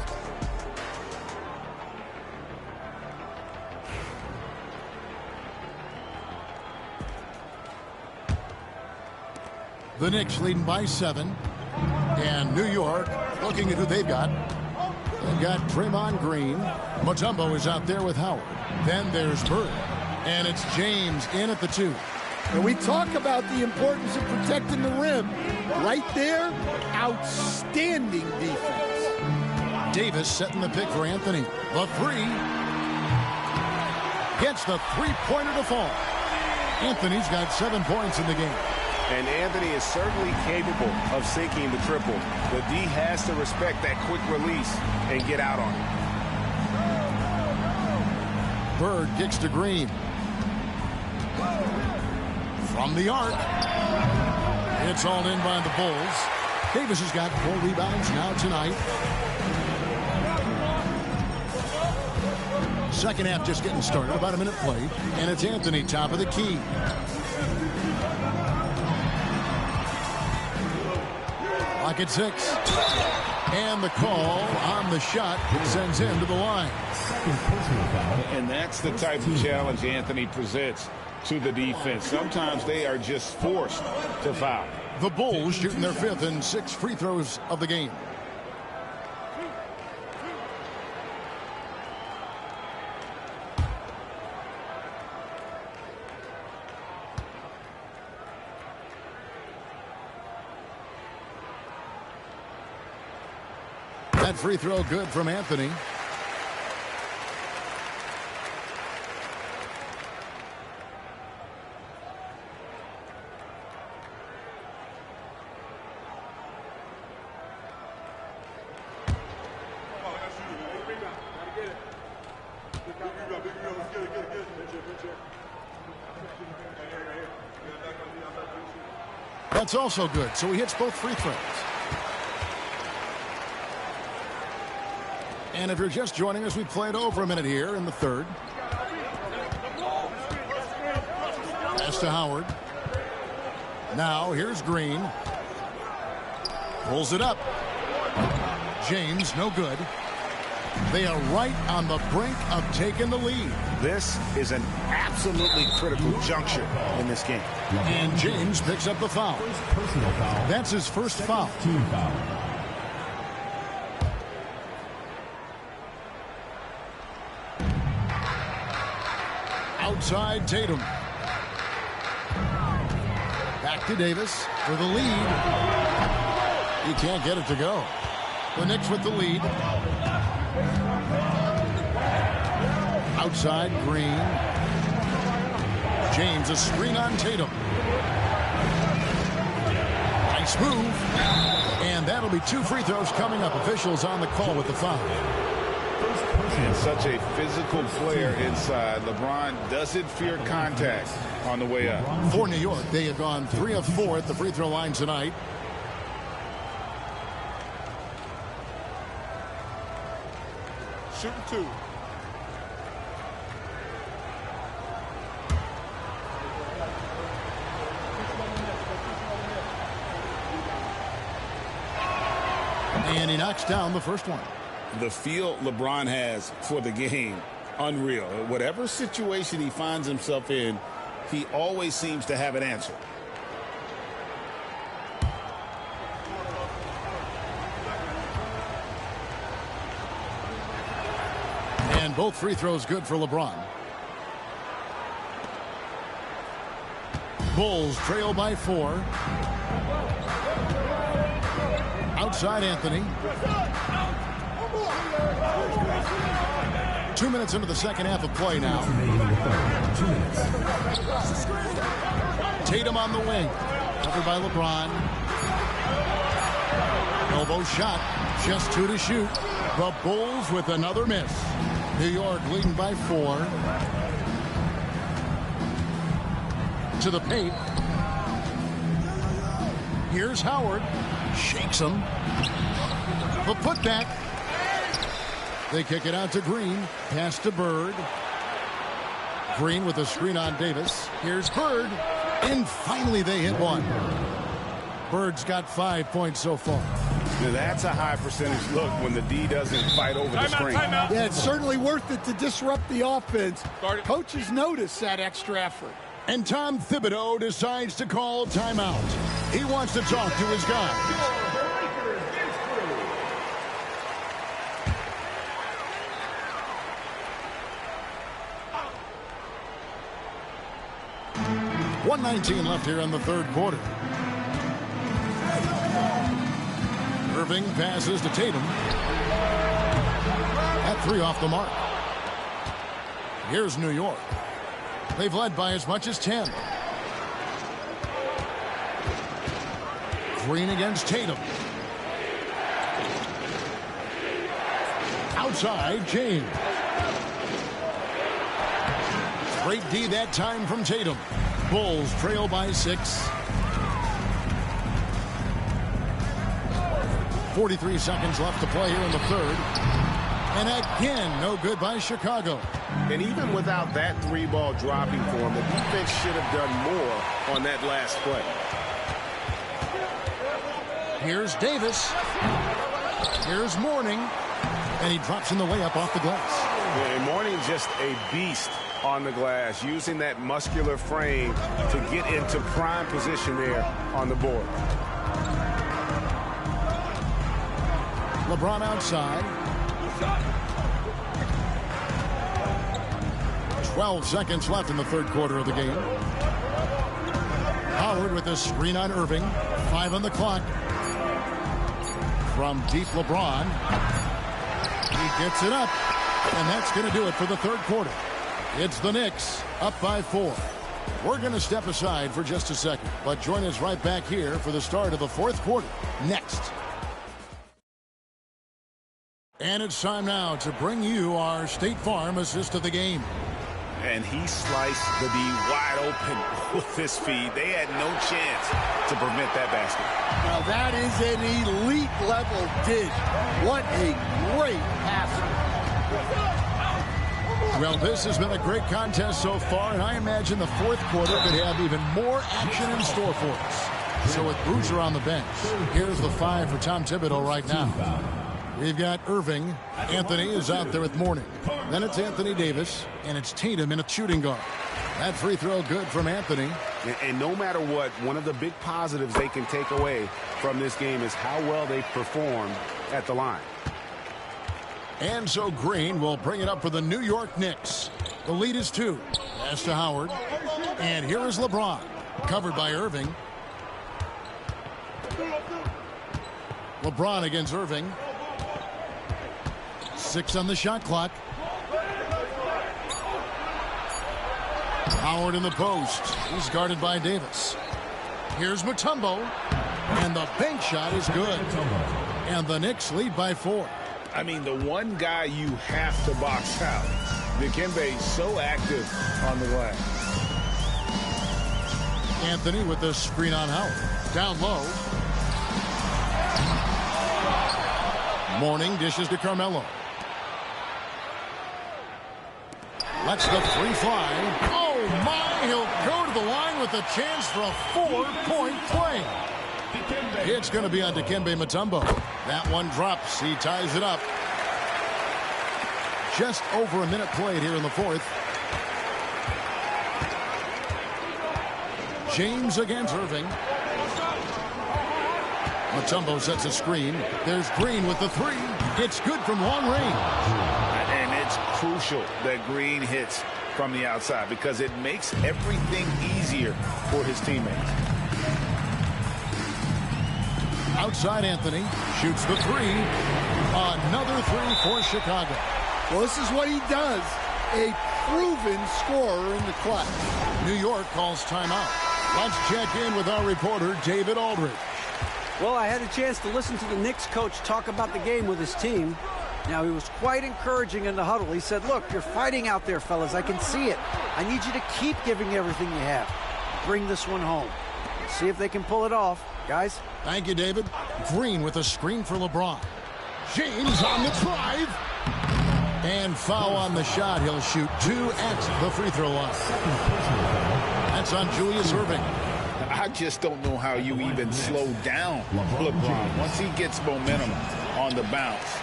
The Knicks leading by 7. And New York looking at who they've got. They've got Draymond Green. Mutombo is out there with Howard. Then there's Bird. And it's James in at the 2. And we talk about the importance of protecting the rim. Right there, outstanding defense. Davis setting the pick for Anthony. The 3. Gets the 3-pointer to fall. Anthony's got 7 points in the game. And Anthony is certainly capable of sinking the triple. The D has to respect that quick release and get out on it. Bird kicks to Green. From the arc. It's all in by the Bulls. Davis has got 4 rebounds now tonight. Second half just getting started. About a minute played. And it's Anthony top of the key. Lock at 6. And the call on the shot sends him to the line. And that's the type of challenge Anthony presents to the defense. Sometimes they are just forced to foul. The Bulls shooting their 5th and 6th free throws of the game. That free throw good from Anthony. That's also good. So he hits both free throws. And if you're just joining us, we played over a minute here in the 3rd. Pass to Howard. Now here's Green. Pulls it up. James, no good. They are right on the brink of taking the lead. This is an absolutely critical juncture in this game. And James picks up the foul. That's his first foul. Team foul. Outside Tatum. Back to Davis for the lead. He can't get it to go. The Knicks with the lead. Outside Green. James, a screen on Tatum. Nice move. And that'll be 2 free throws coming up. Officials on the call with the foul. And such a physical player inside. LeBron doesn't fear contact on the way up. For New York, they have gone 3 of 4 at the free throw line tonight. shooting 2. And he knocks down the first one. The feel LeBron has for the game, unreal. Whatever situation he finds himself in, he always seems to have an answer. And both free throws good for LeBron. Bulls trail by 4. Outside Anthony. 2 minutes into the second half of play now. Tatum on the wing. Covered by LeBron. Elbow shot. Just 2 to shoot. The Bulls with another miss. New York leading by 4. To the paint. Here's Howard. Shakes him. The putback. They kick it out to Green. Pass to Bird. Green with a screen on Davis. Here's Bird. And finally they hit one. Bird's got 5 points so far. Now that's a high percentage look when the D doesn't fight over the screen. Yeah, it's certainly worth it to disrupt the offense. Coaches notice that extra effort. And Tom Thibodeau decides to call timeout. He wants to talk to his guys. .119 left here in the third quarter. Irving passes to Tatum. That 3 off the mark. Here's New York. They've led by as much as 10. Green against Tatum. Outside, James. Great D that time from Tatum. Bulls trail by 6. 43 seconds left to play here in the third. And again, no good by Chicago. And even without that 3-ball dropping for him, the defense should have done more on that last play. Here's Davis. Here's Mourning. And he drops in the layup off the glass. Yeah, and Mourning just a beast on the glass, using that muscular frame to get into prime position there on the board. LeBron outside. 12 seconds left in the third quarter of the game. Howard with a screen on Irving. 5 on the clock. From deep LeBron. He gets it up. And that's going to do it for the third quarter. It's the Knicks up by 4. We're going to step aside for just a second, but join us right back here for the start of the fourth quarter next. And it's time now to bring you our State Farm assist of the game. And he sliced the D wide open with this feed. They had no chance to prevent that basket. Now that is an elite level dish. What a great passer. Well, this has been a great contest so far, and I imagine the fourth quarter could have even more action in store for us. So with Bruiser on the bench, here's the 5 for Tom Thibodeau right now. We've got Irving. Anthony is out there with Mourning. Then it's Anthony Davis, and it's Tatum in a shooting guard. That free throw good from Anthony. And no matter what, one of the big positives they can take away from this game is how well they performed at the line. And so Green will bring it up for the New York Knicks. The lead is 2. Pass to Howard. And here is LeBron. Covered by Irving. LeBron against Irving. 6 on the shot clock. Howard in the post. He's guarded by Davis. Here's Mutombo. And the bank shot is good. And the Knicks lead by 4. I mean, the one guy you have to box out. Dikembe so active on the glass. Anthony with the screen on Howard. Down low. Mourning dishes to Carmelo. Lets the three fly. Oh, my. He'll go to the line with a chance for a 4-point play. It's going to be on Dikembe Mutombo. That one drops. He ties it up. Just over a minute played here in the fourth. James against Irving. Mutombo sets a screen. There's Green with the three. It's good from long range. And it's crucial that Green hits from the outside because it makes everything easier for his teammates. Outside Anthony shoots the three. Another three for Chicago. Well, this is what he does. A proven scorer in the clutch. New York calls timeout. Let's check in with our reporter, David Aldridge. Well, I had a chance to listen to the Knicks coach talk about the game with his team. Now, he was quite encouraging in the huddle. He said, look, you're fighting out there, fellas. I can see it. I need you to keep giving everything you have. Bring this one home. See if they can pull it off. Guys? Thank you, David. Green with a screen for LeBron. James on the drive. And foul on the shot. He'll shoot 2 at the free throw line. That's on Julius Irving. I just don't know how you even slow down LeBron. Once he gets momentum on the bounce,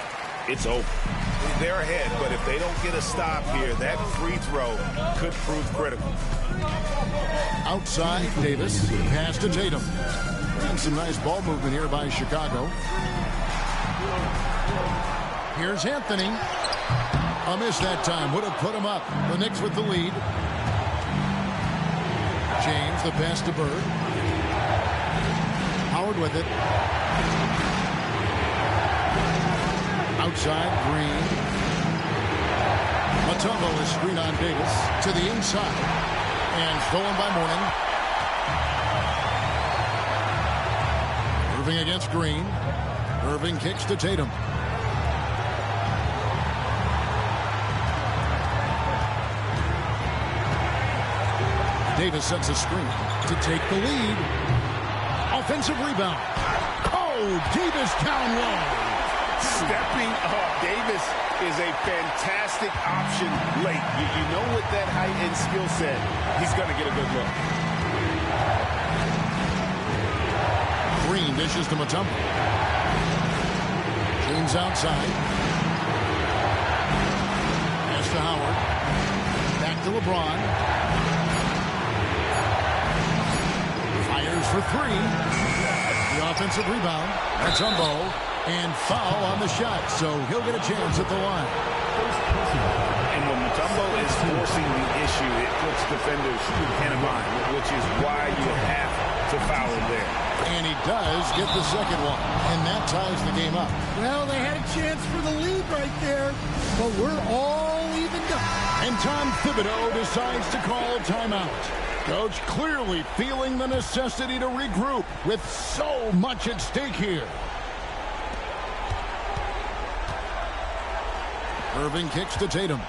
it's over. They're ahead, but if they don't get a stop here, that free throw could prove critical. Outside, Davis. Pass to Tatum. And some nice ball movement here by Chicago. Here's Anthony. A miss that time. Would have put him up. The Knicks with the lead. James, the pass to Bird. Howard with it. Outside, Green. Mutombo is screen on Davis to the inside. And stolen by Mourning. Irving against Green. Irving kicks to Tatum. Davis sets a screen to take the lead. Offensive rebound. Oh, Davis down low. Stepping up. Davis is a fantastic option late. You know with that height and skill set, he's going to get a good look. Green dishes to Mutombo. James outside. Pass to Howard. Back to LeBron. For three. The offensive rebound. Mutombo. And foul on the shot. So he'll get a chance at the line. And when Mutombo is forcing the issue, it puts defenders in a bind, which is why you have to foul him there. And he does get the second one. And that ties the game up. Well, they had a chance for the lead right there. But we're all evened up. And Tom Thibodeau decides to call timeout. Coach clearly feeling the necessity to regroup with so much at stake here. Irving kicks to Tatum.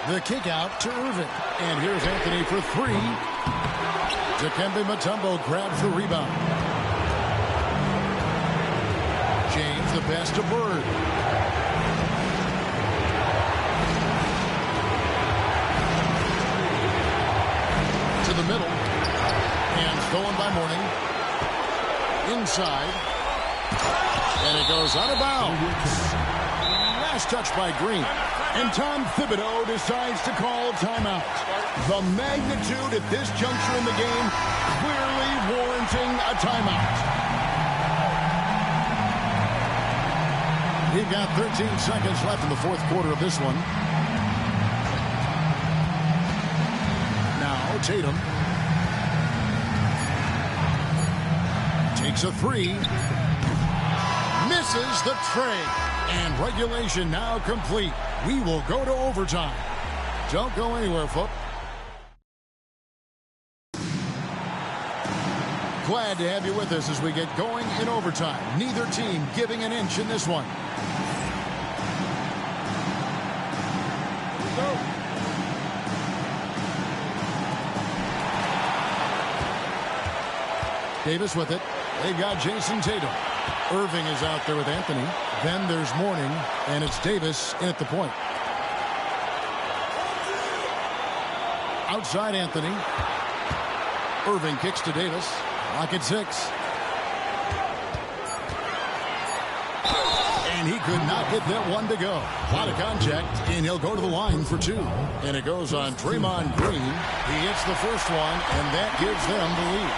The kick out to Irving. And here's Anthony for three. Dikembe Mutombo grabs the rebound. James the pass to Bird. The middle and stolen by Mourning. Inside and it goes out of bounds. Last touch by Green, and Tom Thibodeau decides to call timeout. The magnitude at this juncture in the game clearly warranting a timeout. We've got 13 seconds left in the fourth quarter of this one. Tatum takes a three, misses the tray, and regulation now complete. We will go to overtime. Don't go anywhere, folks. Glad to have you with us as we get going in overtime. Neither team giving an inch in this one. Davis with it. They got Jason Tatum. Irving is out there with Anthony. Then there's Mourning, and it's Davis in at the point. Outside Anthony. Irving kicks to Davis. Lock at 6. And he could not get that one to go. A lot of contact, and he'll go to the line for 2. And it goes on Draymond Green. He hits the first one, and that gives them the lead.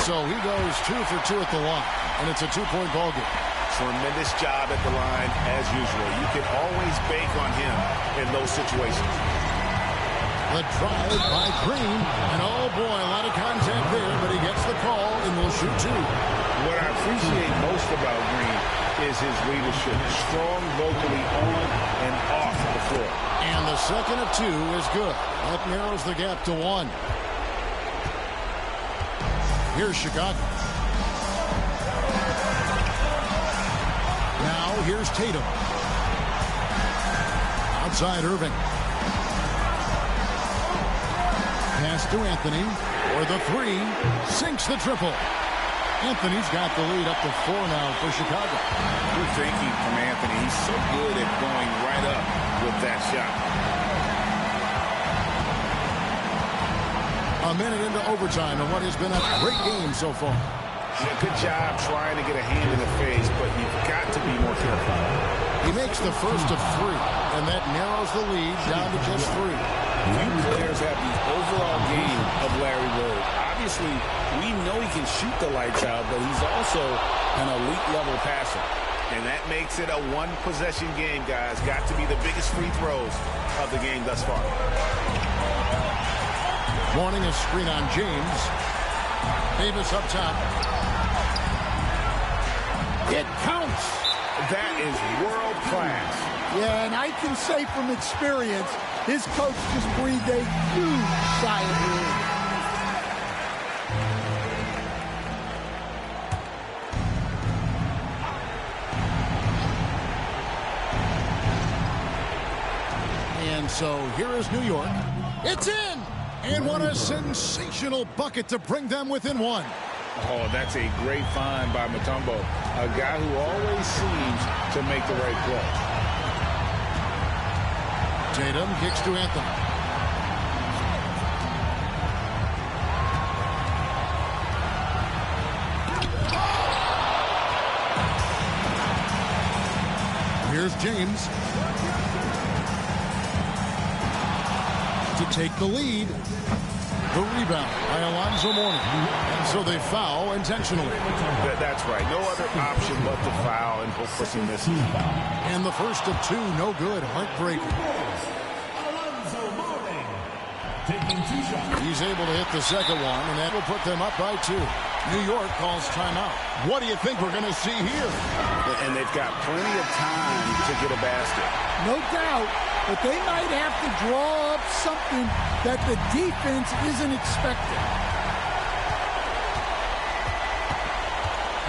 So he goes 2 for 2 at the line, and it's a 2-point ball game. Tremendous job at the line, as usual. You can always bank on him in those situations. The drive by Green, and oh boy, a lot of contact there, but he gets the call and will shoot 2. What I appreciate most about Green is his leadership. Strong vocally on and off the floor. And the second of 2 is good. That narrows the gap to 1. Here's Chicago. Now here's Tatum. Outside Irving. Pass to Anthony, or the 3, sinks the triple. Anthony's got the lead up to 4 now for Chicago. Good thinking from Anthony. He's so good at going right up with that shot. A minute into overtime and what has been a great game so far. Yeah, good job trying to get a hand in the face, but you've got to be more careful. He makes the first of 3, and that narrows the lead down to just 3. Few players have the overall game of Larry Bird. Obviously, we know he can shoot the lights out, but he's also an elite-level passer. And that makes it a one-possession game, guys. Got to be the biggest free throws of the game thus far. Mourning a screen on James. Davis up top. It counts. That is world class. Yeah, and I can say from experience, his coach just breathed a huge sigh of relief. And so here is New York. It's in! And what a sensational bucket to bring them within 1. Oh, that's a great find by Mutombo, a guy who always seems to make the right play. Tatum kicks to Anthony. Here's James to take the lead. The rebound by Alonzo Mourning. And so they foul intentionally. That's right. No other option but to foul and hope for some misses. And the first of 2, no good. Heartbreaking. He's able to hit the second one, and that will put them up by 2. New York calls timeout. What do you think we're going to see here? And they've got plenty of time to get a basket. No doubt, but they might have to draw up something that the defense isn't expecting.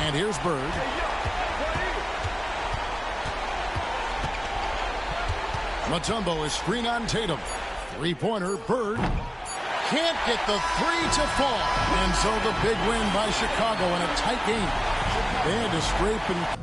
And here's Bird. Mutombo is screen on Tatum. 3-pointer, Bird. Can't get the 3 to fall. And so the big win by Chicago in a tight game. They had to scrape and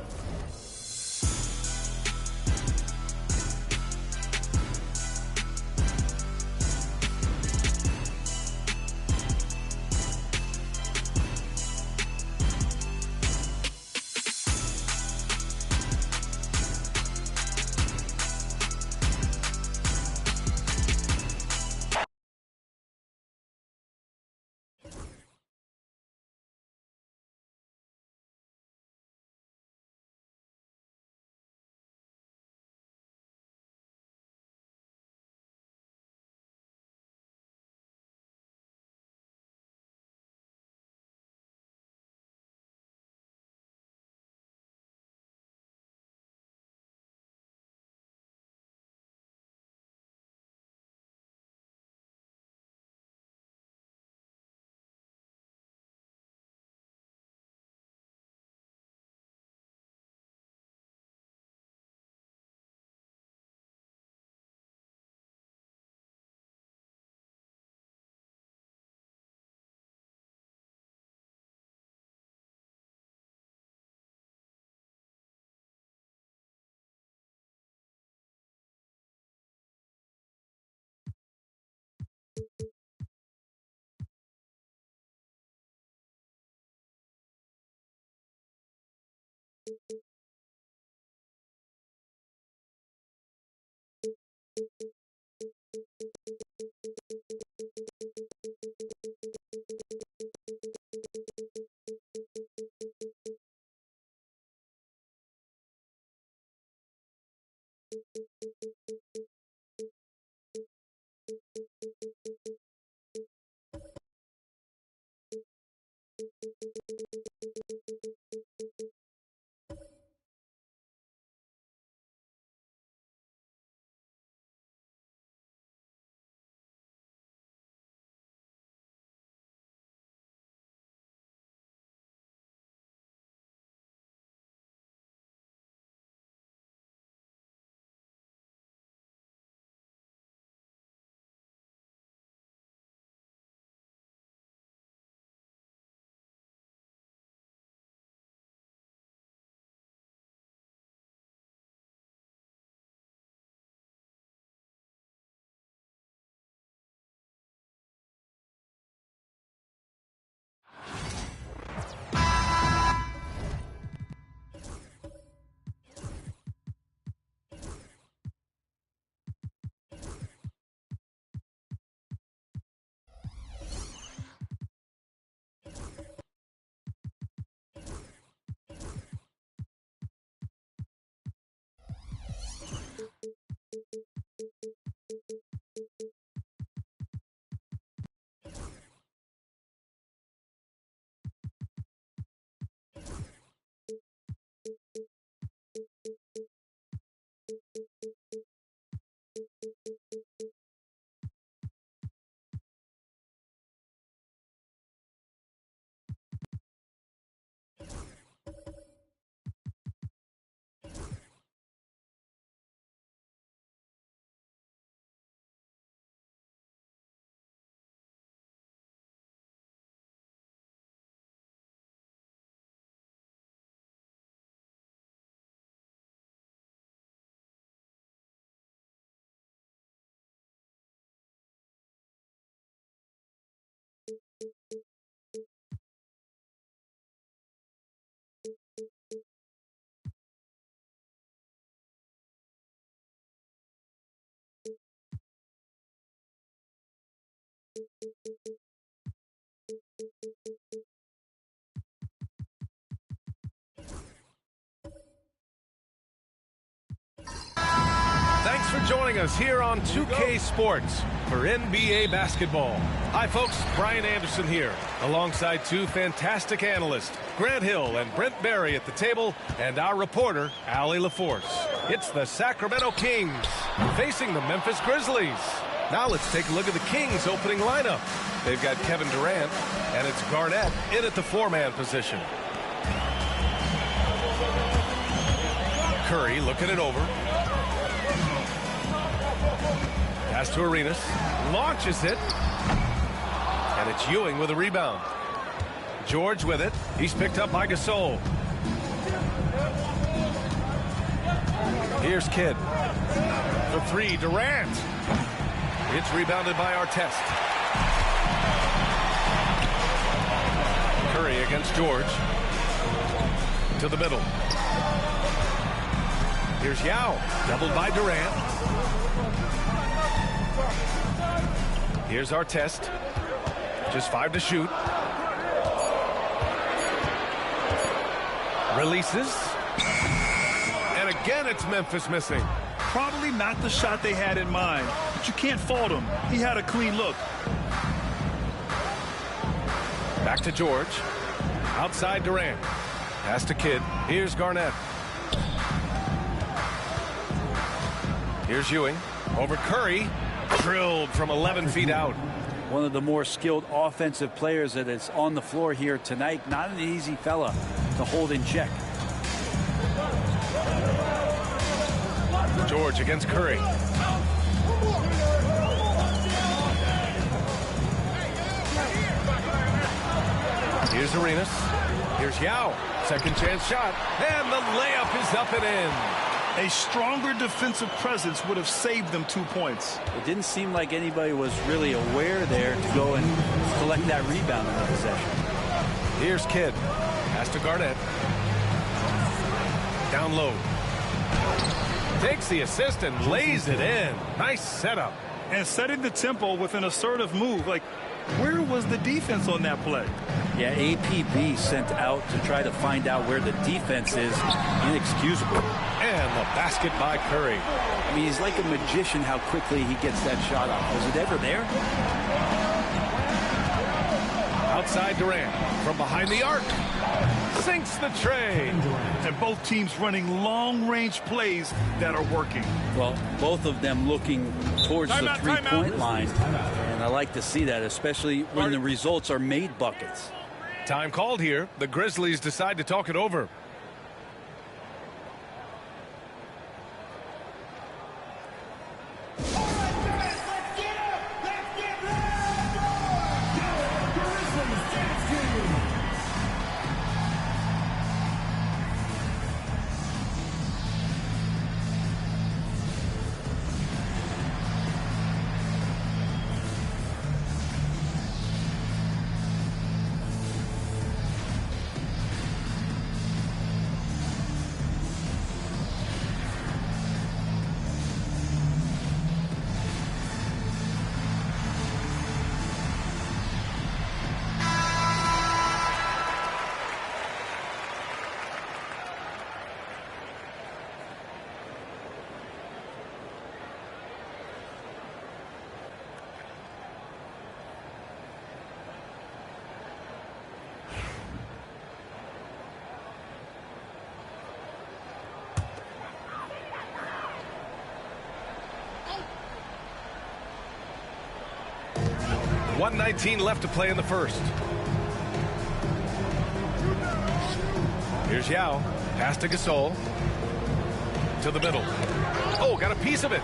Thanks for joining us here on 2K Sports for NBA basketball. Hi, folks. Brian Anderson here, alongside two fantastic analysts, Grant Hill and Brent Barry at the table, and our reporter, Allie LaForce. It's the Sacramento Kings facing the Memphis Grizzlies. Now let's take a look at the Kings' opening lineup. They've got Kevin Durant, and it's Garnett in at the four-man position. Curry looking it over. Pass to Arenas, launches it, and it's Ewing with a rebound. George with it. He's picked up by Gasol. Here's Kidd. For three, Durant. It's rebounded by Artest. Curry against George. To the middle. Here's Yao, doubled by Durant. Here's Artest. Just 5 to shoot. Releases. And again, it's Memphis missing. Probably not the shot they had in mind, but you can't fault him. He had a clean look. Back to George. Outside Durant. Pass to Kidd. Here's Garnett. Here's Ewing. Over Curry. Drilled from 11 feet out. One of the more skilled offensive players that is on the floor here tonight. Not an easy fella to hold in check. George against Curry. Here's Arenas. Here's Yao. Second chance shot. And the layup is up and in. A stronger defensive presence would have saved them 2 points. It didn't seem like anybody was really aware there to go and collect that rebound in the possession. Here's Kidd. Pass to Garnett. Down low. Takes the assist and lays it in. Nice setup. And setting the tempo with an assertive move. Like, where was the defense on that play? Yeah, APB sent out to try to find out where the defense is. Inexcusable. And the basket by Curry. I mean, he's like a magician how quickly he gets that shot off. Was it ever there? Outside Durant from behind the arc. Sinks the tray. And both teams running long-range plays that are working. Well, both of them looking towards the three-point line. And I like to see that, especially when the results are made buckets. Time called here. The Grizzlies decide to talk it over. .119 left to play in the first. Here's Yao. Pass to Gasol. To the middle. Oh, got a piece of it.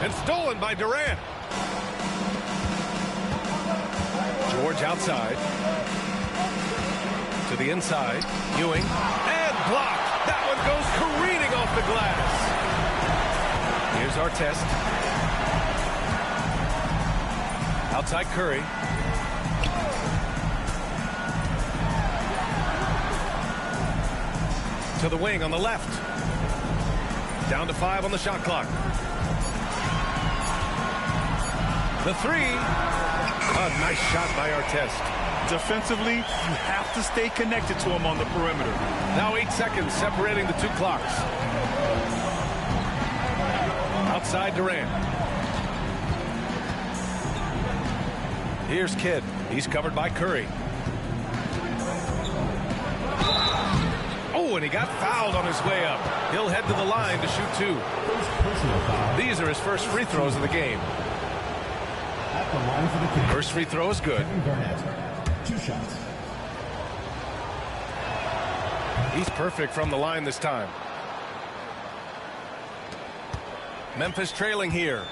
And stolen by Durant. George outside. To the inside. Ewing. And blocked. That one goes careening off the glass. Here's Artest. Outside Curry. To the wing on the left. Down to 5 on the shot clock. The three. A nice shot by Artest. Defensively, you have to stay connected to him on the perimeter. Now 8 seconds separating the two clocks. Outside Durant. Here's Kidd. He's covered by Curry. Oh, and he got fouled on his way up. He'll head to the line to shoot 2. These are his first free throws of the game. First free throw is good. 2 shots. He's perfect from the line this time. Memphis trailing here.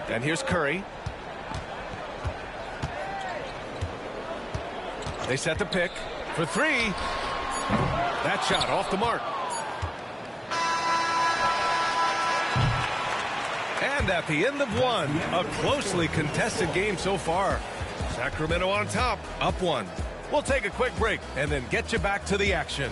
And here's Curry. They set the pick for 3. That shot off the mark. And at the end of 1, a closely contested game so far. Sacramento on top, up 1. We'll take a quick break and then get you back to the action.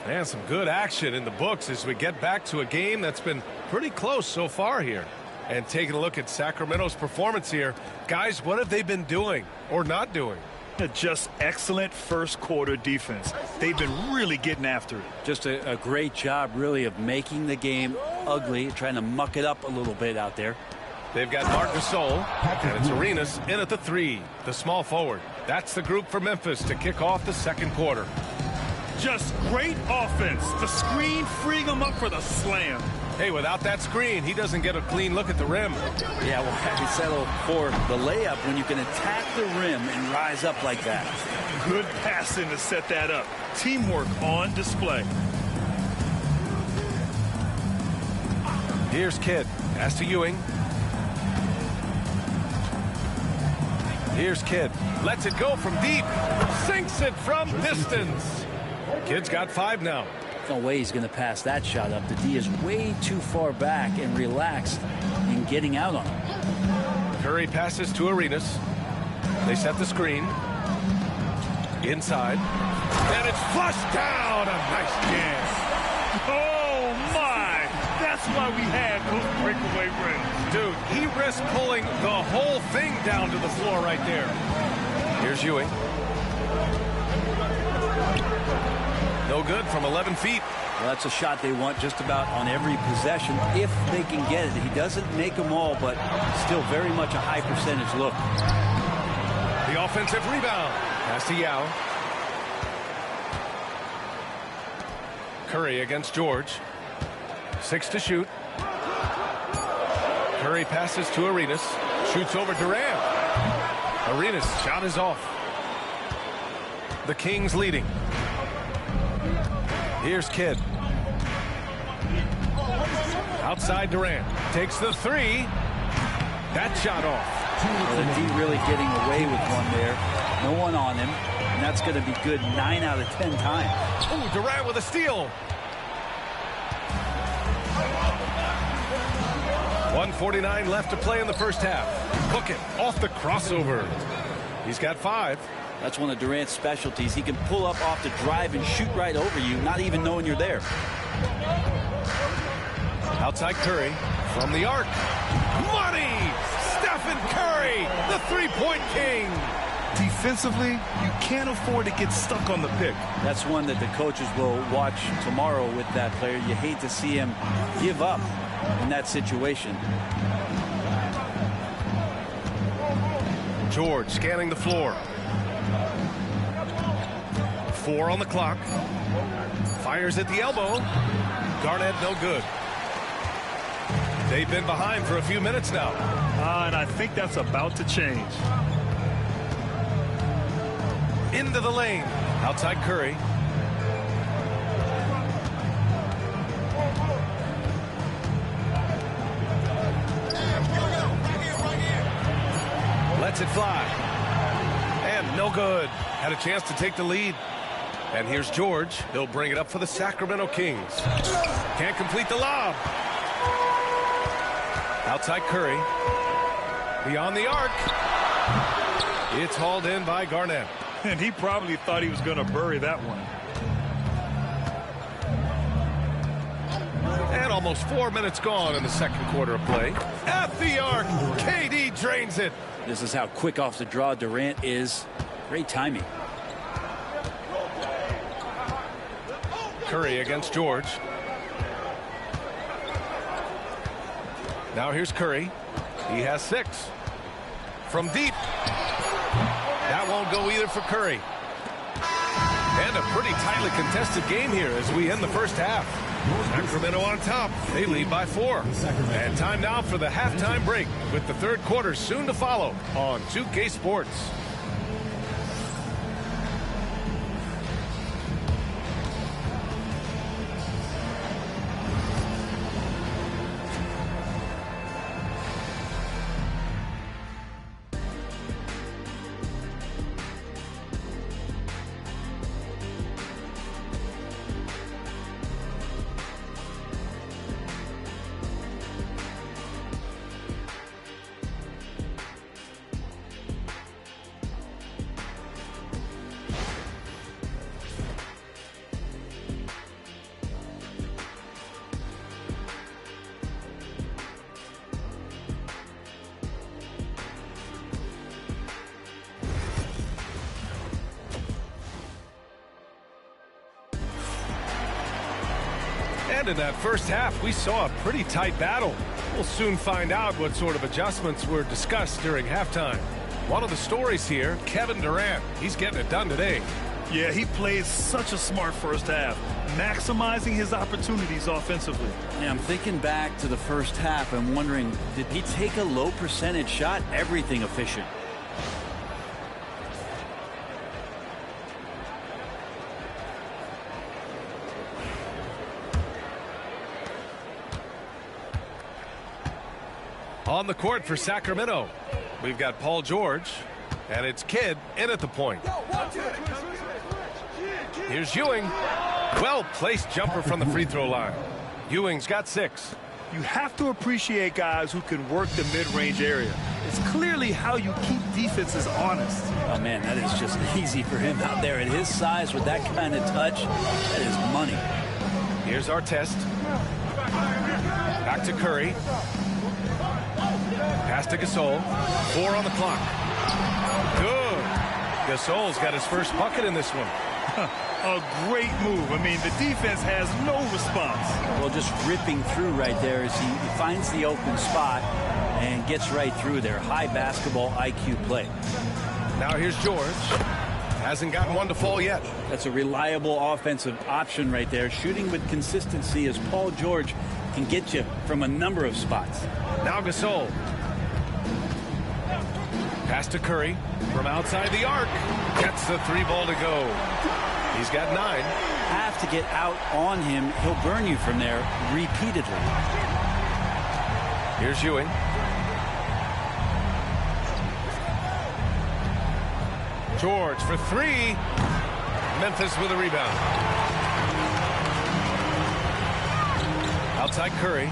And some good action in the books as we get back to a game that's been pretty close so far here. And taking a look at Sacramento's performance here, guys, what have they been doing or not doing? Just excellent first quarter defense. They've been really getting after it. Just a great job, really, of making the game ugly, trying to muck it up a little bit out there. They've got Marc Gasol, and it's Arenas in at the 3, the small forward. That's the group for Memphis to kick off the second quarter. Just great offense. The screen freeing him up for the slam. Hey, without that screen, he doesn't get a clean look at the rim. Yeah, well, have you settle for the layup when you can attack the rim and rise up like that? Good passing to set that up. Teamwork on display. Here's Kidd. Pass to Ewing. Here's Kidd. Lets it go from deep. Sinks it from distance. Kidd's got 5 now. No way he's going to pass that shot up. The D is way too far back and relaxed in getting out on him. Curry passes to Arenas. They set the screen. Inside. And it's flushed down. A nice jam. Oh, my. That's why we had those breakaway rims. Dude, he risked pulling the whole thing down to the floor right there. Here's Ewing. No good from 11 feet. Well, that's a shot they want just about on every possession if they can get it. He doesn't make them all, but still very much a high percentage look. The offensive rebound. Pass to Yao. Curry against George. 6 to shoot. Curry passes to Arenas. Shoots over Durant. Arenas' shot is off. The Kings leading. Here's Kidd. Outside Durant. Takes the three. That shot off. Well, the D really getting away with one there. No one on him. And that's going to be good 9 out of 10 times. Oh, Durant with a steal. 1:49 left to play in the first half. Hook it off the crossover. He's got 5. That's one of Durant's specialties. He can pull up off the drive and shoot right over you, not even knowing you're there. Outside Curry from the arc. Money! Stephen Curry, the three-point king. Defensively, you can't afford to get stuck on the pick. That's one that the coaches will watch tomorrow with that player. You hate to see him give up in that situation. George scanning the floor. 4 on the clock. Fires at the elbow. Garnett no good. They've been behind for a few minutes now. And I think that's about to change. Into the lane. Outside Curry. Lets it fly. And no good. Had a chance to take the lead. And here's George. He'll bring it up for the Sacramento Kings. Can't complete the lob. Outside Curry. Beyond the arc. It's hauled in by Garnett. And he probably thought he was going to bury that one. And almost 4 minutes gone in the second quarter of play. At the arc. KD drains it. This is how quick off the draw Durant is. Great timing. Curry against George. Now here's Curry. He has 6. From deep. That won't go either for Curry. And a pretty tightly contested game here as we end the first half. Sacramento on top. They lead by 4. And time now for the halftime break with the third quarter soon to follow on 2K Sports. And in that first half, we saw a pretty tight battle. We'll soon find out what sort of adjustments were discussed during halftime. One of the stories here, Kevin Durant. He's getting it done today. Yeah, he plays such a smart first half, maximizing his opportunities offensively. Yeah, I'm thinking back to the first half. I'm wondering, did he take a low percentage shot? Everything efficient. On the court for Sacramento, we've got Paul George, and it's Kidd in at the point. Here's Ewing. Well-placed jumper from the free throw line. Ewing's got 6. You have to appreciate guys who can work the mid-range area. It's clearly how you keep defenses honest. Oh, man, that is just easy for him out there at his size with that kind of touch. That is money. Here's our test. Back to Curry. Pass to Gasol. 4 on the clock. Good. Gasol's got his first bucket in this one. A great move. I mean, the defense has no response. Well, just ripping through right there as he finds the open spot and gets right through there. High basketball IQ play. Now here's George. Hasn't gotten one to fall yet. That's a reliable offensive option right there. Shooting with consistency as Paul George can get you from a number of spots. Now Gasol. Pass to Curry from outside the arc. Gets the 3 ball to go. He's got 9. Have to get out on him. He'll burn you from there repeatedly. Here's Ewing. George for 3. Memphis with a rebound. Outside Curry.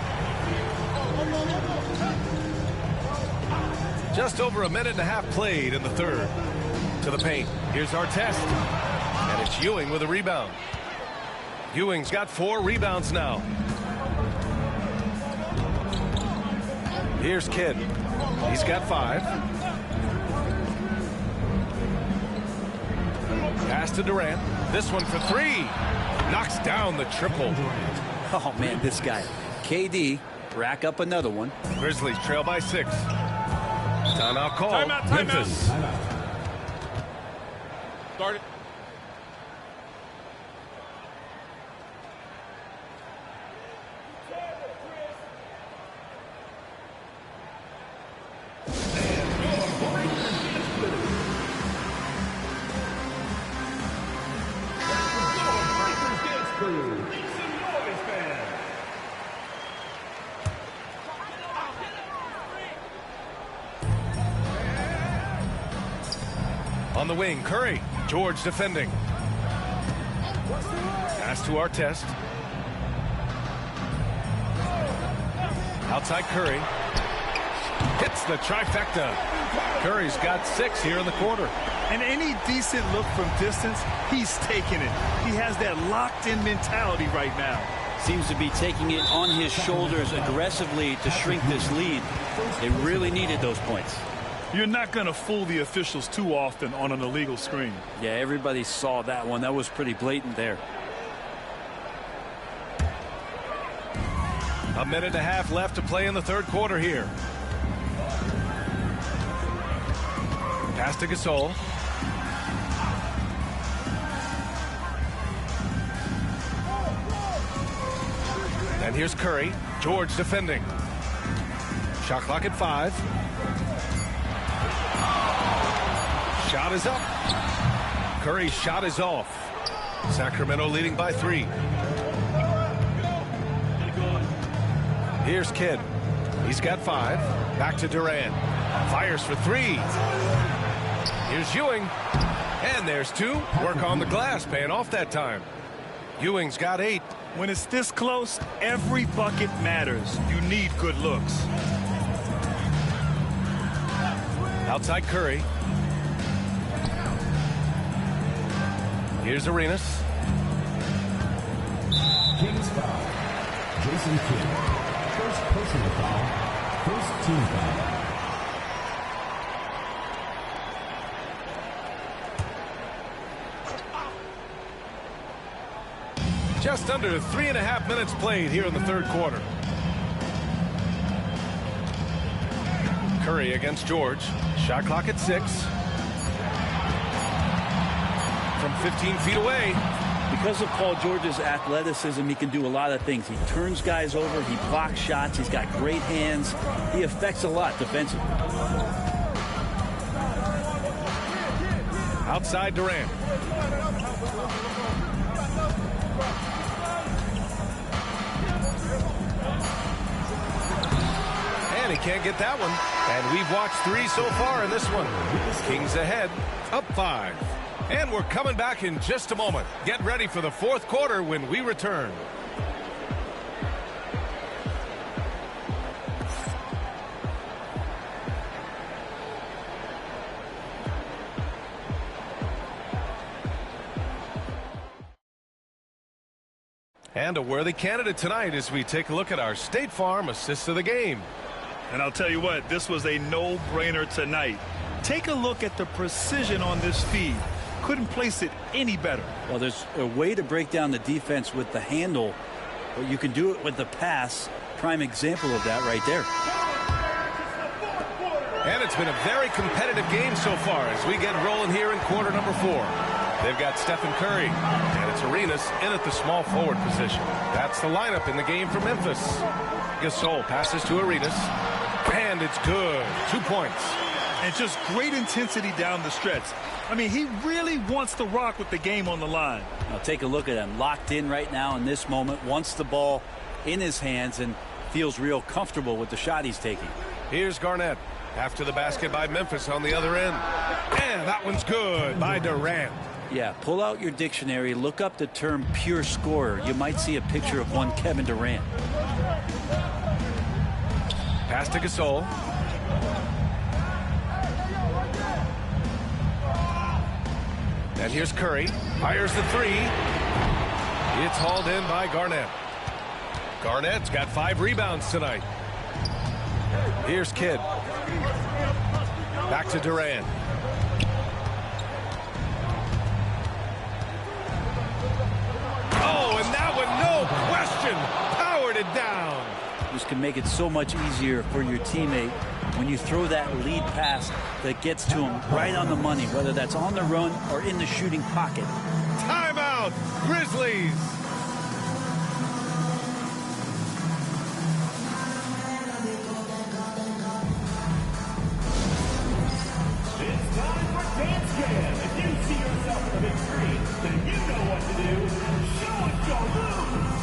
Just over a minute and a half played in the third. To the paint. Here's our test. And it's Ewing with a rebound. Ewing's got 4 rebounds now. Here's Kidd. He's got 5. Pass to Durant. This one for 3. Knocks down the triple. Oh, man, this guy. KD, rack up another one. Grizzlies trail by 6. Timeout call. Timeout. Memphis. Start it. On the wing, Curry. George defending. Pass to our test. Outside Curry. Hits the trifecta. Curry's got 6 here in the quarter. And any decent look from distance, he's taking it. He has that locked-in mentality right now. Seems to be taking it on his shoulders aggressively to shrink this lead. They really needed those points. You're not going to fool the officials too often on an illegal screen. Yeah, everybody saw that one. That was pretty blatant there. A minute and a half left to play in the third quarter here. Pass to Gasol. And here's Curry. George defending. Shot clock at 5. Shot is up. Curry's shot is off. Sacramento leading by 3. Here's Kidd. He's got 5. Back to Durant. Fires for 3. Here's Ewing. And there's 2. Work on the glass, paying off that time. Ewing's got 8. When it's this close, every bucket matters. You need good looks. Outside Curry. Here's Arenas. Kings foul. Jason Kidd. First personal foul. First team foul. Just under 3.5 minutes played here in the third quarter. Curry against George. Shot clock at 6. From 15 feet away. Because of Paul George's athleticism, he can do a lot of things. He turns guys over. He blocks shots. He's got great hands. He affects a lot defensively. Outside Durant. And he can't get that one. And we've watched 3 so far in this one. Kings ahead, up 5. And we're coming back in just a moment. Get ready for the fourth quarter when we return. And a worthy candidate tonight as we take a look at our State Farm assist of the game. And I'll tell you what, this was a no-brainer tonight. Take a look at the precision on this feed. Couldn't place it any better. Well, there's a way to break down the defense with the handle, but you can do it with the pass. Prime example of that right there. And it's been a very competitive game so far as we get rolling here in quarter number 4. They've got Stephen Curry, and it's Arenas in at the small forward position. That's the lineup in the game for Memphis. Gasol passes to Arenas, and it's good. 2 points. And just great intensity down the stretch. I mean, he really wants to rock with the game on the line. Now take a look at him. Locked in right now in this moment. Wants the ball in his hands and feels real comfortable with the shot he's taking. Here's Garnett. After the basket by Memphis on the other end. And that one's good by Durant. Yeah, pull out your dictionary. Look up the term pure scorer. You might see a picture of one Kevin Durant. Pass to Gasol. And here's Curry. Fires the 3. It's hauled in by Garnett. Garnett's got 5 rebounds tonight. Here's Kidd. Back to Durant. Oh, and that one, no question, powered it down. This can make it so much easier for your teammate when you throw that lead pass that gets to him right on the money, whether that's on the run or in the shooting pocket. Timeout, Grizzlies. If you see yourself in the big screen, then you know what to do. Show us your moves.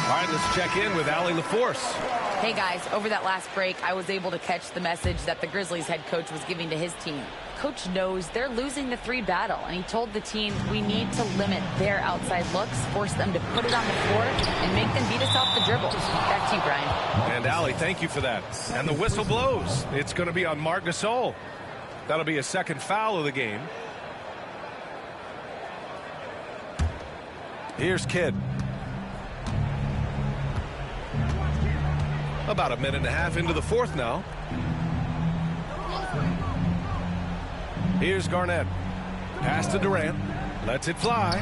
All right, let's check in with Allie LaForce. Hey guys, over that last break, I was able to catch the message that the Grizzlies head coach was giving to his team. Coach knows they're losing the 3 battle, and he told the team we need to limit their outside looks, force them to put it on the floor, and make them beat us off the dribble. Back to you, Brian. And Allie, thank you for that. And the whistle blows. It's going to be on Marc Gasol. That'll be a second foul of the game. Here's Kidd. About a minute and a half into the 4th now. Here's Garnett. Pass to Durant. Lets it fly.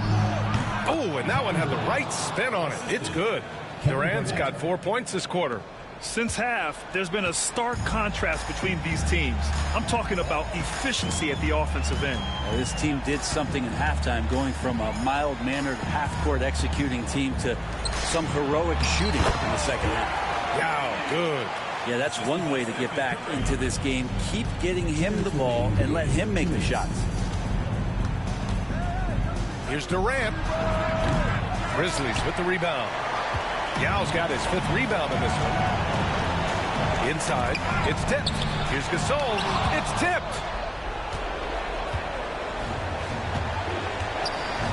Oh, and that one had the right spin on it. It's good. Durant's got 4 points this quarter. Since half, there's been a stark contrast between these teams. I'm talking about efficiency at the offensive end. Well, this team did something in halftime, going from a mild-mannered half-court executing team to some heroic shooting in the second half. Wow, good. Yeah, that's one way to get back into this game. Keep getting him the ball and let him make the shots. Here's Durant. Grizzlies with the rebound. Yao's got his 5th rebound in this one. Inside, it's tipped. Here's Gasol. It's tipped.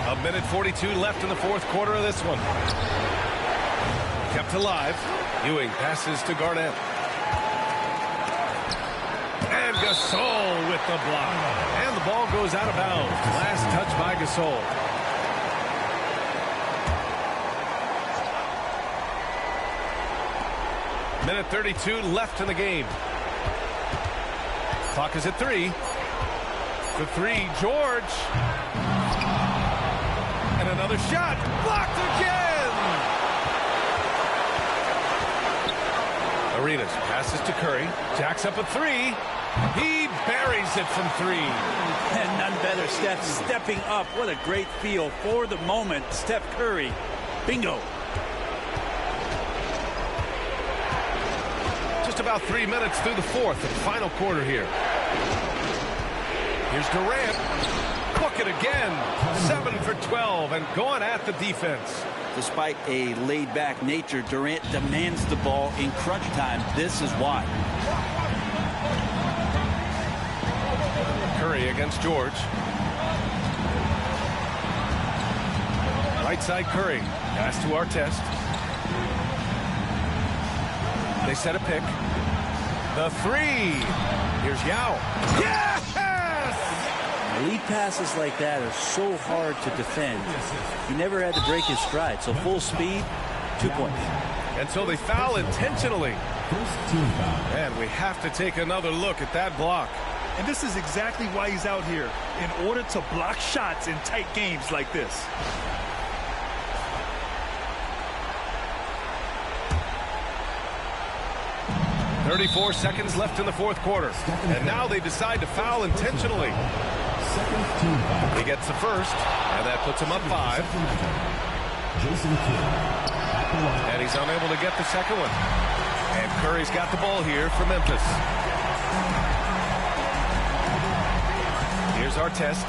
A minute 42 left in the 4th quarter of this one. Kept alive. Ewing passes to Garnett. And Gasol with the block. And the ball goes out of bounds. Last touch by Gasol. Minute 32 left in the game. Clock is at 3. The 3, George. And another shot. Blocked again. Arenas passes to Curry. Jacks up a 3. He buries it from 3. And none better. Steph stepping up. What a great feel for the moment. Steph Curry. Bingo. Just about 3 minutes through the 4th and final quarter here. Here's Durant. Cook it again. 7 for 12 and going at the defense. Despite a laid-back nature, Durant demands the ball in crunch time. This is why. Curry against George. Right side Curry. Pass to Artest. They set a pick. The 3. Here's Yao. Yes! Lead passes like that are so hard to defend. He never had to break his stride. So full speed, 2 points. And so they foul intentionally. And we have to take another look at that block. And this is exactly why he's out here, in order to block shots in tight games like this. "34 seconds left in the fourth quarter. And now they decide to foul intentionally. He gets the first, and that puts him up 5. And he's unable to get the second one. And Curry's got the ball here for Memphis. Here's our test.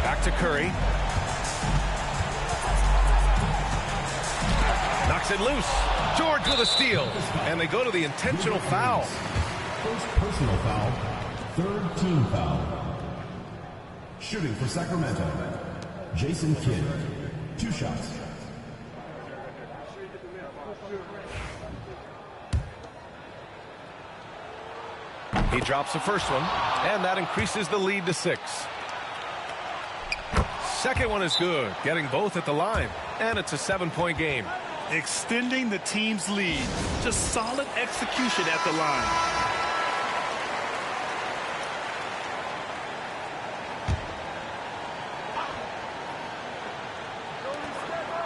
Back to Curry. Knocks it loose. George with a steal. And they go to the intentional foul. First personal foul, third team foul. Shooting for Sacramento, Jason Kidd. 2 shots. He drops the first one, and that increases the lead to 6. Second one is good, getting both at the line, and it's a 7-point game. Extending the team's lead. Just solid execution at the line.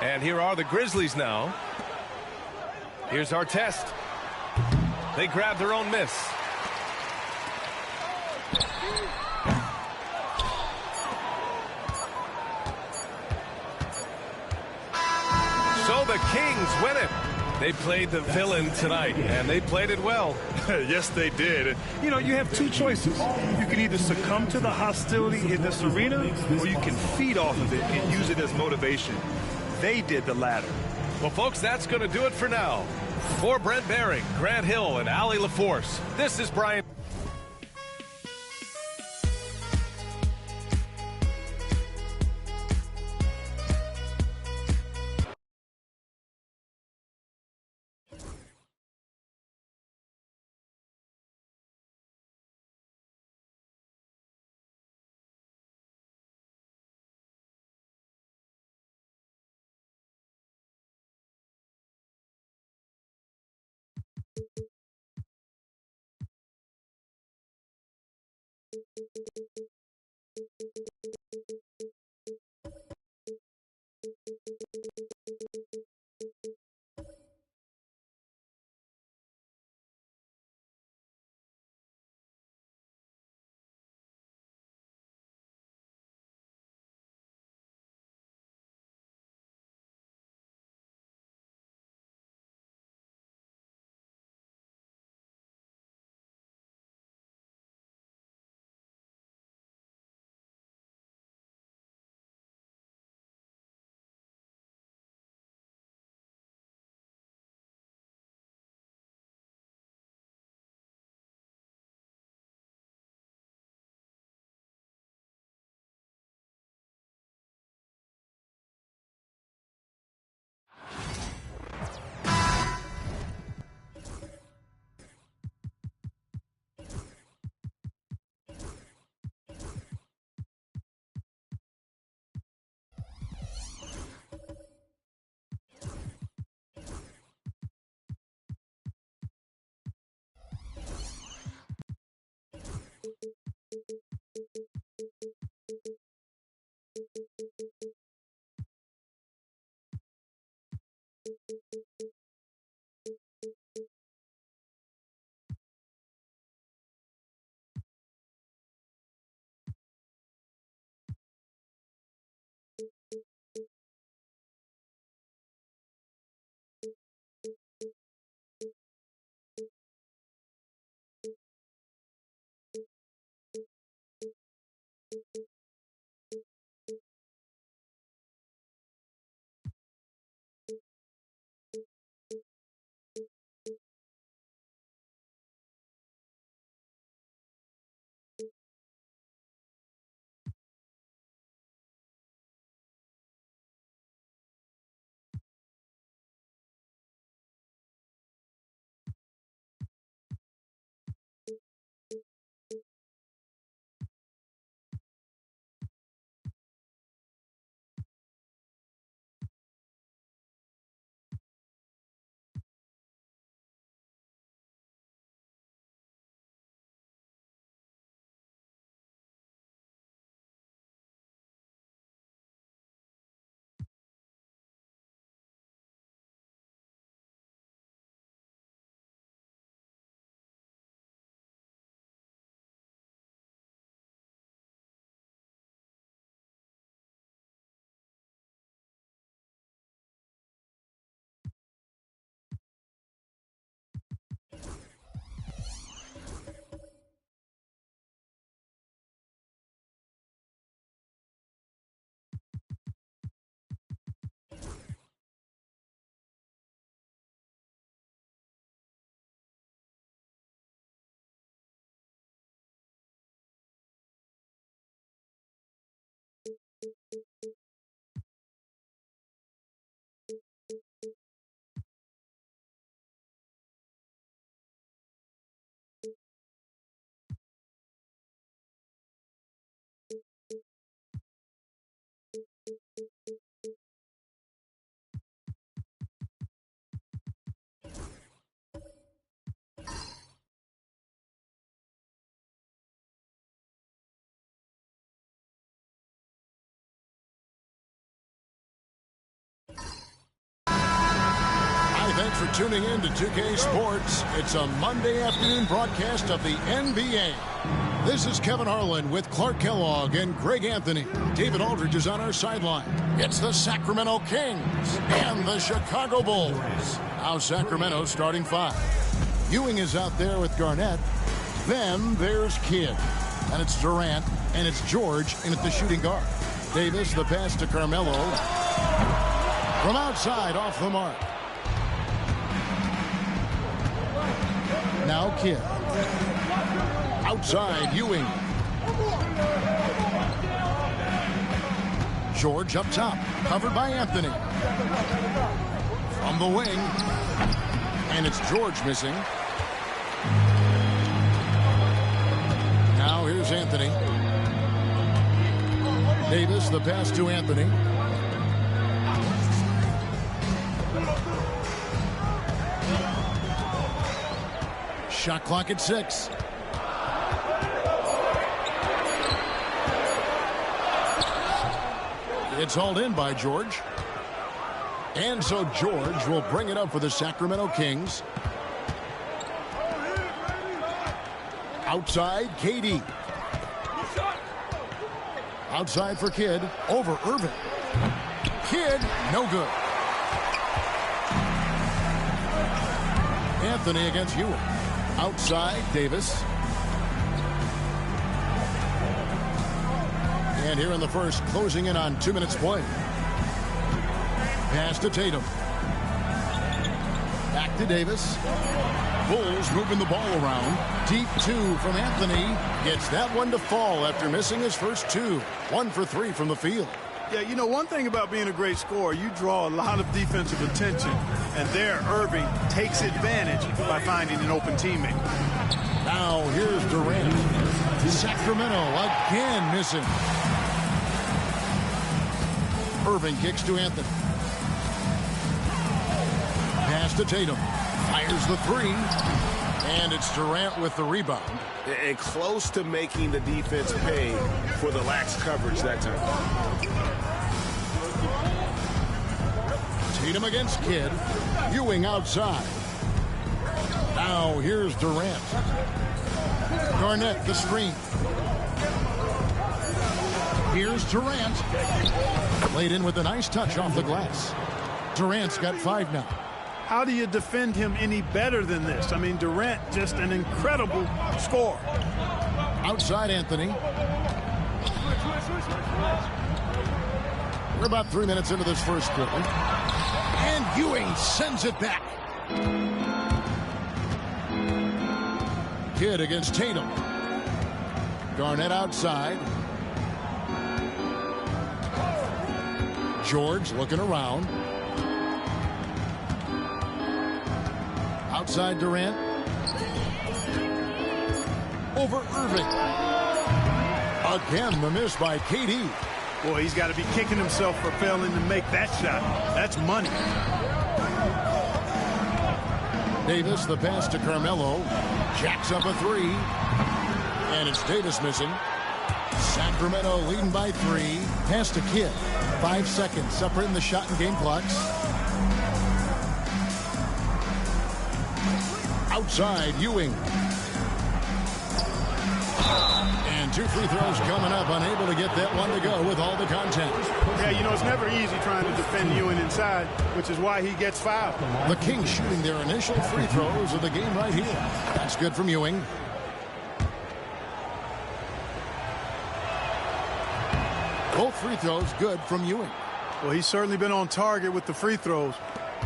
And here are the Grizzlies now. Here's our test. They grab their own miss. So the Kings win it. They played the villain tonight, and they played it well. Yes, they did. You know, you have 2 choices. You can either succumb to the hostility in this arena, or you can feed off of it and use it as motivation. They did the latter. Well, folks, that's going to do it for now. For Brent Behring, Grant Hill, and Allie LaForce, this is Brian. for tuning in to 2K Sports. It's a Monday afternoon broadcast of the NBA. This is Kevin Harlan with Clark Kellogg and Greg Anthony. David Aldridge is on our sideline. It's the Sacramento Kings and the Chicago Bulls. Now Sacramento starting 5. Ewing is out there with Garnett. Then there's Kidd. And it's Durant. And it's George in at the shooting guard. Davis, the pass to Carmelo. From outside, off the mark. Now Kidd. Outside, Ewing. George up top, covered by Anthony. From the wing. And it's George missing. Now here's Anthony. Davis, the pass to Anthony. Shot clock at 6. It's hauled in by George. And so George will bring it up for the Sacramento Kings. Outside, KD. Outside for Kidd. Over Irving. Kidd, no good. Anthony against Ewing. Outside, Davis. And here in the first, closing in on 2 minutes play. Pass to Tatum. Back to Davis. Bulls moving the ball around. Deep 2 from Anthony. Gets that one to fall after missing his first 2. 1 for 3 from the field. Yeah, you know, one thing about being a great scorer, you draw a lot of defensive attention. And there, Irving takes advantage by finding an open teammate. Now, here's Durant. Sacramento again missing. Irving kicks to Anthony. Pass to Tatum. Fires the 3. And it's Durant with the rebound. And close to making the defense pay for the lax coverage that time. Tatum against Kidd. Ewing outside. Now here's Durant. Garnett the screen. Here's Durant. Played in with a nice touch off the glass. Durant's got 5 now. How do you defend him any better than this? I mean, Durant, just an incredible scorer. Outside Anthony. We're about 3 minutes into this first quarter. And Ewing sends it back. Kidd against Tatum. Garnett outside. George looking around. Outside Durant. Over Irving. Again, the miss by KD. Boy, he's got to be kicking himself for failing to make that shot. That's money. Davis, the pass to Carmelo. Jacks up a 3. And it's Davis missing. Sacramento leading by 3. Pass to Kidd. 5 seconds separating the shot and game clocks. Outside, Ewing. And 2 free throws coming up, unable to get that one to go with all the contact. Yeah, you know, it's never easy trying to defend Ewing inside, which is why he gets fouled. The Kings shooting their initial free throws of the game right here. That's good from Ewing. Both free throws good from Ewing. Well, he's certainly been on target with the free throws.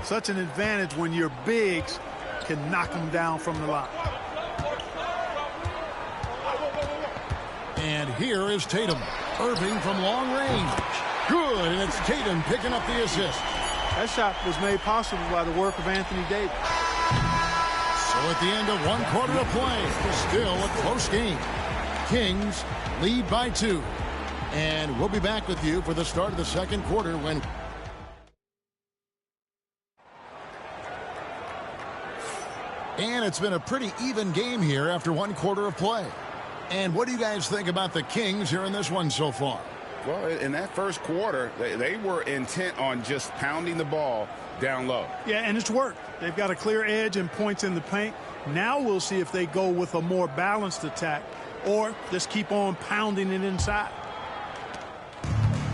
Such an advantage when your bigs can knock them down from the line. And here is Tatum. Irving from long range. Good, and it's Tatum picking up the assist. That shot was made possible by the work of Anthony Davis. So at the end of 1 quarter of play, still a close game. Kings lead by 2. And we'll be back with you for the start of the second quarter when... And it's been a pretty even game here after 1 quarter of play. And what do you guys think about the Kings here in this one so far? Well, in that first quarter, they were intent on just pounding the ball down low. Yeah, and it's worked. They've got a clear edge and points in the paint. Now we'll see if they go with a more balanced attack or just keep on pounding it inside.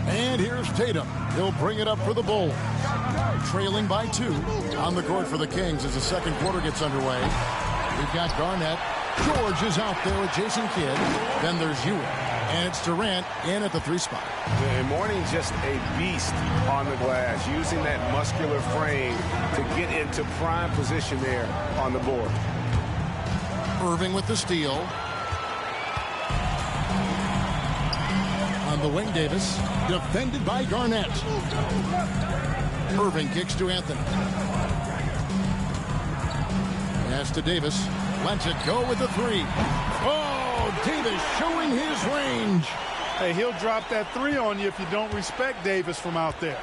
And here's Tatum. He'll bring it up for the Bulls. Trailing by 2 on the court for the Kings as the second quarter gets underway. We've got Garnett. George is out there with Jason Kidd. Then there's Ewing. And it's Durant in at the 3 spot. And Mourning just a beast on the glass, using that muscular frame to get into prime position there on the board. Irving with the steal. On the wing, Davis. Defended by Garnett. Irving kicks to Anthony. Pass to Davis. Lets it go with the 3. Oh, Davis showing his range. Hey, he'll drop that 3 on you if you don't respect Davis from out there.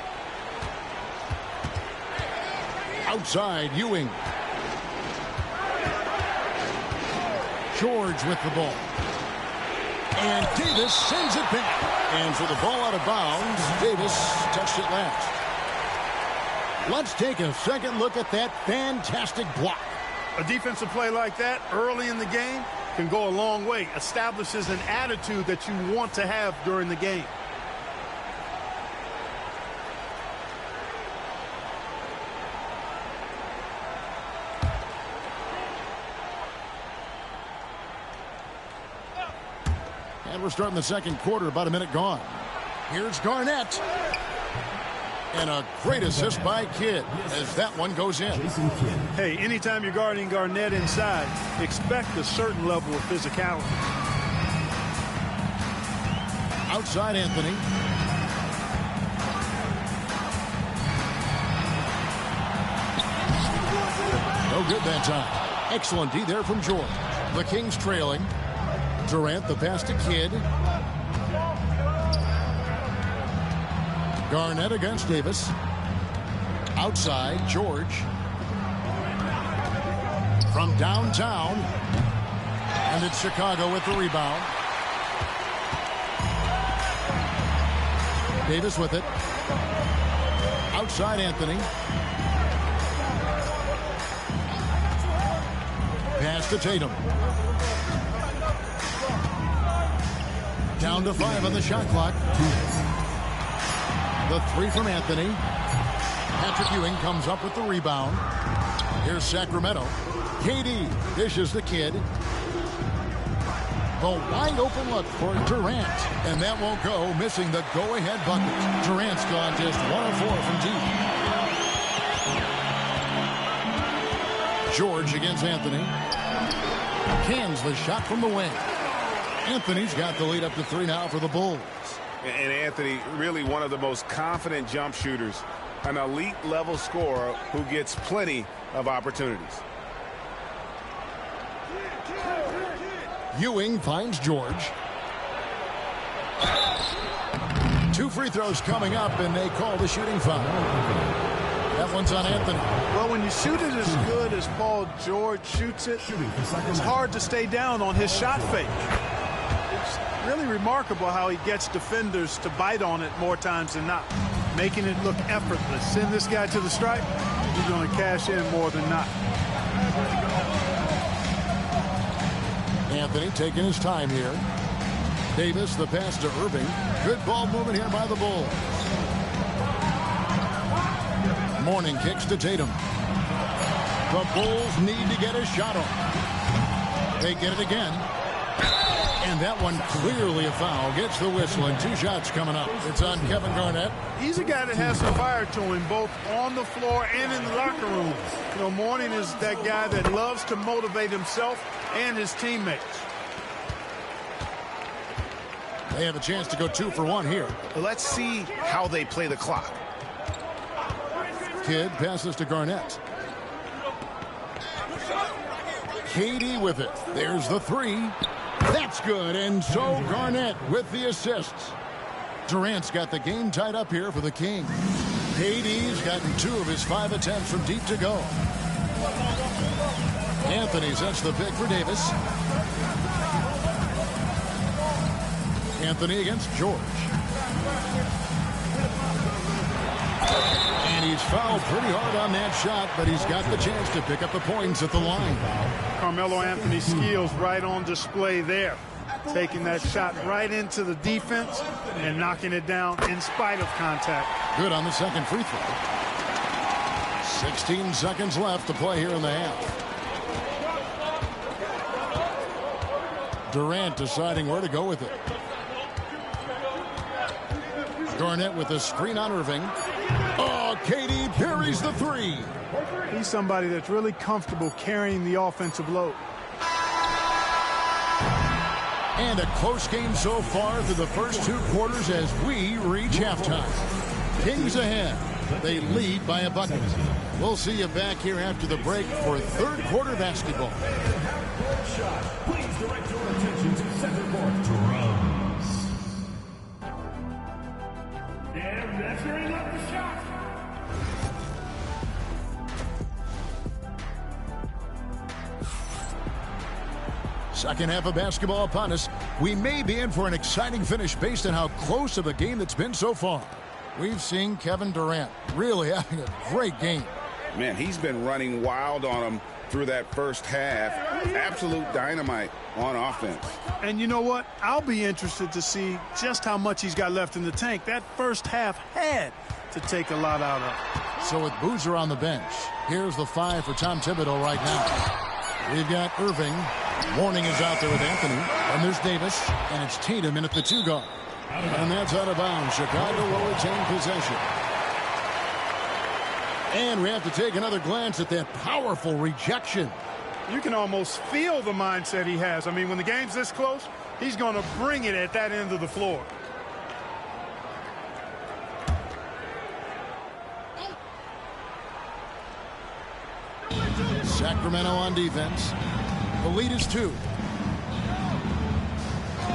Outside, Ewing. George with the ball. And Davis sends it back. And for the ball out of bounds, Davis touched it last. Let's take a second look at that fantastic block. A defensive play like that early in the game can go a long way. Establishes an attitude that you want to have during the game. And we're starting the second quarter, about a minute gone. Here's Garnett. And a great assist by Kidd as that one goes in. Hey, anytime you're guarding Garnett inside, expect a certain level of physicality. Outside Anthony. No good that time. Excellent D there from George. The Kings trailing. Durant, the pass to Kidd. Garnett against Davis. Outside, George. From downtown. And it's Chicago with the rebound. Davis with it. Outside, Anthony. Pass to Tatum. Down to 5 on the shot clock. The 3 from Anthony. Patrick Ewing comes up with the rebound. Here's Sacramento. KD dishes the Kidd. The wide open look for Durant. And that won't go, missing the go-ahead bucket. Durant's gone just 1 of 4 from deep. George against Anthony. Cans the shot from the wing. Anthony's got the lead up to 3 now for the Bulls. And Anthony, really one of the most confident jump shooters, an elite level scorer who gets plenty of opportunities. Ewing finds George. 2 free throws coming up, and they call the shooting foul. That one's on Anthony. Well, when you shoot it as good as Paul George shoots it, it's hard to stay down on his shot fake. It's really remarkable how he gets defenders to bite on it more times than not, making it look effortless. Send this guy to the stripe, he's going to cash in more than not. Anthony taking his time here. Davis, the pass to Irving. Good ball movement here by the Bulls. Mourning kicks to Tatum. The Bulls need to get a shot on. They get it again. And that one clearly a foul. Gets the whistle, and 2 shots coming up. It's on Kevin Garnett. He's a guy that has some fire to him, both on the floor and in the locker room. You know, Mourning is that guy that loves to motivate himself and his teammates. They have a chance to go 2 for 1 here. Let's see how they play the clock. Kidd passes to Garnett. KD with it. There's the 3. That's good, and so Garnett with the assists. Durant's got the game tied up here for the Kings. KD's gotten 2 of his 5 attempts from deep to go. Anthony sets the pick for Davis. Anthony against George. And he's fouled pretty hard on that shot, but he's got the chance to pick up the points at the line. Carmelo Anthony's skills right on display there. Taking that shot right into the defense and knocking it down in spite of contact. Good on the second free throw. 16 seconds left to play here in the half. Durant deciding where to go with it. Garnett with a screen on Irving. Oh, KD parries the three. He's somebody that's really comfortable carrying the offensive load. And a close game so far through the first 2 quarters as we reach halftime. Kings ahead. They lead by a bucket. We'll see you back here after the break for third quarter basketball. Please direct your attention to center court drums. And measuring up the shot. Second half of basketball upon us. We may be in for an exciting finish based on how close of a game that's been so far. We've seen Kevin Durant really having a great game. Man, he's been running wild on him through that first half. Absolute dynamite on offense. And you know what? I'll be interested to see just how much he's got left in the tank. That first half had to take a lot out of. So with Boozer on the bench, here's the 5 for Tom Thibodeau right now. We've got Irving. Mourning is out there with Anthony. And there's Davis. And it's Tatum in at the 2 guard. And that's out of bounds. Chicago will retain possession. And we have to take another glance at that powerful rejection. You can almost feel the mindset he has. I mean, when the game's this close, he's going to bring it at that end of the floor. Sacramento on defense. The lead is 2.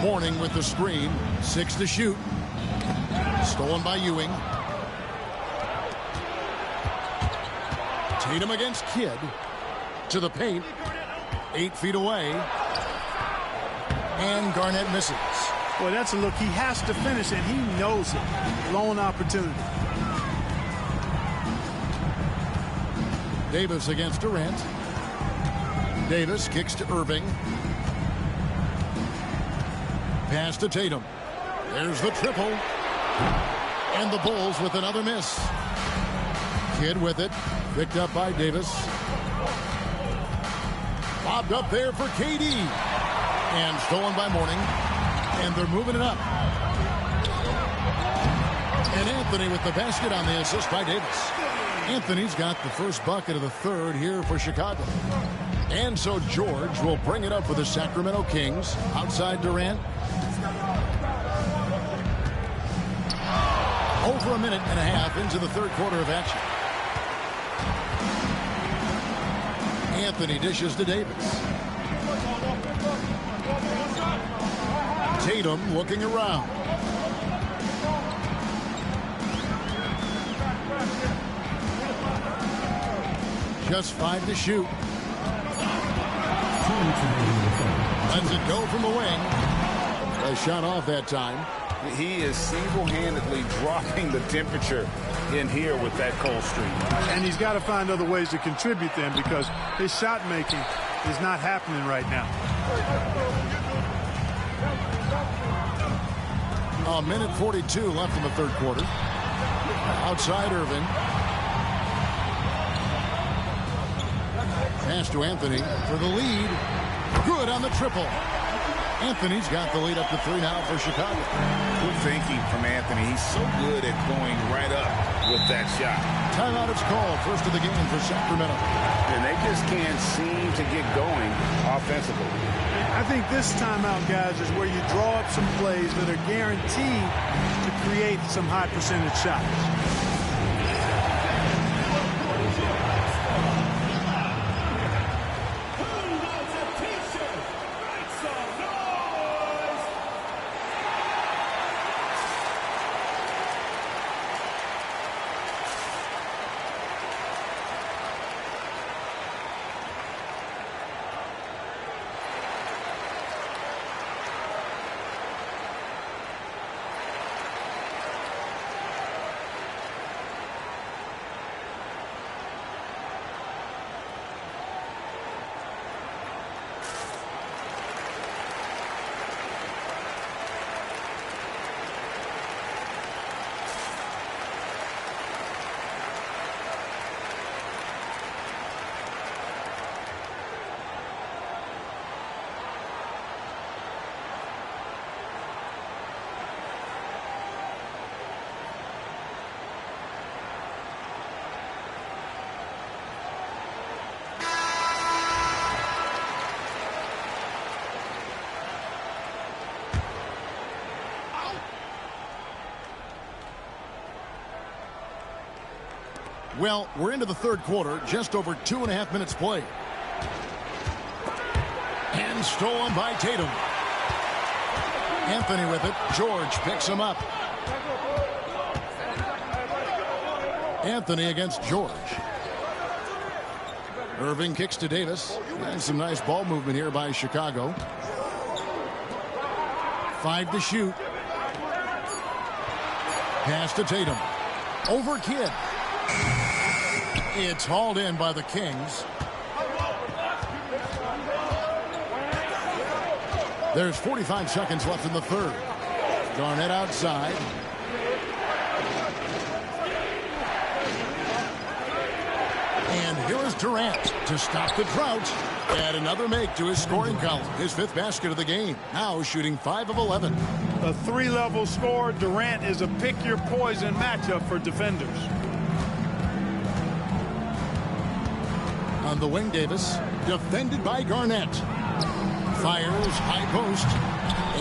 Mourning with the screen. 6 to shoot. Stolen by Ewing. Tatum against Kidd. To the paint. 8 feet away. And Garnett misses. Boy, that's a look he has to finish, and he knows it. Lone opportunity. Davis against Durant. Davis kicks to Irving. Pass to Tatum. There's the triple. And the Bulls with another miss. Kidd with it. Picked up by Davis. Bobbed up there for KD. And stolen by Mourning. And they're moving it up. And Anthony with the basket on the assist by Davis. Anthony's got the first bucket of the third here for Chicago. And so George will bring it up for the Sacramento Kings. Outside Durant. Over a minute and a half into the third quarter of action. Anthony dishes to Davis. Tatum looking around. Just 5 to shoot. Lets it go from the wing. A shot off that time. He is single-handedly dropping the temperature in here with that cold streak. And he's got to find other ways to contribute then, because his shot making is not happening right now. A minute 42 left in the third quarter. Outside Irving. Pass to Anthony for the lead. Good on the triple. Anthony's got the lead up to 3 now for Chicago. Good thinking from Anthony. He's so good at going right up with that shot. Timeout is called. First of the game for Sacramento. And they just can't seem to get going offensively. I think this timeout, guys, is where you draw up some plays that are guaranteed to create some high percentage shots. Well, we're into the third quarter, just over 2.5 minutes played. And stolen by Tatum. Anthony with it. George picks him up. Anthony against George. Irving kicks to Davis. And some nice ball movement here by Chicago. 5 to shoot. Pass to Tatum. Over Kidd. It's hauled in by the Kings. There's 45 seconds left in the third. Garnett outside. And here is Durant to stop the drought. Add another make to his scoring column. His 5th basket of the game. Now shooting 5 of 11. A 3-level scorer, Durant is a pick-your-poison matchup for defenders. On the wing, Davis. Defended by Garnett. Fires high post.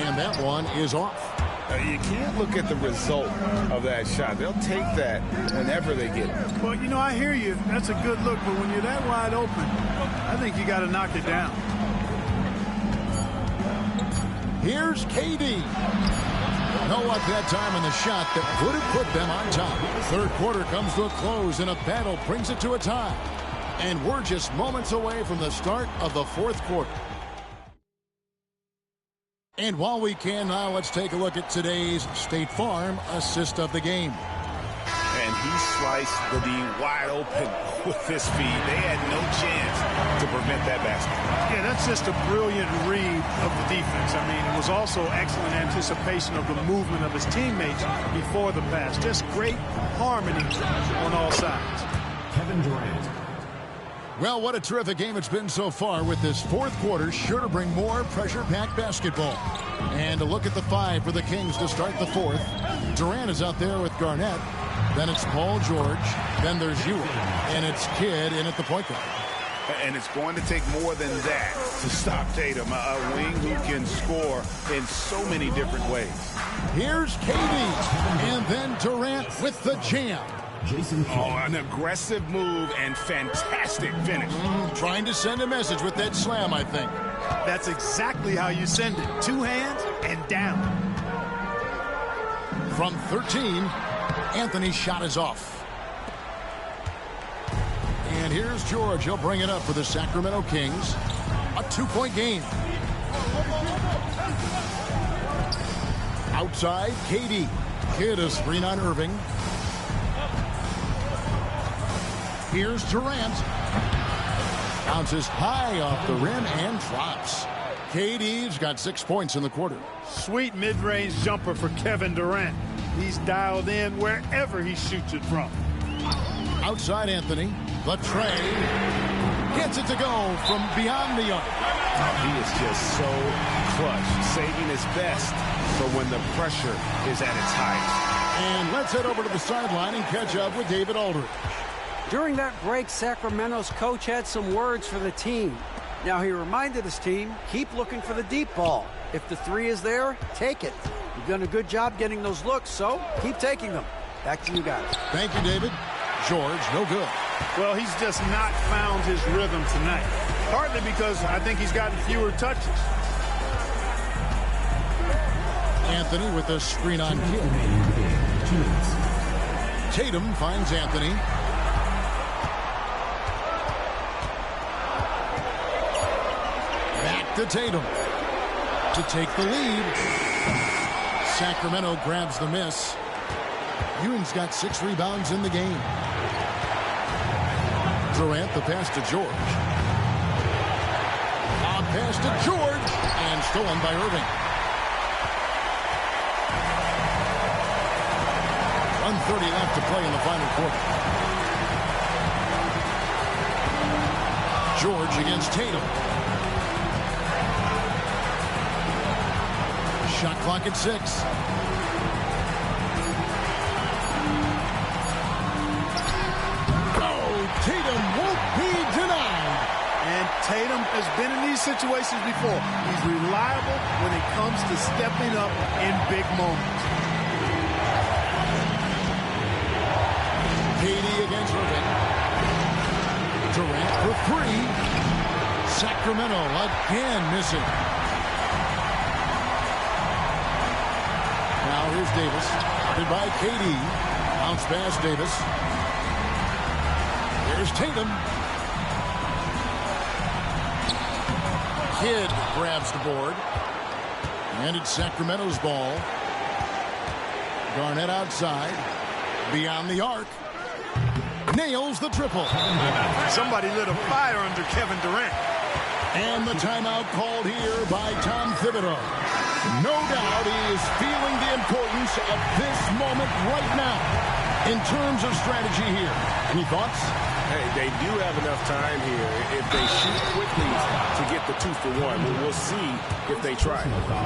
And that one is off. You can't look at the result of that shot. They'll take that whenever they get it. Well, you know, I hear you. That's a good look, but when you're that wide open, I think you got to knock it down. Here's KD. No luck that time in the shot that would have put them on top. Third quarter comes to a close, and a battle brings it to a tie. And we're just moments away from the start of the fourth quarter. And while we can now, let's take a look at today's State Farm assist of the game. And he sliced the D wide open with his feed. They had no chance to prevent that basket. Yeah, that's just a brilliant read of the defense. I mean, it was also excellent anticipation of the movement of his teammates before the pass. Just great harmony on all sides. Kevin Durant. Well, what a terrific game it's been so far, with this fourth quarter sure to bring more pressure-packed basketball. And a look at the 5 for the Kings to start the fourth. Durant is out there with Garnett. Then it's Paul George. Then there's Ewing. And it's Kidd in at the point guard. And it's going to take more than that to stop Tatum, a wing who can score in so many different ways. Here's KD. And then Durant with the jam. An aggressive move and fantastic finish. Trying to send a message with that slam, I think. That's exactly how you send it. 2 hands and down. From 13, Anthony's shot is off. And here's George. He'll bring it up for the Sacramento Kings. A 2-point game. Outside, KD. Kidd is screen on Irving. Here's Durant. Bounces high off the rim and drops. KD's got 6 points in the quarter. Sweet mid-range jumper for Kevin Durant. He's dialed in wherever he shoots it from. Outside Anthony. The tray. Gets it to go from beyond the arc. He is just so clutch, saving his best for when the pressure is at its highest. And let's head over to the sideline and catch up with David Aldridge. During that break, Sacramento's coach had some words for the team. Now, he reminded his team, keep looking for the deep ball. If the 3 is there, take it. You've done a good job getting those looks, so keep taking them. Back to you guys. Thank you, David. George, no good. Well, he's just not found his rhythm tonight. Partly because I think he's gotten fewer touches. Anthony with a screen on Kidd. Tatum finds Anthony. Back to Tatum to take the lead. Sacramento grabs the miss. Ewing's got 6 rebounds in the game. Durant, the pass to George. A pass to George, and stolen by Irving. 1:30 left to play in the final quarter. George against Tatum. Shot clock at 6. Tatum won't be denied. And Tatum has been in these situations before. He's reliable when it comes to stepping up in big moments. KD against Irving. three. Sacramento again missing. Now here's Davis. Guarded by KD. Bounce pass Davis. There's Tatum. Kidd grabs the board. And it's Sacramento's ball. Garnett outside. Beyond the arc. Nails the triple. Somebody lit a fire under Kevin Durant. And the timeout called here by Tom Thibodeau. No doubt he is feeling the importance of this moment right now in terms of strategy here. Any thoughts? Hey, they do have enough time here if they shoot quickly to get the 2-for-1. But we'll see if they try.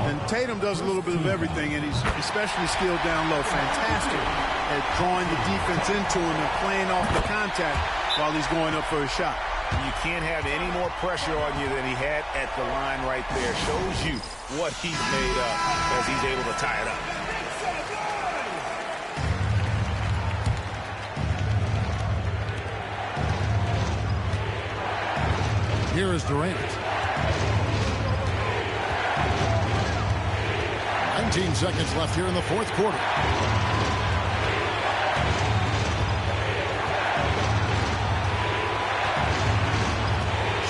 And Tatum does a little bit of everything, and he's especially skilled down low. Fantastic at drawing the defense into him and playing off the contact while he's going up for a shot. You can't have any more pressure on you than he had at the line right there. Shows you what he's made up as he's able to tie it up. Here is Durant. 19 seconds left here in the fourth quarter.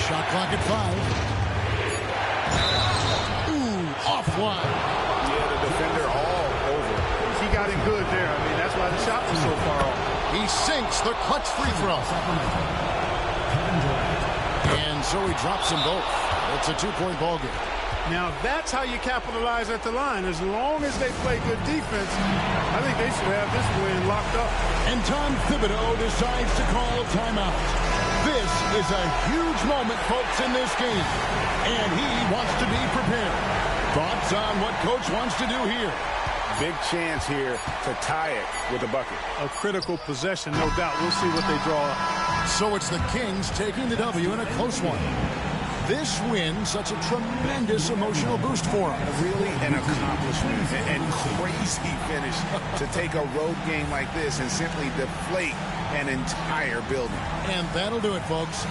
Shot clock at 5. Ooh, offline. Yeah, the defender all over. He got in good there. I mean, that's why the shot was so far off. He sinks the clutch free throw. And so he drops them both. It's a 2-point ball game. Now, that's how you capitalize at the line. As long as they play good defense, I think they should have this win locked up. And Tom Thibodeau decides to call a timeout. This is a huge moment, folks, in this game. And he wants to be prepared. Thoughts on what Coach wants to do here? Big chance here to tie it with a bucket. A critical possession, no doubt. We'll see what they draw up. So it's the Kings taking the W in a close one. This win, such a tremendous emotional boost for them. Really an accomplishment and crazy finish to take a road game like this and simply deflate an entire building. And that'll do it, folks.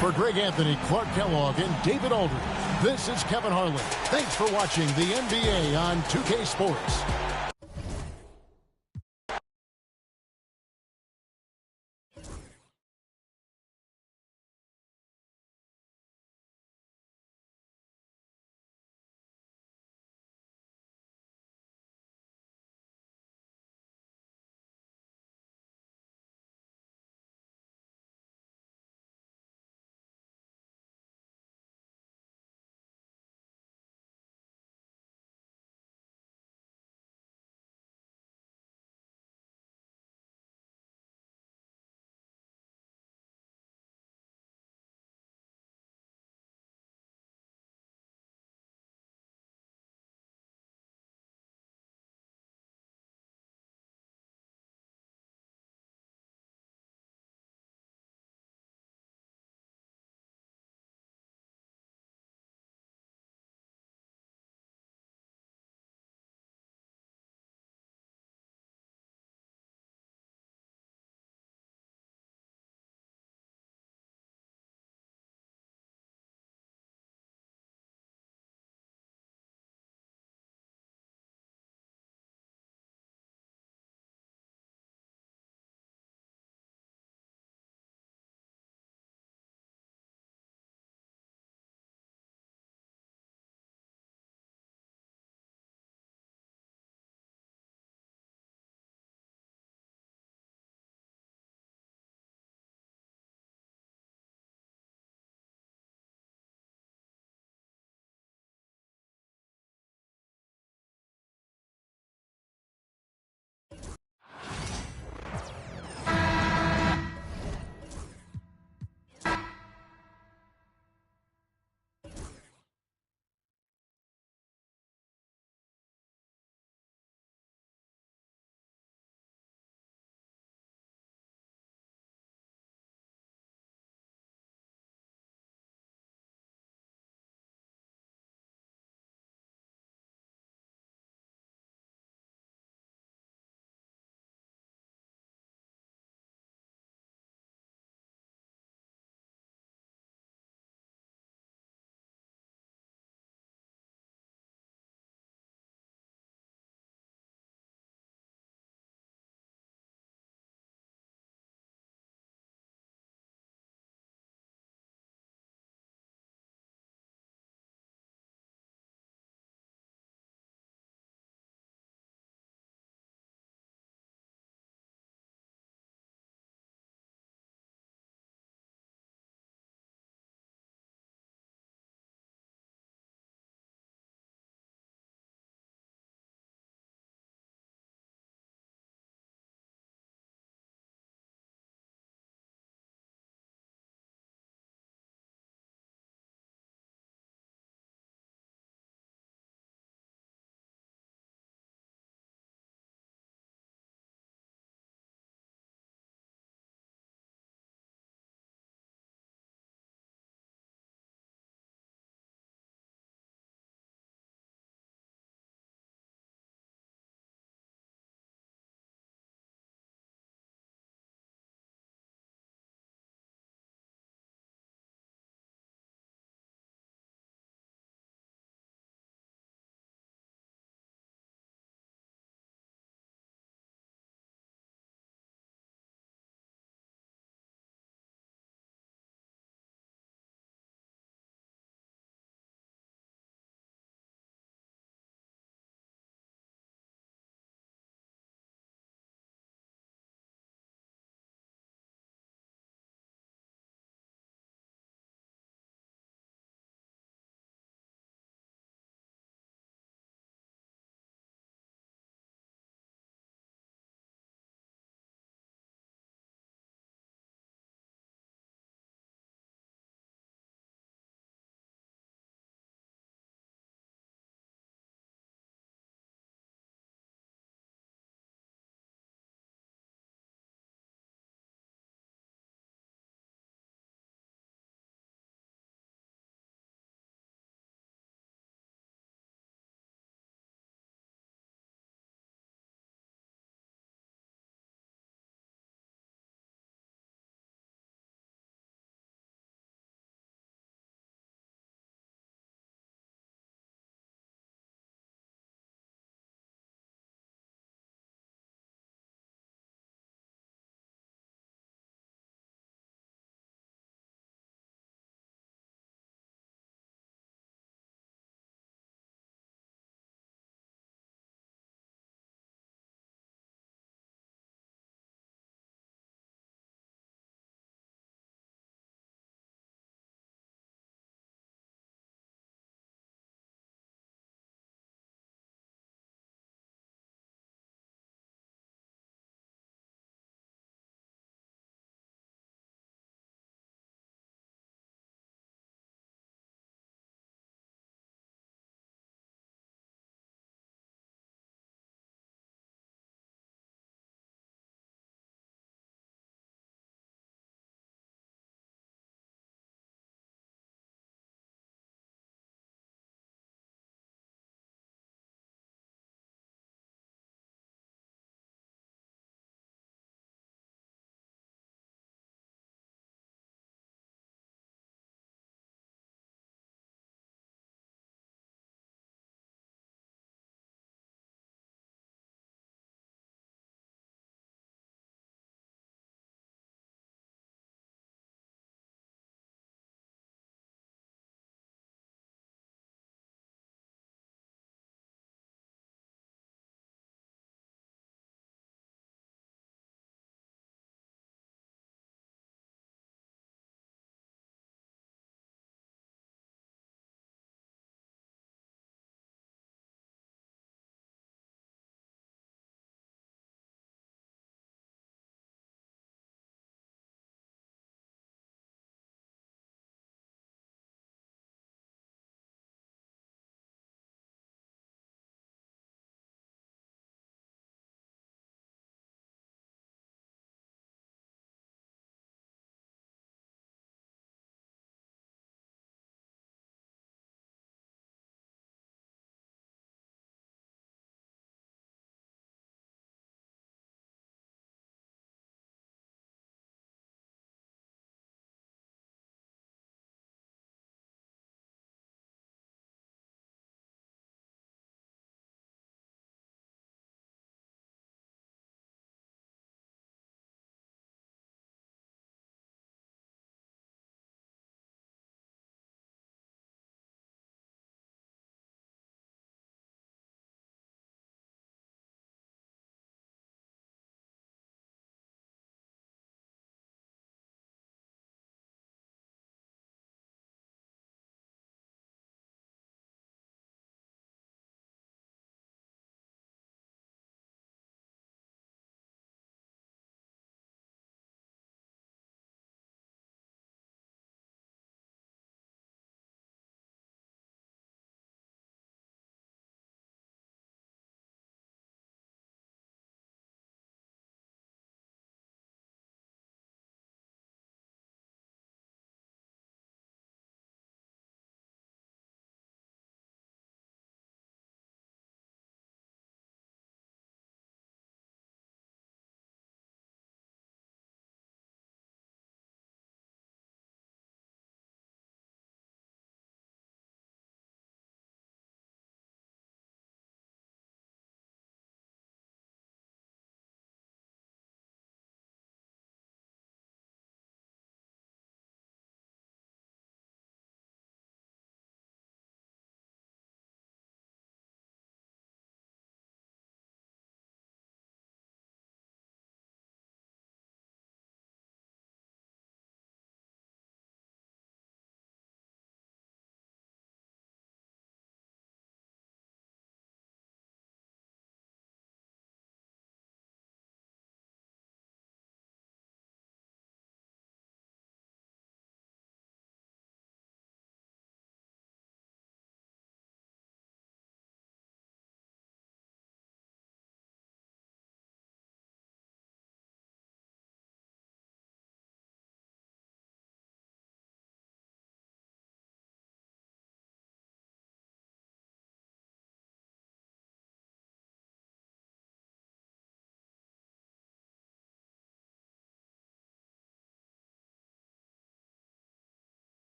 For Greg Anthony, Clark Kellogg, and David Aldridge, this is Kevin Harlan. Thanks for watching the NBA on 2K Sports.